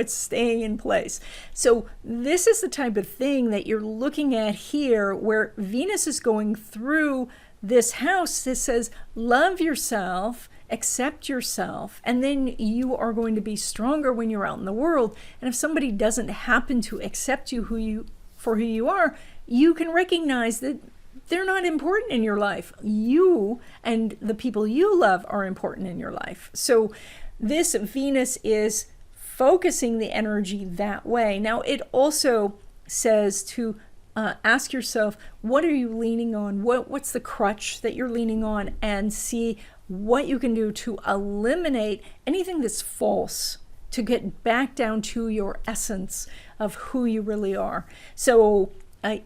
staying in place. So this is the type of thing that you're looking at here where Venus is going through this house that says, love yourself, accept yourself, and then you are going to be stronger when you're out in the world. And if somebody doesn't happen to accept you for who you are, you can recognize that they're not important in your life. You and the people you love are important in your life. So this Venus is focusing the energy that way. Now, it also says to ask yourself, what are you leaning on? What's the crutch that you're leaning on? And see what you can do to eliminate anything that's false, to get back down to your essence of who you really are. So, a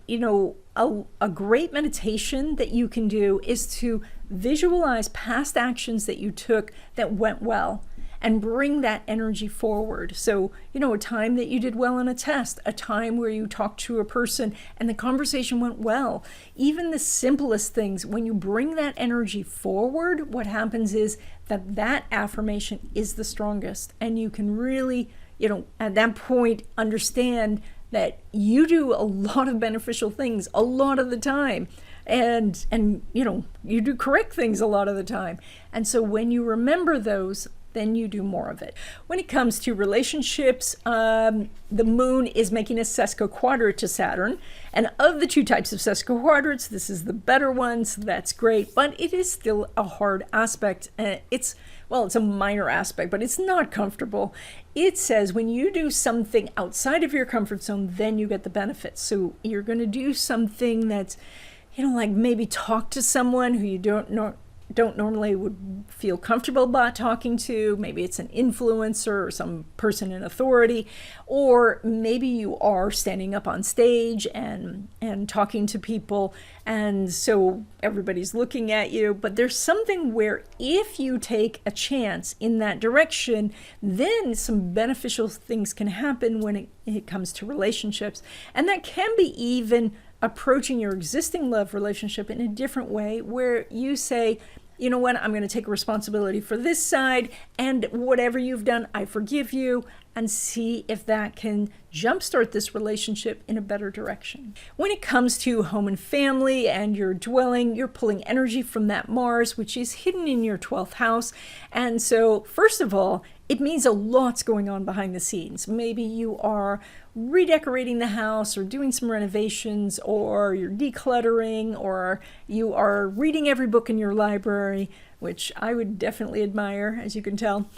great meditation that you can do is to visualize past actions that you took that went well and bring that energy forward. So, a time that you did well on a test, a time where you talked to a person and the conversation went well. Even the simplest things, when you bring that energy forward, what happens is that affirmation is the strongest. And you can really, at that point, understand that you do a lot of beneficial things a lot of the time. And you do correct things a lot of the time. And so when you remember those, then you do more of it. When it comes to relationships, the moon is making a sesquiquadrate to Saturn. And of the two types of sesquiquadrates, this is the better one, so that's great. But it is still a hard aspect. It's a minor aspect, but it's not comfortable. It says when you do something outside of your comfort zone, then you get the benefits. So you're going to do something that's, like maybe talk to someone who you don't normally would feel comfortable about talking to. Maybe it's an influencer or some person in authority, or maybe you are standing up on stage and talking to people, and so everybody's looking at you. But there's something where if you take a chance in that direction, then some beneficial things can happen when it comes to relationships. And that can be even approaching your existing love relationship in a different way, where you say, you know what, I'm going to take responsibility for this side, and whatever you've done, I forgive you, and see if that can jumpstart this relationship in a better direction. When it comes to home and family and your dwelling, you're pulling energy from that Mars, which is hidden in your 12th house. And so, first of all, it means a lot's going on behind the scenes. Maybe you are redecorating the house or doing some renovations, or you're decluttering, or you are reading every book in your library, which I would definitely admire, as you can tell.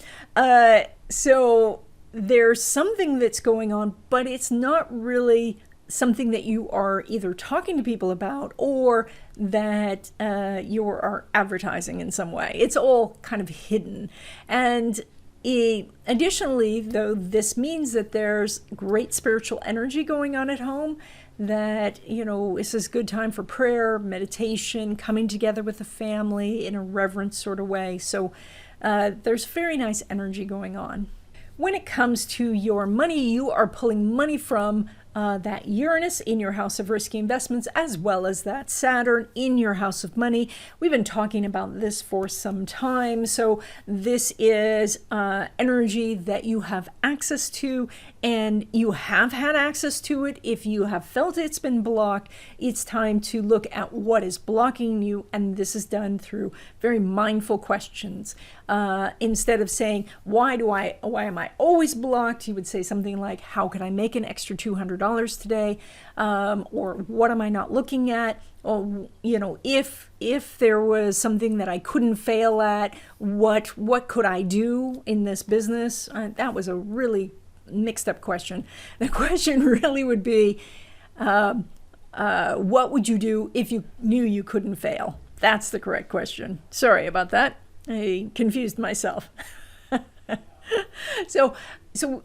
So there's something that's going on, but it's not really something that you are either talking to people about or that you are advertising in some way. It's all kind of hidden. And additionally, though, this means that there's great spiritual energy going on at home, that, this is a good time for prayer, meditation, coming together with the family in a reverent sort of way. So there's very nice energy going on. When it comes to your money, you are pulling money from that Uranus in your house of risky investments, as well as that Saturn in your house of money. We've been talking about this for some time. So this is energy that you have access to, and you have had access to it. If you have felt it's been blocked, it's time to look at what is blocking you. And this is done through very mindful questions. Instead of saying, why am I always blocked? You would say something like, how can I make an extra $200 today? Or what am I not looking at? Or, if there was something that I couldn't fail at, what could I do in this business? That was a really mixed up question. The question really would be, what would you do if you knew you couldn't fail? That's the correct question. Sorry about that. I confused myself. So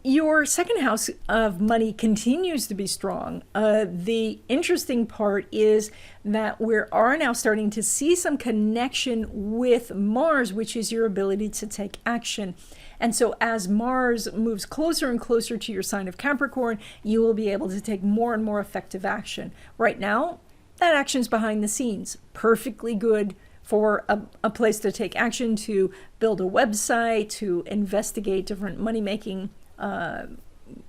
your second house of money continues to be strong. The interesting part is that we are now starting to see some connection with Mars, which is your ability to take action. And so as Mars moves closer and closer to your sign of Capricorn, you will be able to take more and more effective action. Right now, that action's behind the scenes. Perfectly good for a place to take action, to build a website, to investigate different money-making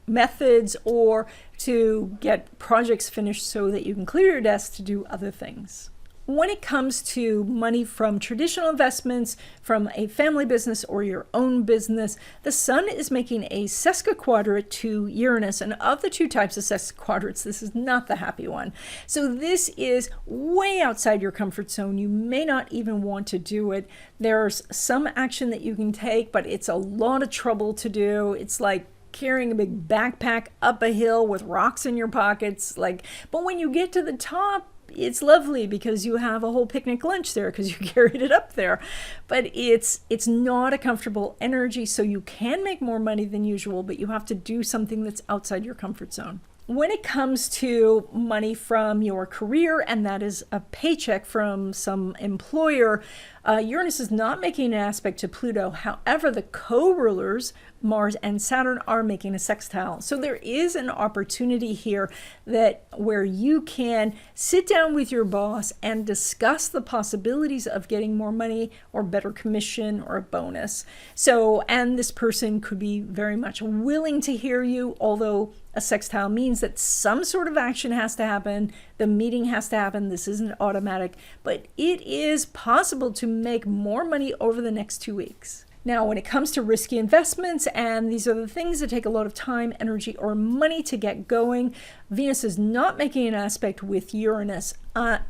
methods, or to get projects finished so that you can clear your desk to do other things. When it comes to money from traditional investments, from a family business or your own business, the Sun is making a sesquiquadrate to Uranus. And of the two types of sesquiquadrates, this is not the happy one. So this is way outside your comfort zone. You may not even want to do it. There's some action that you can take, but it's a lot of trouble to do. It's like carrying a big backpack up a hill with rocks in your pockets. But when you get to the top, it's lovely because you have a whole picnic lunch there because you carried it up there. But it's not a comfortable energy, so you can make more money than usual, but you have to do something that's outside your comfort zone. When it comes to money from your career, and that is a paycheck from some employer, Uranus is not making an aspect to Pluto. However, the co-rulers, Mars and Saturn, are making a sextile. So there is an opportunity here where you can sit down with your boss and discuss the possibilities of getting more money or better commission or a bonus. And this person could be very much willing to hear you, although a sextile means that some sort of action has to happen. The meeting has to happen. This isn't automatic, but it is possible to make more money over the next 2 weeks. Now, when it comes to risky investments, and these are the things that take a lot of time, energy, or money to get going, Venus is not making an aspect with Uranus. And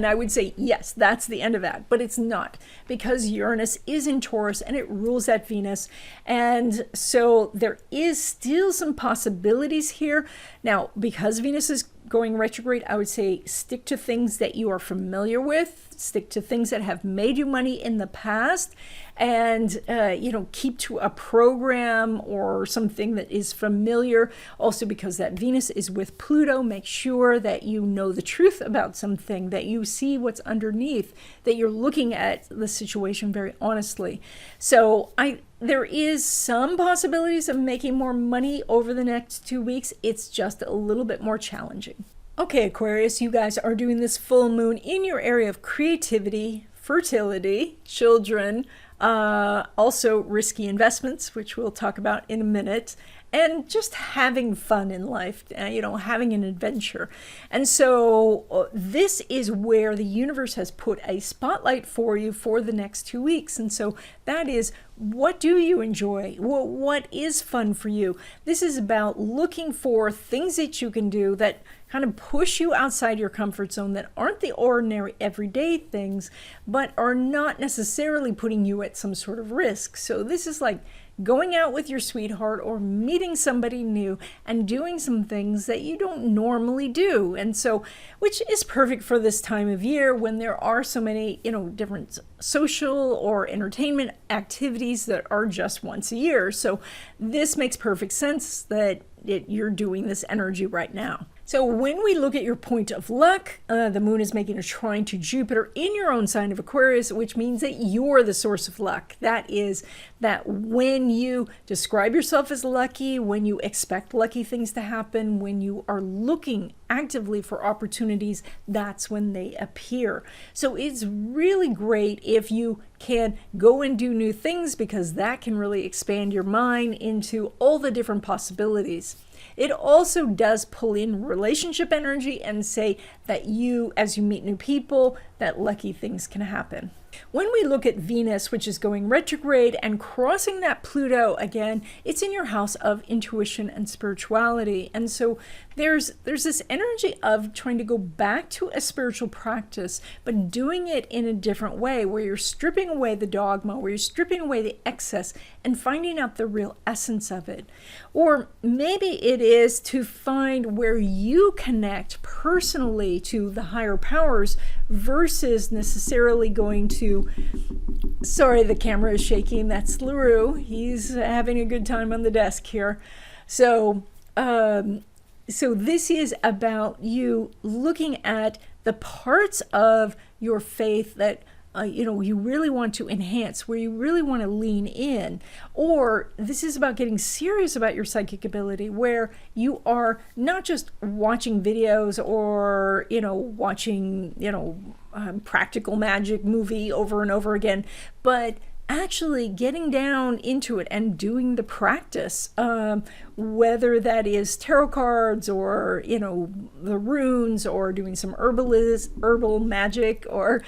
I would say, yes, that's the end of that, but it's not, because Uranus is in Taurus and it rules that Venus. And so there is still some possibilities here. Now, because Venus is going retrograde, I would say stick to things that you are familiar with, stick to things that have made you money in the past, and keep to a program or something that is familiar. Also, because that Venus is with Pluto, make sure that you know the truth about something, that you see what's underneath, that you're looking at the situation very honestly. So there is some possibilities of making more money over the next 2 weeks. It's just a little bit more challenging. Okay, Aquarius, you guys are doing this full moon in your area of creativity, fertility, children, also risky investments, which we'll talk about in a minute, and just having fun in life, having an adventure. And so this is where the universe has put a spotlight for you for the next 2 weeks. And so that is, what do you enjoy? What is fun for you? This is about looking for things that you can do that kind of push you outside your comfort zone, that aren't the ordinary everyday things, but are not necessarily putting you at some sort of risk. So this is like going out with your sweetheart or meeting somebody new and doing some things that you don't normally do. And so, which is perfect for this time of year when there are so many, different social or entertainment activities that are just once a year. So this makes perfect sense that you're doing this energy right now. So when we look at your point of luck, the moon is making a trine to Jupiter in your own sign of Aquarius, which means that you're the source of luck. That is, that when you describe yourself as lucky, when you expect lucky things to happen, when you are looking actively for opportunities, that's when they appear. So it's really great if you can go and do new things, because that can really expand your mind into all the different possibilities. It also does pull in relationship energy and say that as you meet new people, that lucky things can happen. When we look at Venus, which is going retrograde and crossing that Pluto again, it's in your house of intuition and spirituality. And so there's this energy of trying to go back to a spiritual practice, but doing it in a different way, where you're stripping away the dogma, where you're stripping away the excess and finding out the real essence of it. Or maybe it is to find where you connect personally to the higher powers versus necessarily going to, sorry, the camera is shaking. That's LaRue. He's having a good time on the desk here. So this is about you looking at the parts of your faith that you really want to enhance, where you really want to lean in. Or this is about getting serious about your psychic ability, where you are not just watching videos or, watching, practical magic movie over and over again, but actually getting down into it and doing the practice, whether that is tarot cards or, the runes, or doing some herbal magic, or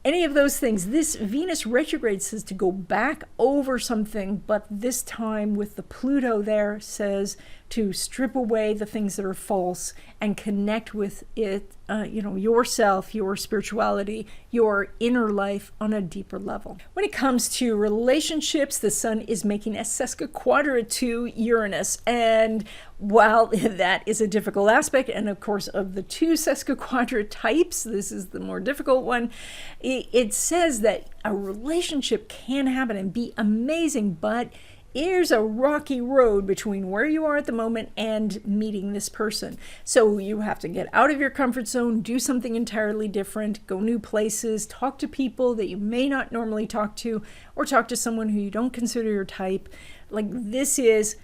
any of those things. This Venus retrograde says to go back over something, but this time with the Pluto there says to strip away the things that are false and connect with it, yourself, your spirituality, your inner life on a deeper level. When it comes to relationships, the sun is making a sesquiquadrate to Uranus. And while that is a difficult aspect, and of course of the two sesquiquadrate types, this is the more difficult one, it says that a relationship can happen and be amazing, but here's a rocky road between where you are at the moment and meeting this person. So you have to get out of your comfort zone, do something entirely different, go new places, talk to people that you may not normally talk to, or talk to someone who you don't consider your type. Like, this is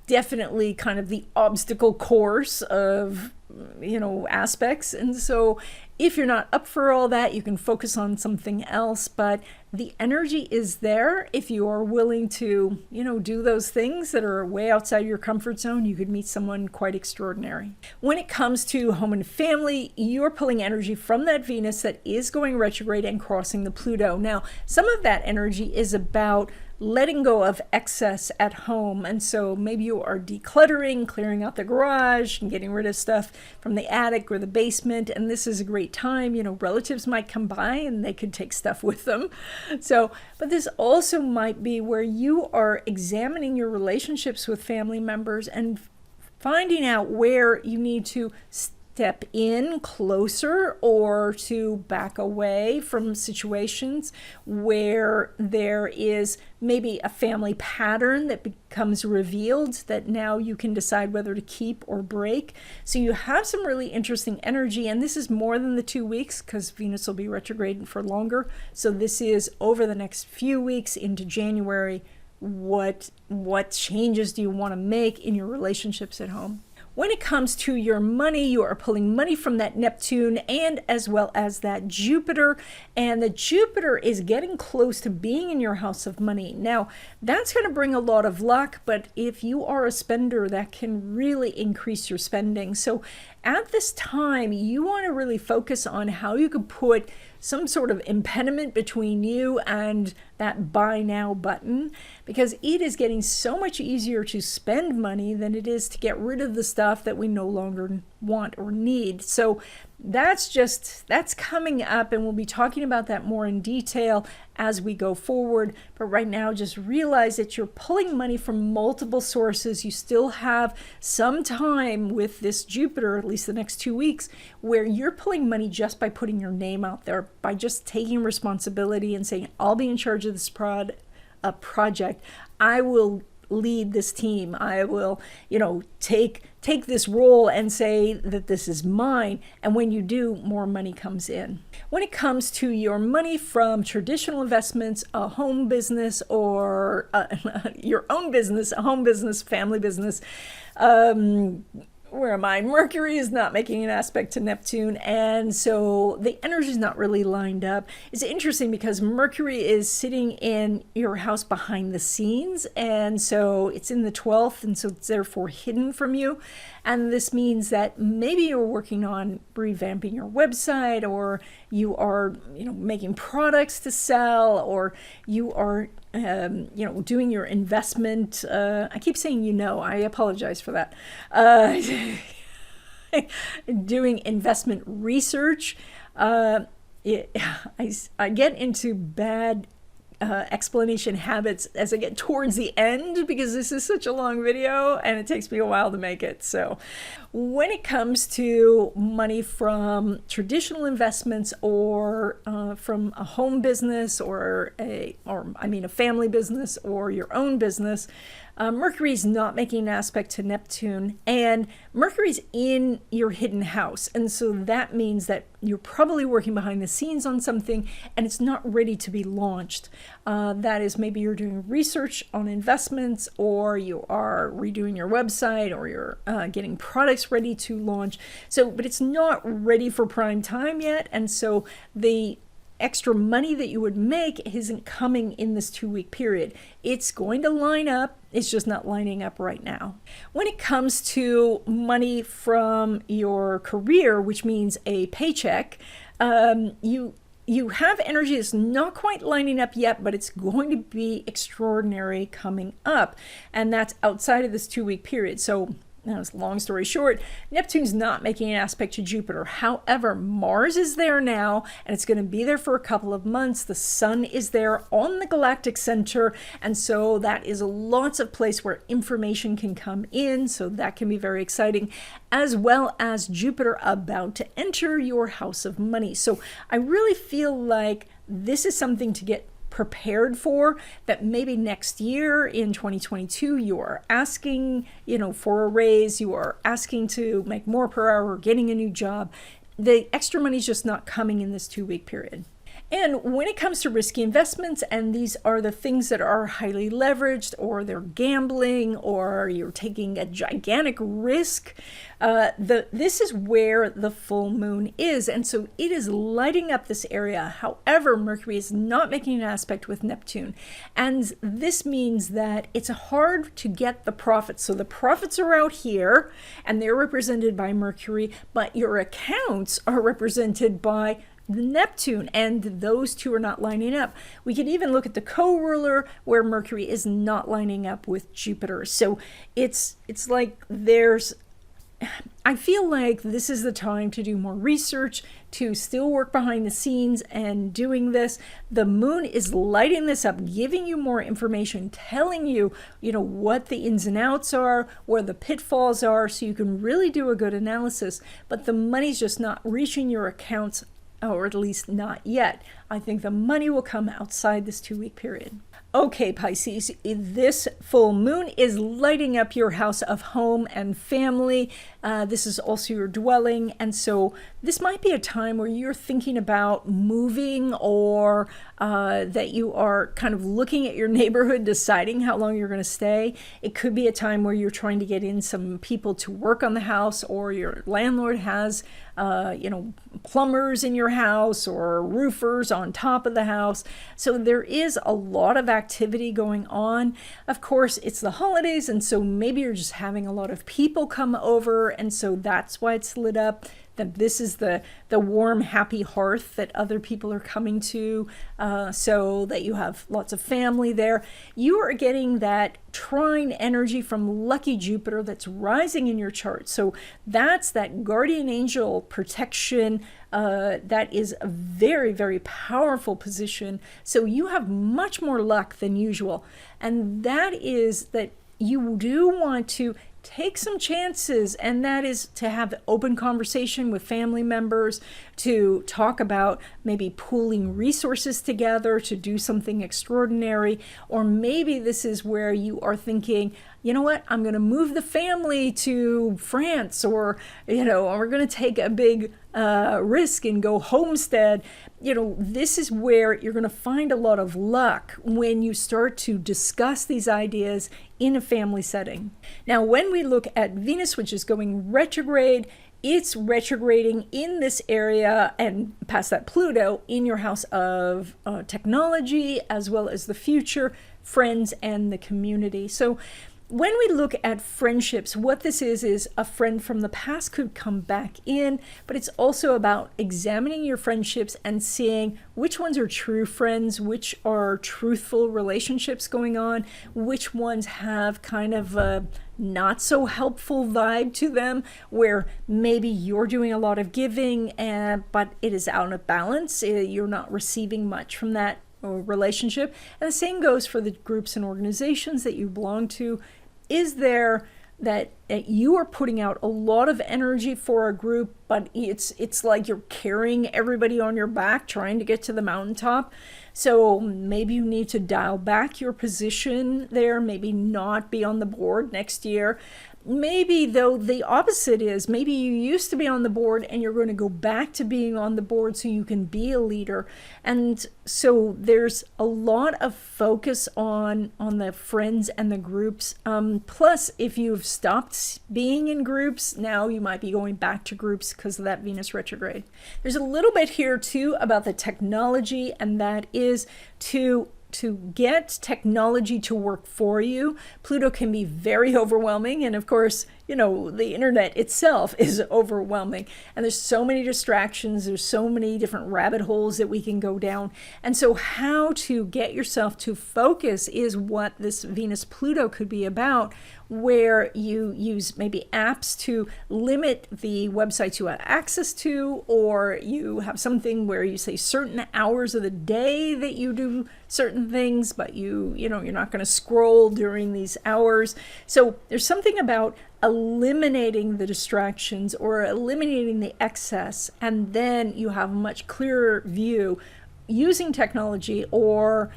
definitely kind of the obstacle course of, aspects. And so if you're not up for all that, you can focus on something else, but the energy is there. If you are willing to, do those things that are way outside your comfort zone, you could meet someone quite extraordinary. When it comes to home and family, you're pulling energy from that Venus that is going retrograde and crossing the Pluto. Now, some of that energy is about letting go of excess at home. And so maybe you are decluttering, clearing out the garage and getting rid of stuff from the attic or the basement. And this is a great time. Relatives might come by and they could take stuff with them. So, but this also might be where you are examining your relationships with family members and finding out where you need to step in closer or to back away from situations where there is maybe a family pattern that becomes revealed that now you can decide whether to keep or break. So you have some really interesting energy, and this is more than the 2 weeks because Venus will be retrograde for longer. So this is over the next few weeks into January. What changes do you want to make in your relationships at home? When it comes to your money, you are pulling money from that Neptune and as well as that Jupiter. And the Jupiter is getting close to being in your house of money. Now, that's going to bring a lot of luck, but if you are a spender, that can really increase your spending. So at this time, you want to really focus on how you could put some sort of impediment between you and that buy now button, because it is getting so much easier to spend money than it is to get rid of the stuff that we no longer want or need. So that's coming up, and we'll be talking about that more in detail as we go forward. But right now, just realize that you're pulling money from multiple sources. You still have some time with this Jupiter, at least the next 2 weeks, where you're pulling money just by putting your name out there, by just taking responsibility and saying, I'll be in charge of this project. I will lead this team. I will, take this role and say that this is mine. And when you do, more money comes in. When it comes to your money from traditional investments, a home business, or your own business, a home business, family business, where am I? Mercury is not making an aspect to Neptune, and so the energy is not really lined up. It's interesting because Mercury is sitting in your house behind the scenes, and so it's in the 12th, and so it's therefore hidden from you. And this means that maybe you're working on revamping your website, or you are, making products to sell, or you are doing your investment. I keep saying, I apologize for that. Doing investment research. I get into bad explanation habits as I get towards the end, because this is such a long video and it takes me a while to make it. So when it comes to money from traditional investments, or from a home business, or a family business, or your own business, Mercury's not making an aspect to Neptune, and Mercury's in your hidden house. And so that means that you're probably working behind the scenes on something and it's not ready to be launched. That is, maybe you're doing research on investments, or you are redoing your website, or you're getting products ready to launch. But it's not ready for prime time yet. And so the extra money that you would make isn't coming in this 2-week period. It's going to line up. It's just not lining up right now. When it comes to money from your career, which means a paycheck, you have energy that's not quite lining up yet, but it's going to be extraordinary coming up. And that's outside of this 2-week period. So long story short, Neptune's not making an aspect to Jupiter. However, Mars is there now, and it's going to be there for a couple of months. The sun is there on the galactic center, and so that is lots of place where information can come in, so that can be very exciting, as well as Jupiter about to enter your house of money. So I really feel like this is something to get prepared for, that maybe next year in 2022 you are asking for a raise, you are asking to make more per hour, getting a new job. The extra money is just not coming in this 2-week period. And when it comes to risky investments, and these are the things that are highly leveraged, or they're gambling, or you're taking a gigantic risk, this is where the full moon is. And so it is lighting up this area. However, Mercury is not making an aspect with Neptune. And this means that it's hard to get the profits. So the profits are out here, and they're represented by Mercury, but your accounts are represented by the Neptune, and those two are not lining up. We could even look at the co-ruler, where Mercury is not lining up with Jupiter. So it's like I feel like this is the time to do more research, to still work behind the scenes and doing this. The moon is lighting this up, giving you more information, telling you, what the ins and outs are, where the pitfalls are, so you can really do a good analysis. But the money's just not reaching your accounts, or at least not yet. I think the money will come outside this 2-week period. Okay, Pisces, this full moon is lighting up your house of home and family. This is also your dwelling. And so this might be a time where you're thinking about moving, or that you are kind of looking at your neighborhood, deciding how long you're going to stay. It could be a time where you're trying to get in some people to work on the house, or your landlord has plumbers in your house, or roofers on top of the house. So there is a lot of activity going on. Of course, it's the holidays, and so maybe you're just having a lot of people come over, and so that's why it's lit up. That this is the warm, happy hearth that other people are coming to, so that you have lots of family there. You are getting that trine energy from lucky Jupiter that's rising in your chart. So that's that guardian angel protection. That is a very, very powerful position. So you have much more luck than usual. And that is that you do want to take some chances, and that is to have open conversation with family members, to talk about maybe pooling resources together to do something extraordinary. Or maybe this is where you are thinking, you know what, I'm going to move the family to France, or we're going to take a big risk and go homestead. this is where you're going to find a lot of luck when you start to discuss these ideas in a family setting. Now, when we look at Venus, which is going retrograde, it's retrograding in this area, and past that Pluto, in your house of technology, as well as the future, friends, and the community. So when we look at friendships, what this is a friend from the past could come back in, but it's also about examining your friendships and seeing which ones are true friends, which are truthful relationships going on, which ones have kind of a not so helpful vibe to them, where maybe you're doing a lot of giving, but it is out of balance. You're not receiving much from that relationship. And the same goes for the groups and organizations that you belong to. Is there that you are putting out a lot of energy for a group, but it's like you're carrying everybody on your back trying to get to the mountaintop? So maybe you need to dial back your position there, maybe not be on the board next year. Maybe, though, the opposite is maybe you used to be on the board and you're going to go back to being on the board so you can be a leader. And so there's a lot of focus on the friends and the groups. Plus, if you've stopped being in groups, now you might be going back to groups because of that Venus retrograde. There's a little bit here, too, about the technology, and that is to get technology to work for you. Pluto can be very overwhelming. And of course, the internet itself is overwhelming. And there's so many distractions. There's so many different rabbit holes that we can go down. And so how to get yourself to focus is what this Venus-Pluto could be about, where you use maybe apps to limit the websites you have access to, or you have something where you say certain hours of the day that you do certain things, but you're not going to scroll during these hours. So there's something about eliminating the distractions or eliminating the excess, and then you have a much clearer view using technology or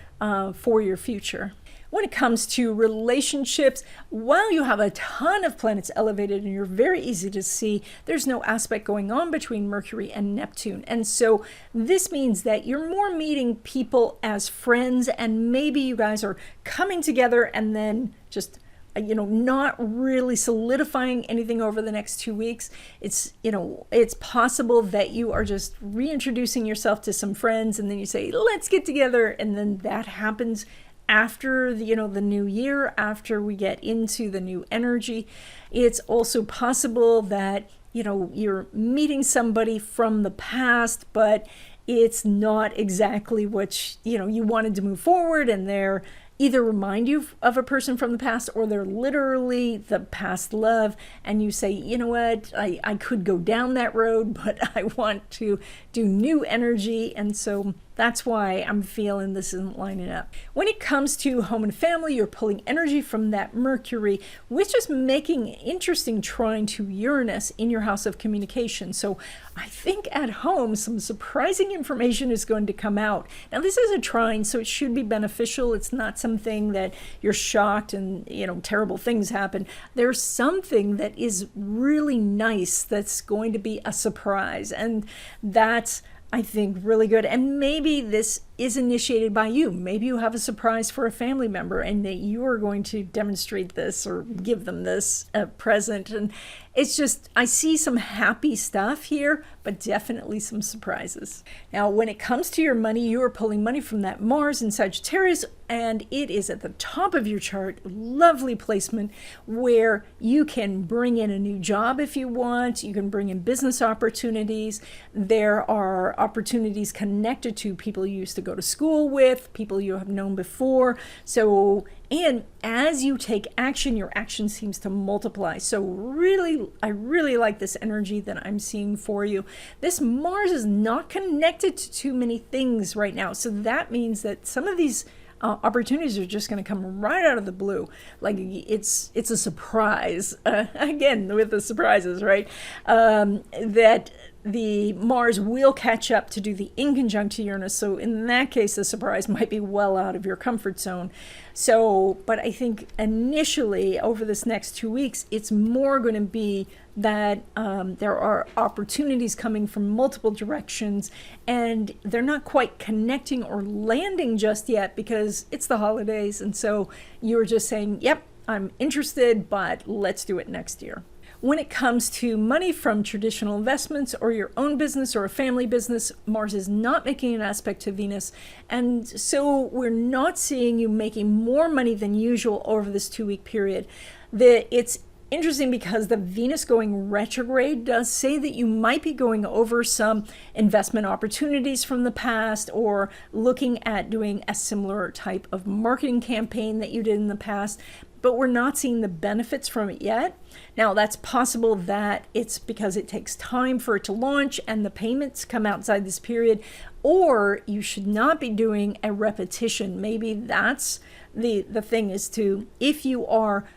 for your future. When it comes to relationships, while you have a ton of planets elevated and you're very easy to see, there's no aspect going on between Mercury and Neptune. And so this means that you're more meeting people as friends, and maybe you guys are coming together and then just not really solidifying anything over the next 2 weeks. It's possible that you are just reintroducing yourself to some friends, and then you say, let's get together. And then that happens after the new year, after we get into the new energy. It's also possible that, you're meeting somebody from the past, but it's not exactly what you wanted to move forward, and they're either remind you of a person from the past, or they're literally the past love, and you say, you know what, I could go down that road, but I want to do new energy. And so that's why I'm feeling this isn't lining up. When it comes to home and family, you're pulling energy from that Mercury, which is making an interesting trine to Uranus in your house of communication. So I think at home, some surprising information is going to come out. Now, this is a trine, so it should be beneficial. It's not something that you're shocked and, terrible things happen. There's something that is really nice that's going to be a surprise. And that's, I think, really good. And maybe this is initiated by you. Maybe you have a surprise for a family member and that you are going to demonstrate this or give them this present. And it's just, I see some happy stuff here, but definitely some surprises. Now, when it comes to your money, you are pulling money from that Mars in Sagittarius, and it is at the top of your chart. Lovely placement where you can bring in a new job if you want. You can bring in business opportunities. There are opportunities connected to people you used to go to school with, people you have known before. So, and as you take action, your action seems to multiply. So really, I really like this energy that I'm seeing for you. This Mars is not connected to too many things right now. So that means that some of these opportunities are just going to come right out of the blue. Like it's a surprise. Again, with the surprises, right? That the Mars will catch up to do the inconjunct to Uranus. So in that case, the surprise might be well out of your comfort zone. So, but I think initially over this next 2 weeks, it's more going to be that there are opportunities coming from multiple directions, and they're not quite connecting or landing just yet because it's the holidays. And so you're just saying, yep, I'm interested, but let's do it next year. When it comes to money from traditional investments or your own business or a family business, Mars is not making an aspect to Venus. And so we're not seeing you making more money than usual over this 2-week period. It's interesting because the Venus going retrograde does say that you might be going over some investment opportunities from the past, or looking at doing a similar type of marketing campaign that you did in the past, but we're not seeing the benefits from it yet. Now, that's possible that it's because it takes time for it to launch and the payments come outside this period, or you should not be doing a repetition. Maybe that's the thing, is to, if you are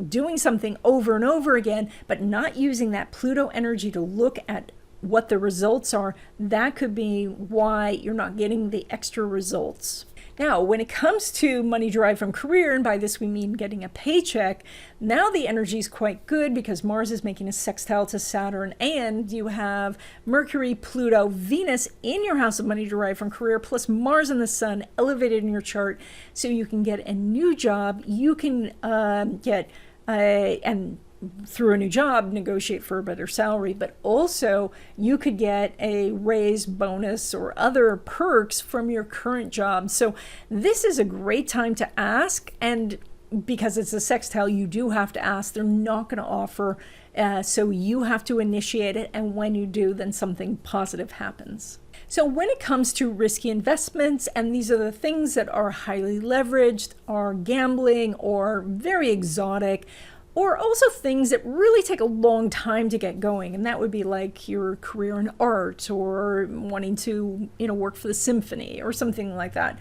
doing something over and over again, but not using that Pluto energy to look at what the results are, that could be why you're not getting the extra results. Now, when it comes to money derived from career, and by this we mean getting a paycheck, now the energy is quite good because Mars is making a sextile to Saturn, and you have Mercury, Pluto, Venus in your house of money derived from career, plus Mars and the Sun elevated in your chart. So you can get a new job, you can and through a new job, negotiate for a better salary, but also you could get a raise, bonus, or other perks from your current job. So this is a great time to ask, and because it's a sextile, you do have to ask. They're not going to offer, so you have to initiate it, and when you do, then something positive happens. So when it comes to risky investments, and these are the things that are highly leveraged, are gambling, or very exotic, or also things that really take a long time to get going, and that would be like your career in art, or wanting to work for the symphony or something like that.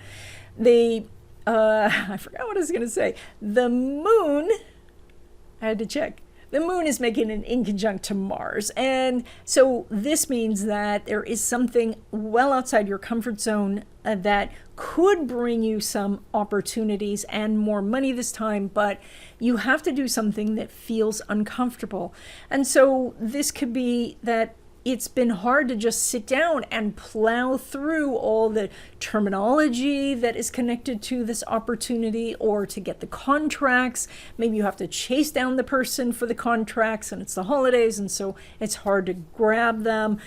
I forgot what I was going to say. The moon, I had to check. The moon is making an inconjunct to Mars, and so this means that there is something well outside your comfort zone that could bring you some opportunities and more money this time, but you have to do something that feels uncomfortable. And so this could be that it's been hard to just sit down and plow through all the terminology that is connected to this opportunity, or to get the contracts. Maybe you have to chase down the person for the contracts, and it's the holidays, and so it's hard to grab them.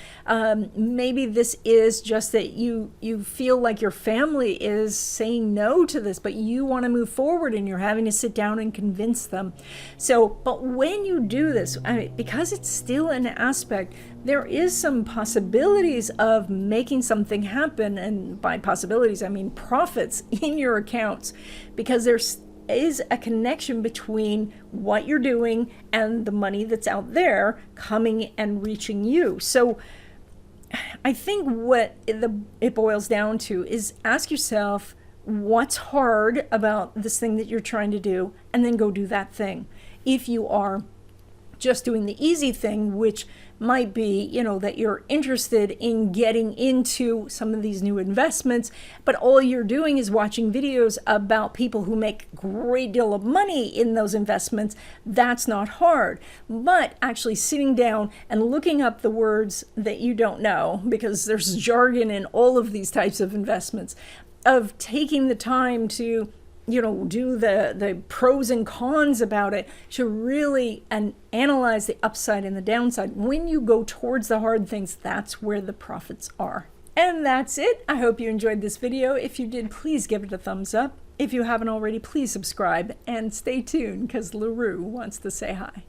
Maybe this is just that you feel like your family is saying no to this, but you want to move forward, and you're having to sit down and convince them. So, but when you do this, because it's still an aspect, there is some possibilities of making something happen, and by possibilities I mean profits in your accounts, because there is a connection between what you're doing and the money that's out there coming and reaching you. So I think what it boils down to is ask yourself what's hard about this thing that you're trying to do, and then go do that thing. If you are just doing the easy thing, which might be, that you're interested in getting into some of these new investments, but all you're doing is watching videos about people who make a great deal of money in those investments, that's not hard. But actually sitting down and looking up the words that you don't know, because there's jargon in all of these types of investments, of taking the time to do the pros and cons about it, to really analyze the upside and the downside. When you go towards the hard things, that's where the profits are. And that's it. I hope you enjoyed this video. If you did, please give it a thumbs up. If you haven't already, please subscribe and stay tuned, because LaRue wants to say hi.